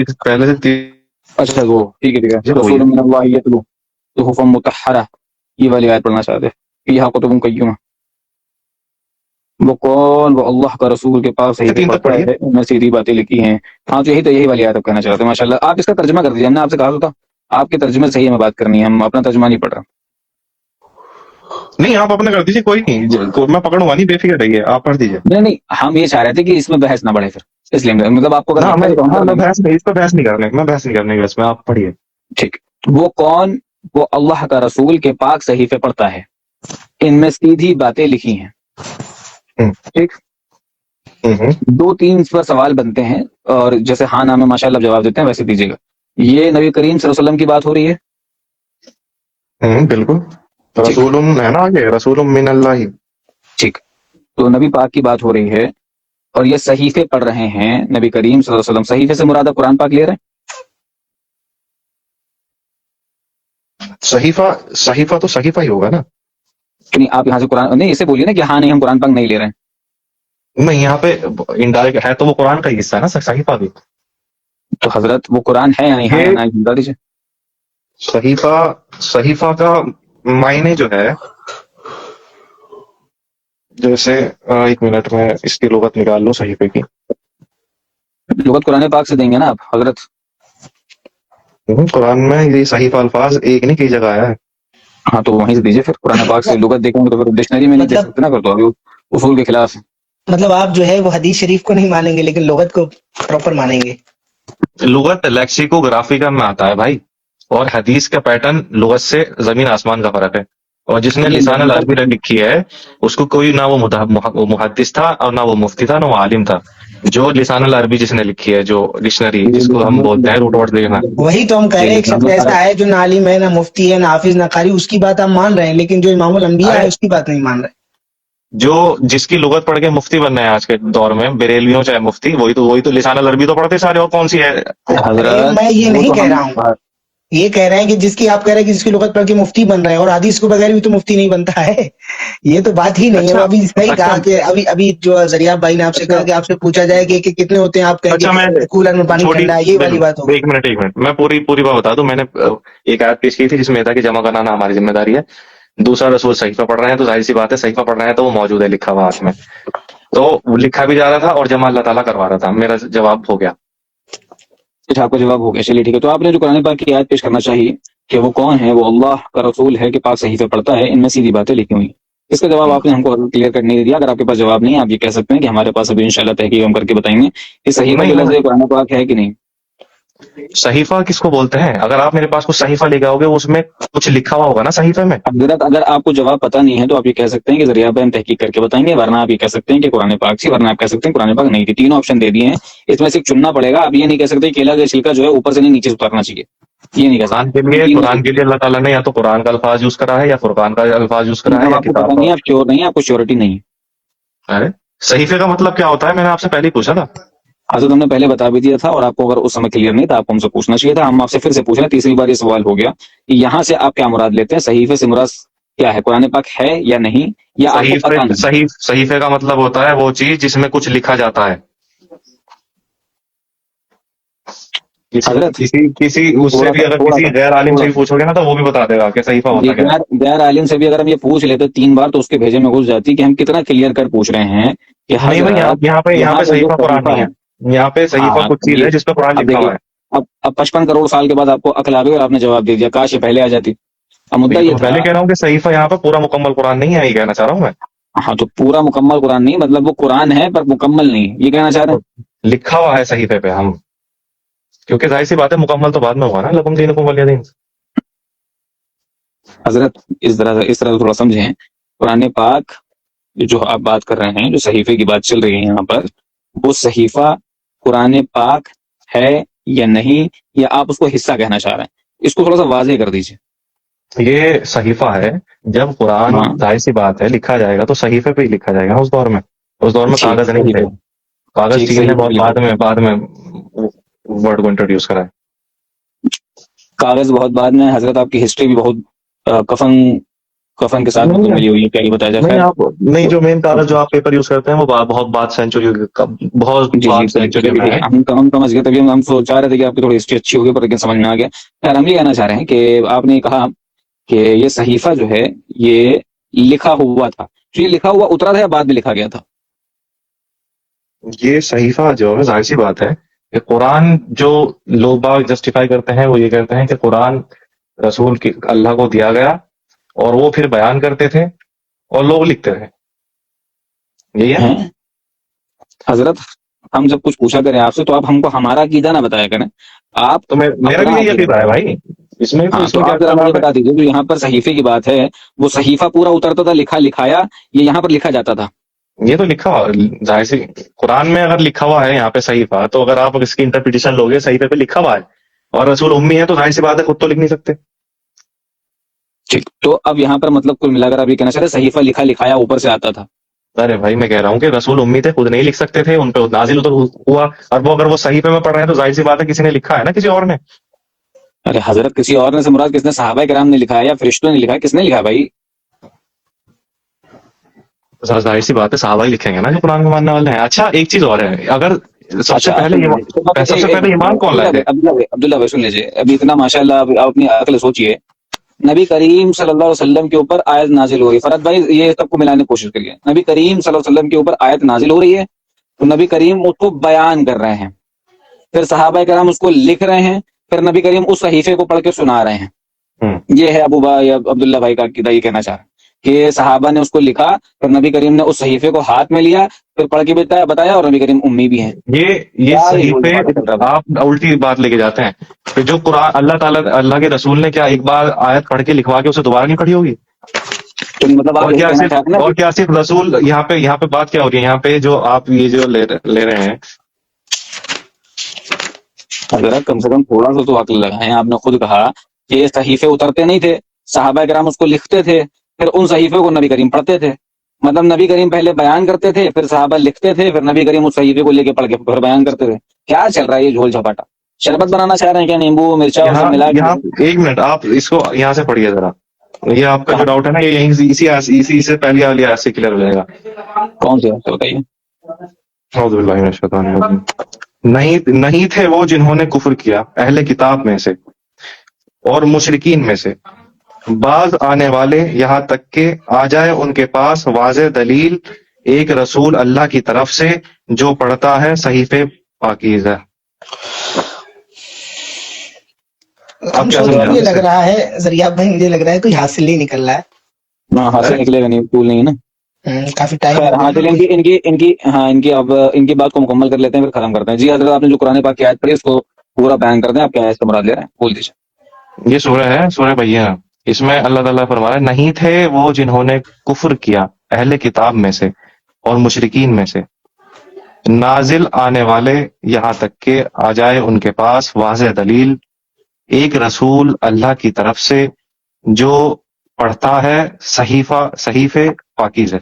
اچھا وہ ٹھیک ہے رسول من اللہ یتلو صحفا مطہرہ یہ والی آیت پڑھنا چاہتے ہیں. فیہا کتب قیمہ. وہ کون وہ اللہ کا رسول کے پاس صحیح پڑھتا ہے ان میں سیدھی باتیں لکھی ہیں. ہاں تو یہی والی آیت آپ کہنا چاہتے ہیں. ماشاءاللہ آپ اس کا ترجمہ کر دیجیے. ہم نے آپ سے کہا تھا آپ کے ترجمے صحیح ہمیں بات کرنی ہے ہم اپنا ترجمہ نہیں پڑھ رہے. نہیں آپ اپنا کر دیجیے کوئی نہیں میں پکڑوں گا نہیں بے فکر رہیے آپ پڑھ دیجیے. نہیں ہم یہ چاہ رہے تھے کہ اس میں بحث نہ بڑھے پھر اس لیے مطلب آپ کو اگر میں بحث نہیں کرنے کی بس میں آپ پڑھیے. ٹھیک. وہ کون وہ اللہ کا رسول کے پاک صحیفے پڑھتا ہے ان میں سیدھی باتیں لکھی ہیں. ٹھیک. 2-3 اس پر سوال بنتے ہیں اور جیسے ہاں نام میں ماشاءاللہ جواب دیتے ہیں ویسے دیجیے گا. یہ نبی کریم صلی اللہ علیہ وسلم کی بات ہو رہی ہے. بالکل رسول ہے نا آگے رسول من اللہ. ٹھیک. تو نبی پاک کی بات ہو رہی ہے اور یہ صحیفے پڑھ رہے ہیں نبی کریم صلی اللہ علیہ وسلم. صحیفے سے مراد قرآن پاک لے رہے ہیں. صحیفہ تو صحیفہ ہی ہوگا نا. نہیں آپ یہاں سے قرآن نہیں اسے بولیے نا کہ ہاں نہیں ہم قرآن پاک نہیں لے رہے ہیں. نہیں یہاں پہ انڈائریکٹ ہے تو وہ قرآن کا ہی حصہ ہے نا صحیفہ بھی. تو حضرت وہ قرآن ہے یا نہیں ہے یا نہیں بتا دیجیے. صحیفہ کا معنی جو ہے جیسے ایک منٹ میں اس کی لغت نکال لوں صحیفے کی. لغت قرآن پاک سے دیں گے نا آپ حضرت. قرآن میں یہ صحیفہ الفاظ ایک نہیں کئی جگہ آیا ہے. ہاں تو وہیں سے دیجیے پھر قرآن پاک سے لغت دیکھیں گے تو پھر ڈکشنری میں نہیں دیکھ سکتے نا پھر تو ابھی اصول کے خلاف. مطلب آپ جو ہے وہ حدیث شریف کو نہیں مانیں گے لیکن لغت کو پراپر مانیں گے. لغت لیکسیکوگرافی کا میں آتا ہے بھائی اور حدیث کا پیٹرن لغت سے زمین آسمان کا فرق ہے. اور جس نے لسان العربی لکھی ہے اس کو کوئی نہ وہ محدث تھا اور نہ وہ مفتی تھا نہ وہ عالم تھا. جو لسان العربی جس نے لکھی ہے جو ڈکشنری جس کو ہم بولتے ہیں روٹ ورڈ دیکھنا. وہی تو ہم کہہ رہے ہیں ایک شخص ایسا ہے جو نہ عالم ہے نہ مفتی ہے نہ حافظ نہ قاری اس کی بات ہم مان رہے ہیں لیکن جو امام الانبیاء ہے اس کی بات نہیں مان رہے. جو جس کی لغت پڑھ کے مفتی بننا ہے آج کے دور میں بریلویوں چاہے مفتی وہی تو لسان العربی تو پڑھتے سارے اور کون سی ہے. میں یہ نہیں کہہ رہا ہوں یہ کہہ رہے ہیں کہ جس کی آپ کہہ رہے ہیں کہ جس کی لغت پڑھ کے مفتی بن رہے ہیں اور حدیث کو بغیر بھی تو مفتی نہیں بنتا ہے. یہ تو بات ہی نہیں ہے. وہ ابھی نہیں کہا کہ ابھی جو ذریعہ بھائی نے آپ سے کہا کہ آپ سے پوچھا جائے کہ کتنے ہوتے ہیں آپ کہیں گے کولر میں پانی ٹھنڈا ہے. یہ والی بات ہوگی. ایک منٹ میں پوری بات بتا دوں. میں نے ایک آیت پیش کی تھی جس میں تھا کہ جمع کرنا ہماری ذمہ داری ہے. دوسرا رسول صحیفہ پڑھ رہے ہیں تو ظاہر سی بات ہے صحیفہ پڑھ رہے ہیں تو وہ موجود ہے لکھا ہوا ہاتھ میں تو وہ لکھا بھی جا رہا تھا اور جمع اللہ تعالیٰ کروا رہا تھا. میرا جواب ہو گیا. اچھا آپ کا جواب ہو گیا چلیے ٹھیک ہے. تو آپ نے جو قرآن پاک کی آیت پیش کرنا چاہیے کہ وہ کون ہے وہ اللہ کا رسول ہے کہ پاک صحیفے پڑھتا ہے ان میں سیدھی باتیں لکھی ہوئی. اس کا جواب آپ نے ہم کو کلیئر کرنے نہیں دیا. اگر آپ کے پاس جواب نہیں ہے آپ یہ کہہ سکتے ہیں کہ ہمارے پاس ابھی انشاءاللہ تحقیق ہم کر کے بتائیں گے کہ صحیفہ جو لفظ قرآن پاک ہے کہ نہیں. صحیفہ کس کو بولتے ہیں؟ اگر آپ میرے پاس کچھ صحیفہ لے کے آؤ گے اس میں کچھ لکھا ہوا ہوگا نا صحیفے میں. حضرت اگر آپ کو جواب پتہ نہیں ہے تو آپ یہ کہہ سکتے ہیں کہ ذریعہ ہم تحقیق کر کے بتائیں گے ورنہ آپ یہ کہہ سکتے ہیں کہ قرآن پاک سے ورنہ آپ کہہ سکتے ہیں قرآن پاک نہیں تھی. تینوں آپشن دے دیے ہیں اس میں سے چننا پڑے گا. آپ یہ نہیں کہہ سکتے کیلا کا چھلکا جو ہے اوپر سے نہیں نیچے اتارنا چاہیے. یہ نہیں کہہ سکتے. قرآن کے لیے اللہ تعالیٰ نے یا تو قرآن کا الفاظ یوز کرا ہے یا فرقان کا الفاظ یوز کرا ہے یا آپ کو پتہ نہیں ہے آپ شیور نہیں ہے آپ کو شیورٹی نہیں ہے. ارے صحیفے کا مطلب کیا ہوتا ہے میں نے آپ سے پہلے ہی پوچھا تھا. حضرت ہم نے پہلے بتا بھی دیا تھا اور آپ کو اگر اس سمے کلیئر نہیں تھا آپ کو ہم سے پوچھنا چاہیے تھا. ہم آپ سے پھر سے پوچھ رہے ہیں. تیسری بار یہ سوال ہو گیا کہ یہاں سے آپ کیا مراد لیتے ہیں. صحیفے سے مراد کیا ہے قرآن پاک ہے یا نہیں یا آپ کو پتہ نہیں. صحیفے کا مطلب ہوتا ہے وہ چیز جس میں کچھ لکھا جاتا ہے. کسی اس سے بھی اگر کسی غیر عالم سے بھی پوچھو گے نا تو وہ بھی بتا دے گا کہ صحیفہ ہوتا کیا ہے. غیر عالم سے بھی اگر ہم یہ پوچھ لیتے 3 بار تو اس کے بھیجے میں گھس جاتی کہ ہم کتنا کلیئر کر پوچھ رہے ہیں کہ یہاں پہ صحیفہ قرآن نہیں ہے. یہاں پہ صحیفہ کچھ چیز ہے جس پہ قرآن لکھا ہوا ہے. اب 55 کروڑ سال کے بعد آپ کو عقل آ گئی اور آپ نے جواب دے دیا. کاش یہ پہلے آ جاتی. اب مدعا یہ پہلے کہہ رہا ہوں کہ صحیفہ یہاں پہ پورا مکمل قرآن نہیں ہے یہ کہنا چاہ رہا ہوں میں. ہاں تو پورا مکمل قرآن نہیں مطلب وہ قرآن ہے پر مکمل نہیں یہ کہنا چاہ رہے ہیں. لکھا ہوا ہے صحیفے پہ ہم کیونکہ ظاہر سی بات ہے مکمل تو بعد میں ہوگا نا. لکم دینکم ولی دین. حضرت اس طرح تھوڑا سمجھیں قرآن پاک جو آپ بات کر رہے ہیں، جو صحیفے کی بات چل رہی ہے یہاں پر، وہ صحیفہ قرآن پاک ہے یا نہیں، یا آپ اس کو حصہ کہنا چاہ رہے ہیں؟ اس کو تھوڑا سا واضح کر دیجیے۔ یہ صحیفہ ہے، جب قرآن ہاں ظاہر سی بات ہے لکھا جائے گا تو صحیفے پہ ہی لکھا جائے گا اس دور میں ٹھیک کاغذ نہیں صحیح تھے، ہے، کاغذ ٹھیک چین نے صحیح بہت بعد میں ورڈ کو انٹروڈیوس کرا ہے۔ کاغذ بہت بعد میں، حضرت آپ کی ہسٹری بھی بہت کفن کے ساتھ بالکل نہیں ملی ہوئی ہے، کیا یہ بتایا جائے؟ نہیں خیر، آپ نہیں، جو مین کاغذ جو آپ پیپر یوز کرتے ہیں وہ بہت بعد سینچری بہت جی بعد جی سینچری چلیے میں ٹھیک ہے۔ ہے، ہم سمجھ گئے، تبھی ہم چاہ رہے تھے کہ آپ کی تھوڑی ہسٹری اچھی ہوگی، پر لیکن سمجھ میں آ گیا۔ خیر، ہم یہ کہنا چاہ رہے ہیں کہ آپ نے کہا کہ یہ صحیفہ جو ہے یہ لکھا ہوا تھا، تو یہ لکھا ہوا اترا تھا یا بعد میں لکھا گیا تھا؟ یہ صحیفہ جو ہے ظاہر سی بات ہے کہ قرآن جو لوگ باغ جسٹیفائی کرتے ہیں وہ یہ کہتے ہیں کہ قرآن رسول کی اللہ کو دیا گیا اور وہ پھر بیان کرتے تھے اور لوگ لکھتے تھے، یہی ہے۔ ہیں حضرت، ہم جب کچھ پوچھا کریں آپ سے تو آپ ہم کو ہمارا عقیدہ نہ بتایا کریں، آپ تو میرا بھی اپنا یہی عقیدہ عقیدہ ہے بتایا بھائی، کریں۔ اس میں ہاں، تو کیا آپ ذرا مجھے اختلاف ہے؟ بتا دیجیے، جو یہاں پر صحیفے کی بات ہے، وہ صحیفہ پورا اترتا تھا لکھایا، یہ یہاں پر لکھا جاتا تھا؟ یہ تو لکھا ہوا ظاہر سی قرآن میں اگر لکھا ہوا ہے یہاں پہ صحیفہ، تو اگر آپ اس کی انٹرپریٹیشن لوگے صحیفے پہ لکھا ہوا ہے اور رسول امی ہے تو ظاہر سی بات ہے خود تو لکھ نہیں سکتے۔ ٹھیک، تو اب یہاں پر مطلب کل ملا کر آپ یہ کہنا چاہ رہے ہیں صحیفہ لکھایا اوپر سے آتا تھا؟ ارے بھائی میں کہہ رہا ہوں کہ رسول امی تھے، خود نہیں لکھ سکتے تھے، ان پہ نازل ہوا، اور وہ اگر وہ صحیفے میں پڑھ رہے ہیں تو ظاہر سی بات ہے کسی نے لکھا ہے نا، کسی اور نے۔ ارے حضرت، کسی اور نے سے مراد کس نے؟ صحابہ کرام نے لکھا ہے یا فرشتوں نے لکھا ہے؟ کس نے لکھا ہے بھائی؟ ظاہر سی بات ہے صحابہ ہی لکھیں گے نا جو قرآن کو ماننے والے ہیں۔ اچھا ایک چیز اور ہے، اگر سب سے اچھا پہلے سب سے پہلے ایمان کون لائے تھے؟ عبداللہ بھائی سن لیجیے، ابھی اتنا ماشاءاللہ آپ اپنی عقل سوچیے، نبی کریم صلی اللہ علیہ وسلم کے اوپر آیت نازل ہو رہی ہے، فرد بھائی یہ سب کو ملانے کی کوشش کریے، نبی کریم صلی اللہ علیہ وسلم کے اوپر آیت نازل ہو رہی ہے، تو نبی کریم اس کو بیان کر رہے ہیں، پھر صحابہ کرام اس کو لکھ رہے ہیں، پھر نبی کریم اس صحیفے کو پڑھ کے سنا رہے ہیں۔ ہوں۔ یہ ہے ابو بھائی عبداللہ بھائی کا عقیدہ، یہ کہنا چاہ رہا ہے کہ صحابہ نے اس کو لکھا، پھر نبی کریم نے اس صحیفے کو ہاتھ میں لیا، پھر پڑھ کے بتایا، اور نبی کریم امی بھی ہیں۔ یہ کیا یہ جھول صحیفے جھپاٹا چل رہا ہے؟ آپ الٹی بات لے کے جاتے ہیں کہ جو قرآن اللہ تعالیٰ اللہ کے رسول نے کیا ایک بار آیت پڑھ کے لکھوا کے اسے دوبارہ نہیں پڑھی ہوگی؟ تو مطلب آپ یہی کہنا چاہتے ہیں نا اور کیا صرف رسول یہاں پہ بات کیا ہو رہی ہے؟ یہاں پہ جو آپ یہ جو لے رہے ہیں، حضرت کم سے کم تھوڑا سا تو عقل لگائیں، آپ نے خود کہا کہ یہ صحیفے اترتے نہیں تھے، صحابہ کرام اس کو لکھتے تھے، پھر ان صحیفے کو نبی کریم پڑھتے تھے، مطلب نبی کریم پہلے بیان کرتے تھے، پھر صحابہ لکھتے تھے، پھر نبی کریم اس صحیفے کو لے کے پڑھ کے پھر بیان کرتے تھے۔ کیا چل رہا ہے یہ جھول جھپاٹا؟ شربت بنانا چاہ رہے ہیں کیا؟ نیمبو مرچا اور سب ملا یہاں کے؟ ایک منٹ آپ اس کو یہاں سے پڑھیے ذرا، یہ آپ کا جو کہاں؟ ڈاؤٹ ہے نا یہ یہیں اسی سے پہلی والی آیت سے کلیئر ہو جائے گا۔ کون سے بتائیے؟ اعوذ باللہ من الشیطان الرجیم۔ نہیں تھے وہ جنہوں نے کفر کیا اہل کتاب میں سے اور مشرکین میں سے، بعض آنے والے یہاں تک کہ آ جائے ان کے پاس واضح دلیل ایک رسول اللہ کی طرف سے جو پڑھتا ہے صحیفے پاکیزہ۔ ہم آپ کیا سوچ سمجھا مجھے اس لگ سے؟ رہا ہے ذریعہ بھائی، مجھے لگ رہا ہے کوئی حاصل ہی نکل رہا ہاں، حاصل نکلے گا نہیں، پول نہیں ہے نا۔ ہے، کافی ٹائم خیر ہو گیا ہاں، نا چلیے کوئی۔ ان کی بات کو مکمل کر لیتے ہیں، پھر ختم کرتے ہیں۔ جی حضرت، آپ نے جو قرآن پاک کی آیت پڑھی اس کو پورا بیان کر دیں، آپ کیا آیت سے مراد لے رہے ہیں، بول دیجیے۔ یہ سورہ ہے سورہ بینہ، اس میں اللہ تعالیٰ فرما رہا ہے نہیں تھے وہ جنہوں نے کفر کیا اہل کتاب میں سے اور مشرکین میں سے، نازل آنے والے یہاں تک کہ آ جائے ان کے پاس واضح دلیل ایک رسول اللہ کی طرف سے جو پڑھتا ہے صحیفے پاکیزہ۔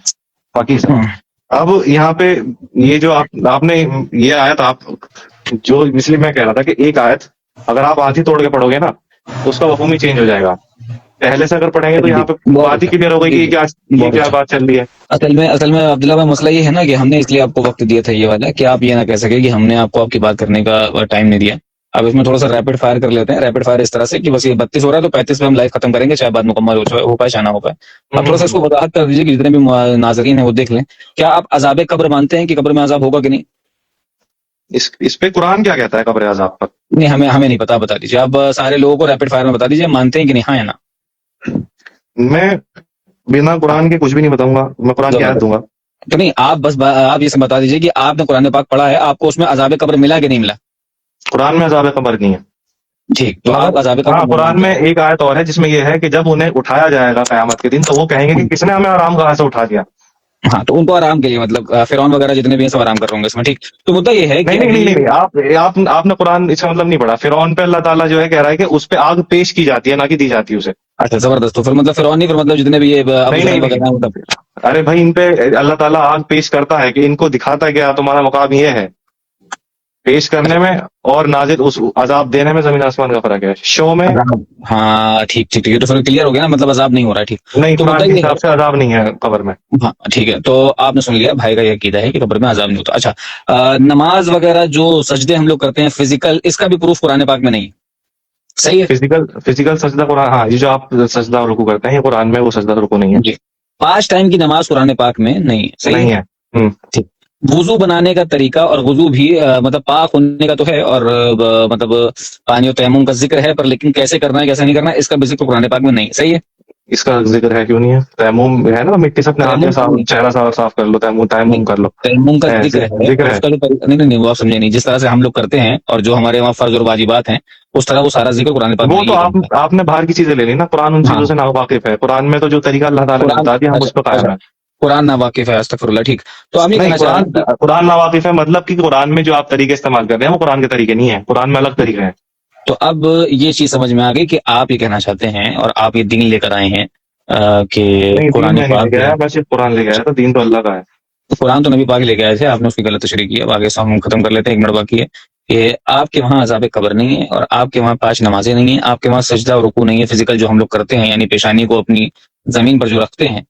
اب یہاں پہ یہ جو آپ نے یہ آیت آپ جو اس لیے میں کہہ رہا تھا کہ ایک آیت اگر آپ آدھی توڑ کے پڑھو گے نا تو اس کا مفہوم ہی چینج ہو جائے گا، پہلے سے اگر پڑھیں گے تو جی یہاں پہ بہت بات ہی اچھا، کلیئر ہو گئی کہ جی جی یہ بہت کیا اچھا۔ بات چل رہی ہے۔ اصل میں عبداللہ بھائی مسئلہ یہ ہے نا کہ ہم نے اس لیے آپ کو وقت دیا تھا یہ والا کہ آپ یہ نہ کہہ سکے کہ ہم نے آپ کو آپ کی بات کرنے کا ٹائم نہیں دیا۔ اب اس میں تھوڑا سا ریپڈ فائر کر لیتے ہیں، ریپڈ فائر اس طرح سے کہ بس یہ 32 ہو رہا ہے تو 35 پہ ہم لائف ختم کریں گے، چاہے بات مکمل ہو پائے چاہے نہ ہو پائے۔ اب تھوڑا سا اس کو وضاحت کر دیجیے کہ جتنے بھی ناظرین ہیں وہ دیکھ لیں، کیا آپ عذاب قبر مانتے ہیں کہ قبر میں عذاب ہوگا کہ نہیں؟ اس پہ قرآن کیا کہتا ہے قبر عذاب پر؟ نہیں، ہمیں نہیں پتا، بتا دیجیے آپ سارے لوگوں کو ریپڈ فائر میں بتا دیجیے، مانتے ہیں کہ نہیں، ہاں یا نہ؟ میں بنا قرآن کے کچھ بھی نہیں بتاؤں گا، میں قرآن کی آیت دوں گا۔ تو نہیں، آپ یہ بتا دیجیے کہ آپ نے قرآن پاک پڑھا ہے، آپ کو اس میں عذاب قبر ملا کہ نہیں ملا؟ قرآن میں عذاب قبر نہیں ہے۔ ٹھیک، تو آپ عذاب قبر ہاں کو قرآن میں ایک آیت اور ہے جس میں یہ ہے کہ جب انہیں اٹھایا جائے گا قیامت کے دن تو وہ کہیں گے کہ کس نے ہمیں آرام گاہ سے اٹھا دیا. ہاں تو ان کو آرام کے لیے مطلب فرعون وغیرہ جتنے بھی ہیں سب آرام کر رہے ہوں گے اس میں. ٹھیک، تو مدعا یہ ہے کہ نہیں نہیں ابھی نہیں نہیں آپ نے قرآن اس کا مطلب نہیں پڑھا. فرعون پہ اللہ تعالیٰ جو ہے کہہ رہا ہے کہ اس پہ آگ پیش کی جاتی ہے نہ کہ دی جاتی ہے اسے. اچھا زبردست. تو پھر مطلب فرعون نہیں، پھر مطلب جتنے بھی یہ ابو نہیں جہل نہیں وغیرہ ہیں نہیں مطلب. ارے بھائی ان پہ اللہ تعالیٰ آگ پیش کرتا ہے کہ ان کو دکھاتا ہے کہ تمہارا مقام یہ ہے. پیش کرنے میں اور نازل اس عذاب دینے میں زمین آسمان کا فرق ہے. شو میں ہاں ٹھیک ٹھیک ٹھیک، تو پھر کلیئر ہو گیا نا، مطلب عذاب نہیں ہو رہا ہے. ٹھیک، نہیں تو مدعا قرآن کے یہ ہے. حساب سے عذاب نہیں ہے قبر میں. ہاں ٹھیک ہے، تو آپ نے سن لیا بھائی کا یہ عقیدہ ہے کہ قبر میں عذاب نہیں ہوتا. اچھا نماز وغیرہ جو سجدے ہم لوگ کرتے ہیں فزیکل، اس کا بھی پروف قرآن پاک میں نہیں ہے. صحیح ہے فزیکل سجدہ قرآن. ہاں یہ جو آپ سجدہ اور رکوع کرتے ہیں یہ قرآن میں وہ سجدہ رکوع نہیں ہے. جی. 5 ٹائم کی نماز قرآن پاک میں نہیں ہے. صحیح نہیں ہے. ہے. ٹھیک. وضو بنانے کا طریقہ اور وضو بھی مطلب پاک ہونے کا تو ہے، اور مطلب پانی و تیمم کا ذکر ہے، پر لیکن کیسے کرنا ہے کیسے نہیں کرنا ہے اس کا بھی ذکر قرآن پاک میں نہیں ہے. صحیح ہے. اس کا ذکر ہے کیوں نہیں ہے؟ تیمم ہے نا، مٹی سے اپنے ہاتھ میں تیمم چہرہ صاف کر لو. تیمم کر لو. تیمم کا ذکر ہے، ذکر اور ہے. اس کا جو نہیں وہ آپ سمجھے نہیں. جس طرح سے ہم لوگ کرتے ہیں اور جو ہمارے وہاں فرض اور واجبات ہیں اس طرح وہ سارا ذکر قرآن پاک میں وہ نہیں تو ہے. آپ نے باہر کی چیزیں لے لی نا. قرآن ان ہاں چیزوں سے ناواقف ہے. قرآن میں تو جو طریقہ اللہ تعالیٰ نے قرآن. بتا دیا ہم اس پہ اچھا قائم ہیں. قرآن ناواقف ہے، استغفر اللہ. ٹھیک، تو ہم یہ نہیں کہنا چاہ رہے ہیں کہ قرآن ناواقف ہے مطلب کہ قرآن میں جو آپ طریقے استعمال کر رہے ہیں وہ قرآن کے طریقے نہیں ہیں. قرآن میں الگ طریقے ہیں. تو اب یہ چیز سمجھ میں آ گئی کہ آپ یہ کہنا چاہتے ہیں اور آپ یہ دین لے کر آئے ہیں کہ نہیں دین قرآن میں نہیں لے پاک کے جو ہے. آیا، میں صرف قرآن لے کے آیا. تو دین تو اللہ کا ہے. قرآن تو نبی پاک لے کے آئے تھے، آپ نے اس کی غلط تشریح کی. اب آگے سے ہم ختم کر لیتے ہیں. 1 منٹ باقی ہے کہ آپ کے وہاں عذاب قبر نہیں ہے، اور آپ کے وہاں 5 نمازیں نہیں ہیں، آپ کے وہاں سجدہ اور رکوع نہیں ہے فزیکل جو ہم لوگ کرتے ہیں، یعنی پیشانی کو اپنی زمین پر جو رکھتے ہیں.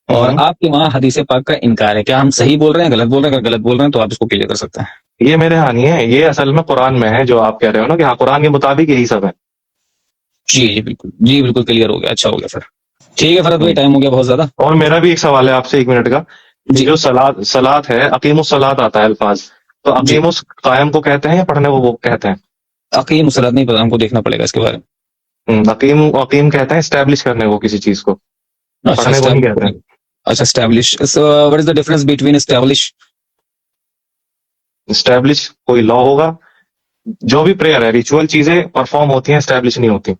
اور آپ کے وہاں حدیث پاک کا انکار ہے. کیا ہم صحیح بول رہے ہیں غلط بول رہے ہیں؟ اگر غلط بول رہے ہیں تو آپ اس کو کلیئر کر سکتے ہیں. یہ میرے ہاں نہیں ہے، یہ اصل میں قرآن میں ہے جو آپ کہہ رہے ہو نا کہ ہاں قرآن کے مطابق یہی سب ہے. جی جی بالکل، جی بالکل کلیئر ہو گیا. اچھا ہو گیا پھر. ٹھیک ہے فرد بھائی، ٹائم ہو گیا بہت زیادہ. اور میرا بھی ایک سوال ہے آپ سے 1 منٹ کا. جی جو سلاد ہے، اقیم الصلاۃ آتا ہے الفاظ، تو جی. اقیم قائم کو کہتے ہیں یا پڑھنے وہ کہتے ہیں؟ عقیم مسلط نہیں پتا، ہم کو دیکھنا پڑے گا اس کے بارے عقیم کہتے ہیں اسٹیبلش کرنے کو کسی چیز کو، میں. اچھا پڑھنے کو نہیں کہتے ہیں. اچھا establish. What is the difference between establish? Establish کوئی لا ہوگا. جو بھی پریئر ہے، ریچول چیزیں پرفارم ہوتی ہیں، اسٹیبلش نہیں ہوتی.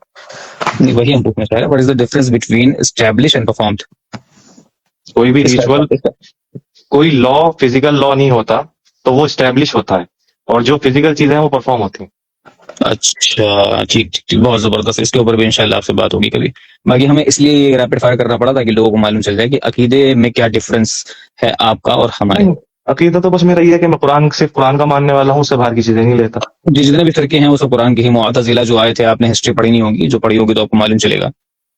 نہیں وہی ہم پوچھنا چاہ رہے ہیں. What is the difference between establish and performed? کوئی بھی ریچول، کوئی لا فزیکل لا نہیں ہوتا تو وہ اسٹیبلش ہوتا ہے، اور جو فزیکل چیزیں ہیں وہ پرفارم ہوتی ہیں. اچھا ٹھیک ٹھیک، بہت زبردست. اس کے اوپر بھی انشاءاللہ آپ سے بات ہوگی کبھی. باقی ہمیں اس لیے ریپڈ فائر کرنا پڑا تھا کہ لوگوں کو معلوم چل جائے کہ عقیدے میں کیا ڈفرنس ہے آپ کا اور ہمارے. عقیدہ تو بس میرا یہ ہے کہ میں صرف قرآن کا ماننے والا ہوں، اس سے باہر کی چیزیں نہیں لیتا. جی جتنے بھی فرقے ہیں وہ سب قرآن کے ہی. معتزلہ جو آئے تھے، آپ نے ہسٹری پڑھی نہیں ہوگی، جو پڑھی ہوگی تو آپ کو معلوم چلے گا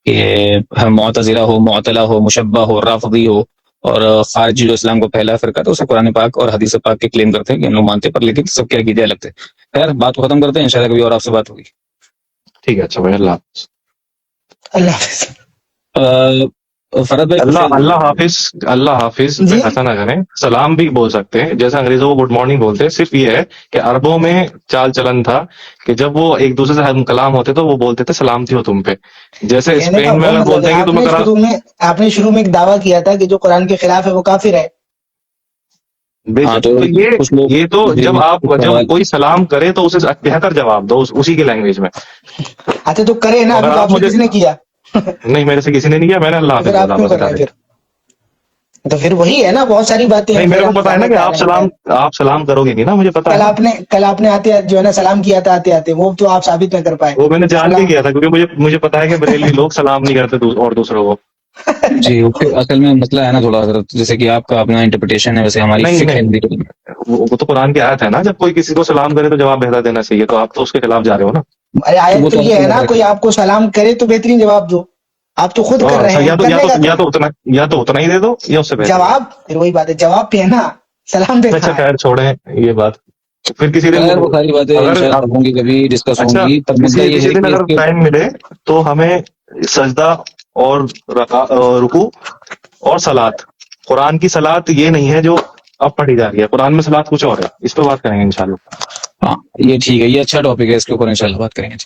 کہ معتزلہ ہو، معطلہ ہو، مشبہ ہو، رافضی ہو، اور خارجی جو اسلام کو پہلا فرقہ تھا اسے قرآن پاک اور حدیث پاک کے کلیم کرتے ہیں کہ ہم لوگ مانتے، پر لیکن سب کے عقیدے الگ تھے. خیر بات کو ختم کرتے ہیں، انشاءاللہ کبھی اور آپ سے بات ہوگی. ٹھیک ہے. اچھا بھائی، اللہ حافظ. اللہ حافظ. فرد بھائی اللہ حافظ. اللہ حافظ پہ جی ایسا نہ کریں. سلام بھی بول سکتے ہیں، جیسے انگریزوں کو گڈ مارننگ بولتے ہیں. صرف یہ ہے کہ عربوں میں چال چلن تھا کہ جب وہ ایک دوسرے سے ہم کلام ہوتے تو وہ بولتے تھے سلامتی ہو تم پہ. جیسے کہنے کا اسپین میں وہ اگر مطلب بولتے ہے ہیں کہ تم اگر آپ نے شروع میں ایک دعویٰ کیا تھا کہ جو قرآن کے خلاف ہے وہ کافر ہے. ہاں تو کچھ لوگ یہ تو جب کوئی سلام کرے تو اسے بہتر جواب دو اسی کی لینگویج میں. اچھا تو کرے نا، ابھی اگر تو آپ آپ سے مجھے کس نے کیا؟ نہیں، میرے سے کسی نے نہیں کیا، میں نے اللہ تو حافظ پھر آپ بولا کیوں بس. کر رہے ہیں؟ تو پھر وہی ہے نا، بہت ساری باتیں ہیں. نہیں، میرے پھر کو ہم پتا ہے نا کہ جانے جا رہے ہیں. آپ سلام کرو گے نہیں نا، مجھے پتا ہے نا. کل آپ نے آتے جو ہے نا سلام کیا تھا آتے وہ تو آپ ثابت نہ کر پائے. وہ میں نے جان کے سلام کیا تھا کیونکہ مجھے پتا ہے کہ بریلوی لوگ سلام نہیں کرتے اور دوسروں کو. جی اصل میں مسئلہ ہے نا تھوڑا حضرت، جیسے کہ آپ کا اپنا انٹرپریٹیشن ہے، ویسے ہماری نہیں فقہ نہیں، ہے. وہ تو قرآن کی آیت ہے نا، جب کوئی کسی کو سلام کرے تو جواب بہتر دینا چاہیے. تو آپ تو اس کے خلاف جا رہے ہو نا. ارے آیت وہ تو یہ ہے نا، کوئی تو آپ کو سلام کرے تو بہترین جواب دو. آپ تو خود کر رہے ہیں، کرنے کا یا تو اتنا ہی دے دو یا اس سے بہتر. جواب پھر وہی بات ہے، جواب پہ ہے نا، سلام پہ اچھا کہاں ہے. خیر چھوڑیں یہ بات. پھر کسی دن خیر وہ ساری باتیں اگر انشاءاللہ ہوں گی، کبھی ڈسکس ہوں اچھا گی. پر مدعا یہ کسی ہے دن کہ اس اگر کے ٹائم ملے تو ہمیں سجدہ اور رکوع اور صلات، قرآن کی صلات یہ نہیں ہے جو اب پڑھی جا رہی ہے، قرآن میں صلات کچھ اور ہے، اس پہ بات کریں گے انشاءاللہ. ہاں یہ ٹھیک ہے، یہ اچھا ٹاپک ہے، اس کے اوپر انشاءاللہ بات کریں گے.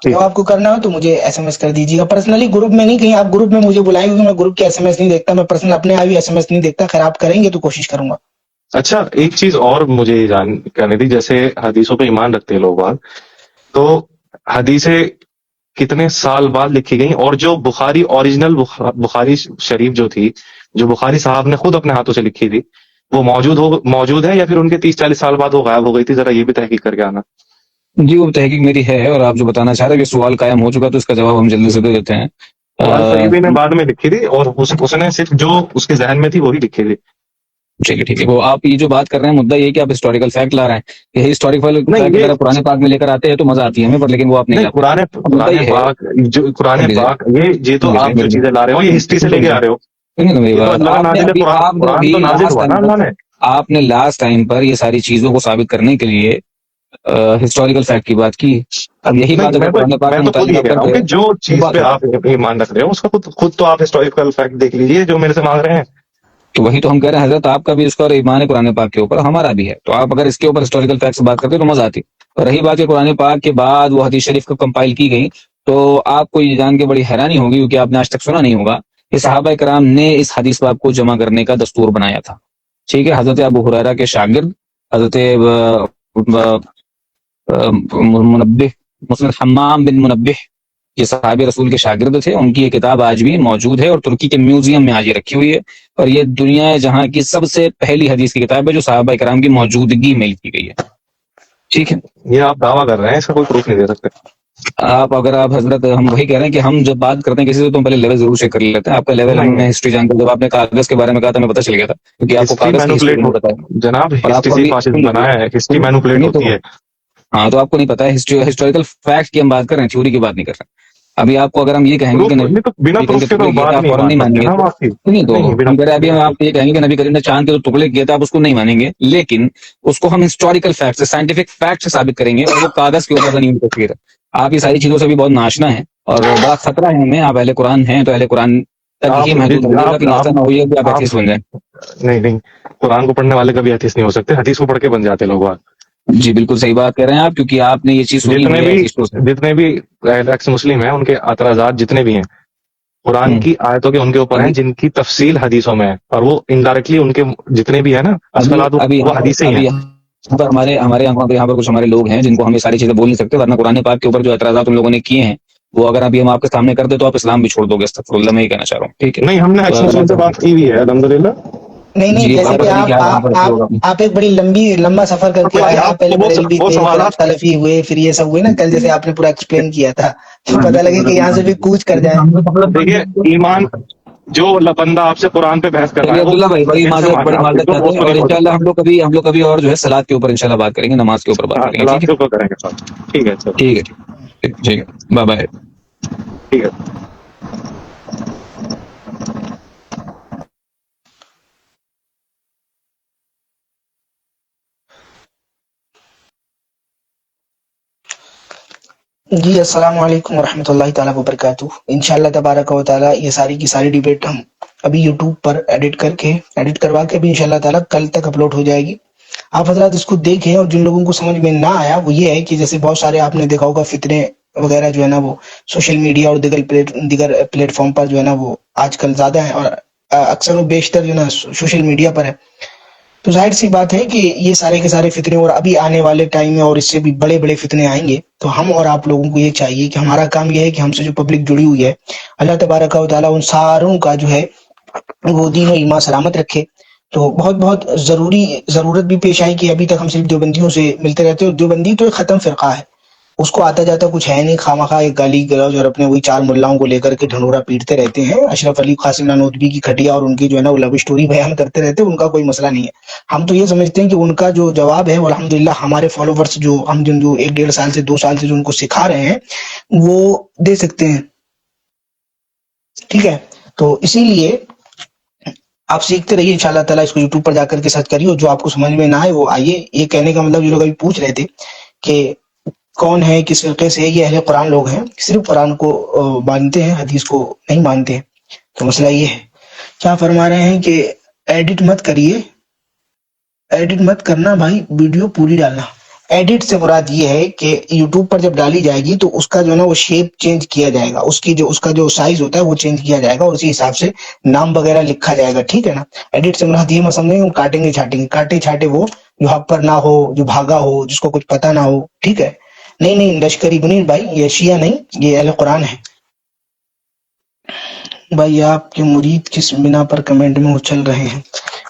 جو آپ کو کرنا ہو تو مجھے ایس ایم ایس کر دیجیے گا پرسنلی، گروپ میں نہیں. کہیں آپ گروپ میں مجھے بلائیں گے، میں گروپ کے ایس ایم ایس نہیں دیکھتا، میں پرسنل اپنے آپ ہی ایس ایم ایس نہیں دیکھتا. خیر آپ کریں گے تو کوشش کروں گا. اچھا ایک چیز اور مجھے جان کرنی تھی، جیسے حدیثوں پہ ایمان رکھتے ہیں لوگ، تو حدیثیں کتنے سال بعد لکھی گئی، اور جو بخاری اوریجنل بخاری شریف جو تھی، جو بخاری صاحب نے خود اپنے ہاتھوں سے لکھی تھی، وہ موجود ہے یا پھر ان کے 30-40 سال بعد وہ غائب ہو گئی تھی؟ ذرا یہ بھی تحقیق کر کے آنا۔ جی وہ تحقیق میری ہے، اور آپ جو بتانا چاہ رہے ہیں کہ سوال قائم ہو چکا تو اس کا جواب ہم جلدی سے دے دیتے ہیں۔ قرآن طیبہ نے بعد میں لکھی تھی، اور اس نے صرف جو اس کے ذہن میں تھی وہی لکھی تھی۔ ٹھیک ہے، وہ آپ یہ جو بات کر رہے ہیں مدعا یہ کہ آپ ہسٹوریکل فیکٹ لا رہے ہیں، یہ ہسٹوریکل نہیں، فیکٹ یہ اگر آپ قرآن پاک میں لے کر آتے ہیں تو مزہ آتی ہے ہمیں، پر لیکن وہ آپ نہیں نہیں، لاتے۔ قرآن مدعا یہ ہے، پاک قرآن سن لیجیے، پاک یہ تو آپ جو سن چیزیں لا رہے ہو یہ ہسٹری سے لے کے آ رہے ہو۔ سنیے نا میری یہ تو بات، اللہ کا آپ نے نازل ابھی قرآن تو نازل لاسٹ ہوا نا ٹائم اللہ پر نے۔ آپ نے لاسٹ ٹائم پر یہ ساری چیزوں کو ثابت کرنے کے لیے ہسٹوریکل فیکٹ کی بات کی۔ اب یہی بات نہیں، اگر قرآن پاک میں کے تو خود متعلق یہ آپ کہہ رہا ہوں کرتے کہ جو تو چیز بات پہ ہوتی۔ آپ ایمان رکھ رہے ہو اس کا خود تو آپ ہسٹوریکل فیکٹ دیکھ لیجیے جو میرے سے مانگ رہے ہیں۔ تو وہی تو ہم کہہ رہے ہیں حضرت، آپ کا بھی اس کا اور ایمان ہے قرآن پاک کے اوپر، ہمارا بھی ہے، تو آپ اگر اس کے اوپر ہسٹوریکل فیکٹ سے بات کرتے تو مزہ آتی۔ اور رہی بات کہ قرآن پاک کے بعد وہ حدیث شریف کو کمپائل کی گئی، تو آپ کو یہ جان کے بڑی حیرانی ہوگی کیونکہ آپ نے آج تک سنا نہیں ہوگا کہ صحابہ کرام نے اس حدیث باب کو جمع کرنے کا دستور بنایا تھا۔ ٹھیک ہے، حضرت ابو ہریرہ کے شاگرد حضرت منبہ مسلم حمام بن منبہ، یہ صحابہ رسول کے شاگرد تھے، ان کی یہ کتاب آج بھی موجود ہے اور ترکی کے میوزیم میں آج یہ رکھی ہوئی ہے، اور یہ دنیا جہاں کی سب سے پہلی حدیث کی کتاب ہے جو صحابہ کرام کی موجودگی میں لکھی گئی ہے۔ ٹھیک ہے، یہ آپ دعویٰ کر رہے ہیں، اس کا کوئی پروف نہیں دے سکتے۔ آپ حضرت، ہم وہی کہہ رہے ہیں کہ ہم جب بات کرتے ہیں کسی سے تو ہم پہلے لیول ضرور چیک کر لیتے ہیں۔ آپ کا لیول نہیں ہمیں نہیں، ہسٹری جان کر، جب آپ نے کاغذ کے بارے میں کہا تھا ہمیں پتہ چل گیا تھا کیونکہ آپ کو ہسٹری کاغذ کی ہسٹری مینوپولیٹ نہیں پتا ہے، جناب، اور آپ ہسٹری کو سے ابھی فاسسٹ بنایا ہے، ہسٹری مینوپولیٹ سنیے تو، ہوتی ہے۔ ہاں تو آپ کو نہیں پتا ہے، ہسٹوریکل فیکٹ کی ہم بات کر رہے ہیں، تھیوری کی بات نہیں کر رہے ہیں۔ ابھی آپ کو اگر ہم یہ کہیں گے کہ پروف نہیں، تو بنا نبی کریم پروف کے کے تو ٹکڑے کیے تھے، بات آپ نہیں فوراً مان نہیں مانیں سکتے گے۔ نا ہم آپ کی۔ نہیں تو نہیں، بنا ہم کہہ رہے ہیں ابھی ہم آپ کو یہ کہیں گے کہ نبی کریم نے چاند کے جو ٹکڑے کیے تھے آپ اس کو نہیں مانیں گے، لیکن اس کو ہم ہسٹوریکل فیکٹ سے، سائنٹیفک فیکٹ سے ثابت کریں گے، اور وہ کاغذ کے اوپر بنی ہوئی تصویر ہے۔ آپ یہ ساری چیزوں سے بھی بہت ناشنا ہیں اور بڑا خطرہ ہے ہمیں۔ آپ اہل قرآن ہیں تو اہل قرآن تک ہی آپ محدود رہیے گا، کہ ایسا نہ ہوئے کہ آپ آپ ایتھیسٹ بن جائیں۔ نہیں، قرآن کو پڑھنے والے کبھی حدیث نہیں ہو سکتے، حدیث کو پڑھ کے بن جاتے لوگ آج۔ جی بالکل صحیح بات کہہ رہے ہیں آپ، کیونکہ آپ نے یہ چیز سنی ہوئی ہے ایتھیسٹوں سے۔ جتنے بھی ایکس مسلم ہیں ان کے اعتراضات جتنے بھی ہیں قرآن کی آیتوں کے ان کے اوپر ہیں، جن کی تفصیل حدیثوں میں ہے، اور وہ انڈائریکٹلی ان کے جتنے بھی ہیں نا اصطلاحات وہ حدیثیں ہی ہیں۔ یہاں پر ہمارے یہاں پر کچھ ہمارے لوگ ہیں جن کو ہم یہ ساری چیزیں بول نہیں سکتے، ورنہ قرآن پاک کے اوپر جو اعتراضات ان لوگوں نے کیے ہیں وہ اگر ابھی ہم آپ کے سامنے کر دیں تو آپ اسلام بھی چھوڑ دو گے، استغفر اللہ، میں یہ کہنا چاہ رہا ہوں۔ ٹھیک ہے، نہیں، ہم نے ایکس مسلم سے بات کی ہوئی ہے الحمدللہ۔ نہیں جی جیسے کہ پتہ نہیں کیا کہاں پر ہوگا۔ آپ ایک بڑی لمبا سفر کر کے آئے ہیں، پہلے بریلوی وہ تھے، پھر آپ سوالات سلفی ہوئے، پھر یہ سب ہوئے نا، کل جیسے آپ نے پورا ایکسپلین کیا تھا، تو پتہ لگے کہ یہاں سے بھی کوچ کر جائیں۔ دیکھیے، ایمان جو بندہ آپ سے قرآن پہ بحث کر رہا چلیے ہے وہ عبداللہ بھائی، بڑی دل سے معذرت مانے، آپ چاہتے بالکل اس ہیں، کو اور نہیں بول انشاءاللہ سکتے۔ ہم لوگ کبھی اور جو ہے سلاد کے اوپر انشاءاللہ بات کریں گے، نماز کے اوپر بات ہاں، کریں گے۔ ٹھیک سلاد ہے، کے اوپر کریں گے سب۔ ٹھیک ہے، چلو ٹھیک ہے، ٹھیک ہے، بائے بائے۔ ٹھیک ہے۔ جی السلام علیکم ورحمۃ اللہ تعالیٰ وبرکاتہ۔ انشاءاللہ تبارک و تعالیٰ یہ ساری کی ساری ڈیبیٹ ہم ابھی یوٹیوب پر ایڈٹ کروا کے بھی انشاءاللہ تعالیٰ کل تک اپلوڈ ہو جائے گی۔ آپ حضرات اس کو دیکھیں، اور جن لوگوں کو سمجھ میں نہ آیا وہ یہ ہے کہ جیسے بہت سارے آپ نے دیکھا ہوگا فتنے وغیرہ جو ہے نا وہ سوشل میڈیا اور دیگر پلیٹ فارم پر جو ہے نا وہ آج کل زیادہ ہیں، اور اکثر و بیشتر جو ہے نا سوشل میڈیا پر ہے۔ تو ظاہر سی بات ہے کہ یہ سارے کے سارے فتنے اور ابھی آنے والے ٹائم میں اور اس سے بھی بڑے بڑے فتنے آئیں گے، تو ہم اور آپ لوگوں کو یہ چاہیے کہ ہمارا کام یہ ہے کہ ہم سے جو پبلک جڑی ہوئی ہے، اللہ تبارک و تعالیٰ ان ساروں کا جو ہے وہ دین و ایمان سلامت رکھے۔ تو بہت ضرورت بھی پیش آئی کہ ابھی تک ہم صرف دیوبندیوں سے ملتے رہتے، اور دیوبندی تو ایک ختم فرقہ ہے، اس کو آتا جاتا کچھ ہے نہیں، خواہ ایک گالی گلوج اور اپنے وہی چار ملاؤں کو لے کر کے ڈھنڈورا پیٹتے رہتے ہیں، اشرف علی قاسم نانوتوی کی کھٹیا اور ان کی جو ہے نا وہ لو اسٹوری بیان کرتے رہتے ہیں، ان کا کوئی مسئلہ نہیں ہے۔ ہم تو یہ سمجھتے ہیں کہ ان کا جو جواب ہے وہ الحمدللہ ہمارے فالوورز جو ہم جو 1-1.5 سال سے 2 سال سے جو ان کو سکھا رہے ہیں وہ دے سکتے ہیں۔ ٹھیک ہے، تو اسی لیے آپ سیکھتے رہیے، انشاءاللہ تعالیٰ اس کو یوٹیوب پر جا کر کے سرچ کریے، اور جو آپ کو سمجھ میں نہ آئے وہ آئیے۔ یہ کہنے کا مطلب، یہ لوگ ابھی پوچھ رہے تھے کہ کون ہے، کس فرقے سے، یہ اہل قرآن لوگ ہیں، صرف قرآن کو مانتے ہیں، حدیث کو نہیں مانتے ہیں۔ تو مسئلہ یہ ہے، کیا فرما رہے ہیں کہ ایڈٹ مت کریے، ایڈٹ مت کرنا بھائی، ویڈیو پوری ڈالنا۔ ایڈٹ سے مراد یہ ہے کہ یوٹیوب پر جب ڈالی جائے گی تو اس کا جو ہے نا وہ شیپ چینج کیا جائے گا، اس کا جو سائز ہوتا ہے وہ چینج کیا جائے گا، اور اسی حساب سے نام وغیرہ لکھا جائے گا۔ ٹھیک ہے نا، ایڈٹ سے مراد یہ مت سمجھیں ہم کاٹیں گے چھاٹیں گے، کاٹے چھاٹے وہ جو حق پر نہ ہو، جو بھاگا ہو، جس کو کچھ پتہ نہ ہو، ٹھیک ہے، نہیں لشکری منیر بھائی، یہ شیعہ نہیں، یہ اہل قرآن ہے بھائی. آپ کے مرید کس بنا پر کمنٹ میں اچھل رہے ہیں؟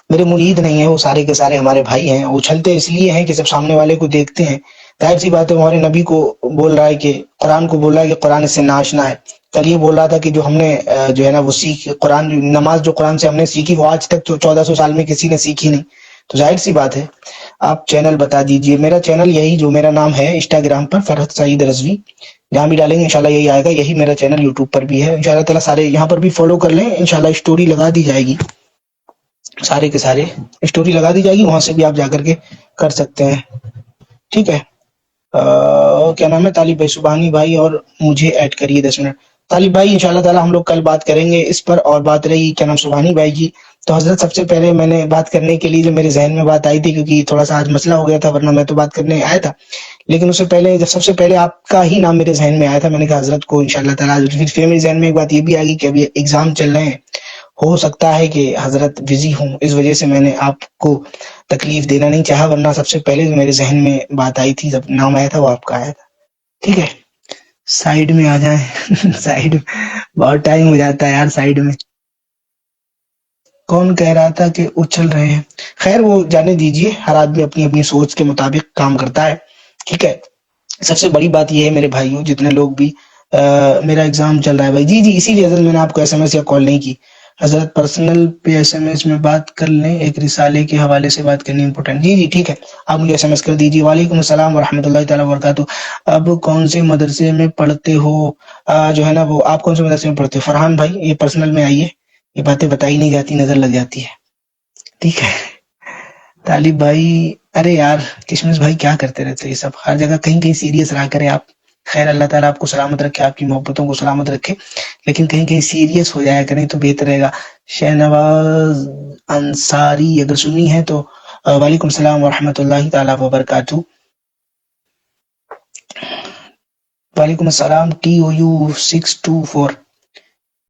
میرے مرید نہیں ہیں، وہ سارے کے سارے ہمارے بھائی ہیں. اچھلتے اس لیے ہیں کہ جب سامنے والے کو دیکھتے ہیں، ظاہر سی بات ہے ہمارے نبی کو بول رہا ہے کہ قرآن کو بول رہا ہے کہ قرآن اس سے ناشنا ہے. کل یہ بول رہا تھا کہ جو ہم نے جو ہے نا وہ سیکھ قرآن نماز جو قرآن سے ہم نے سیکھی وہ آج تک 1400 سال میں کسی نے سیکھی نہیں. تو ظاہر سی بات ہے. آپ چینل بتا دیجئے. میرا چینل یہی جو میرا نام ہے انسٹاگرام پر فرحت سعید رضوی، جہاں بھی ڈالیں گے انشاءاللہ یہی آئے گا. یہی میرا چینل یوٹیوب پر بھی ہے انشاءاللہ تعالیٰ. سارے یہاں پر بھی فالو کر لیں انشاءاللہ. اسٹوری لگا دی جائے گی، سارے کے سارے اسٹوری لگا دی جائے گی، وہاں سے بھی آپ جا کر کے کر سکتے ہیں. ٹھیک ہے. کیا نام ہے؟ طالب بھائی سبحانی بھائی اور مجھے ایڈ کریے 10 منٹ. طالب بھائی انشاءاللہ تعالیٰ ہم لوگ کل بات کریں گے اس پر. اور بات رہی کیا نام سبحانی بھائی کی، تو حضرت سب سے پہلے میں نے بات کرنے کے لیے جو میرے ذہن میں بات آئی تھی، کیونکہ تھوڑا سا آج مسئلہ ہو گیا تھا ورنہ میں تو بات کرنے آیا تھا، لیکن اس سے پہلے جب سب سے پہلے آپ کا ہی نام میرے ذہن میں آیا تھا، میں نے کہا حضرت کو انشاءاللہ تعالیٰ. پھر میرے ذہن میں ایک بات یہ بھی آ گئی کہ ابھی ایگزام چل رہے ہیں، ہو سکتا ہے کہ حضرت بزی ہوں، اس وجہ سے میں نے آپ کو تکلیف دینا نہیں چاہا، ورنہ سب سے پہلے جو میرے ذہن میں بات آئی تھی جب نام آیا تھا وہ آپ کا آیا تھا. ٹھیک ہے. سائیڈ میں آ جائیں سائیڈ بہت ٹائم ہو جاتا ہے یار سائیڈ میں. کون کہہ رہا تھا کہ اچھل رہے ہیں؟ خیر وہ جانے دیجئے، ہر آدمی اپنی اپنی سوچ کے مطابق کام کرتا ہے. ٹھیک ہے. سب سے بڑی بات یہ ہے میرے بھائیوں جتنے لوگ بھی میرا ایگزام چل رہا ہے بھائی، جی اسی لیے حضرت میں نے آپ کو ایس ایم ایس یا کال نہیں کی. حضرت پرسنل پہ ایس ایم ایس میں بات کر لیں، ایک رسالے کے حوالے سے بات کرنی امپورٹنٹ. جی ٹھیک ہے، آپ مجھے ایس ایم ایس کر دیجیے. وعلیکم السلام ورحمۃ اللہ تعالیٰ وبرکاتہ. اب کون سے مدرسے میں پڑھتے ہو؟ جو ہے نا وہ آپ کون سے مدرسے میں پڑھتے ہو فرحان بھائی؟ یہ پرسنل میں آئیے، یہ باتیں بتائی نہیں جاتی، نظر لگ جاتی ہے. ٹھیک ہے. طالب بھائی ارے یار کشمش بھائی کیا کرتے رہتے یہ سب، ہر جگہ کہیں کہیں سیریس رہا کرے آپ. خیر اللہ تعالیٰ آپ کو سلامت رکھے، آپ کی محبتوں کو سلامت رکھے، لیکن کہیں کہیں سیریس ہو جایا کریں تو بہتر رہے گا. شہنواز انصاری اگر سنی ہے تو وعلیکم السلام ورحمۃ اللہ تعالیٰ وبرکاتہ. وعلیکم السلام. TOU 624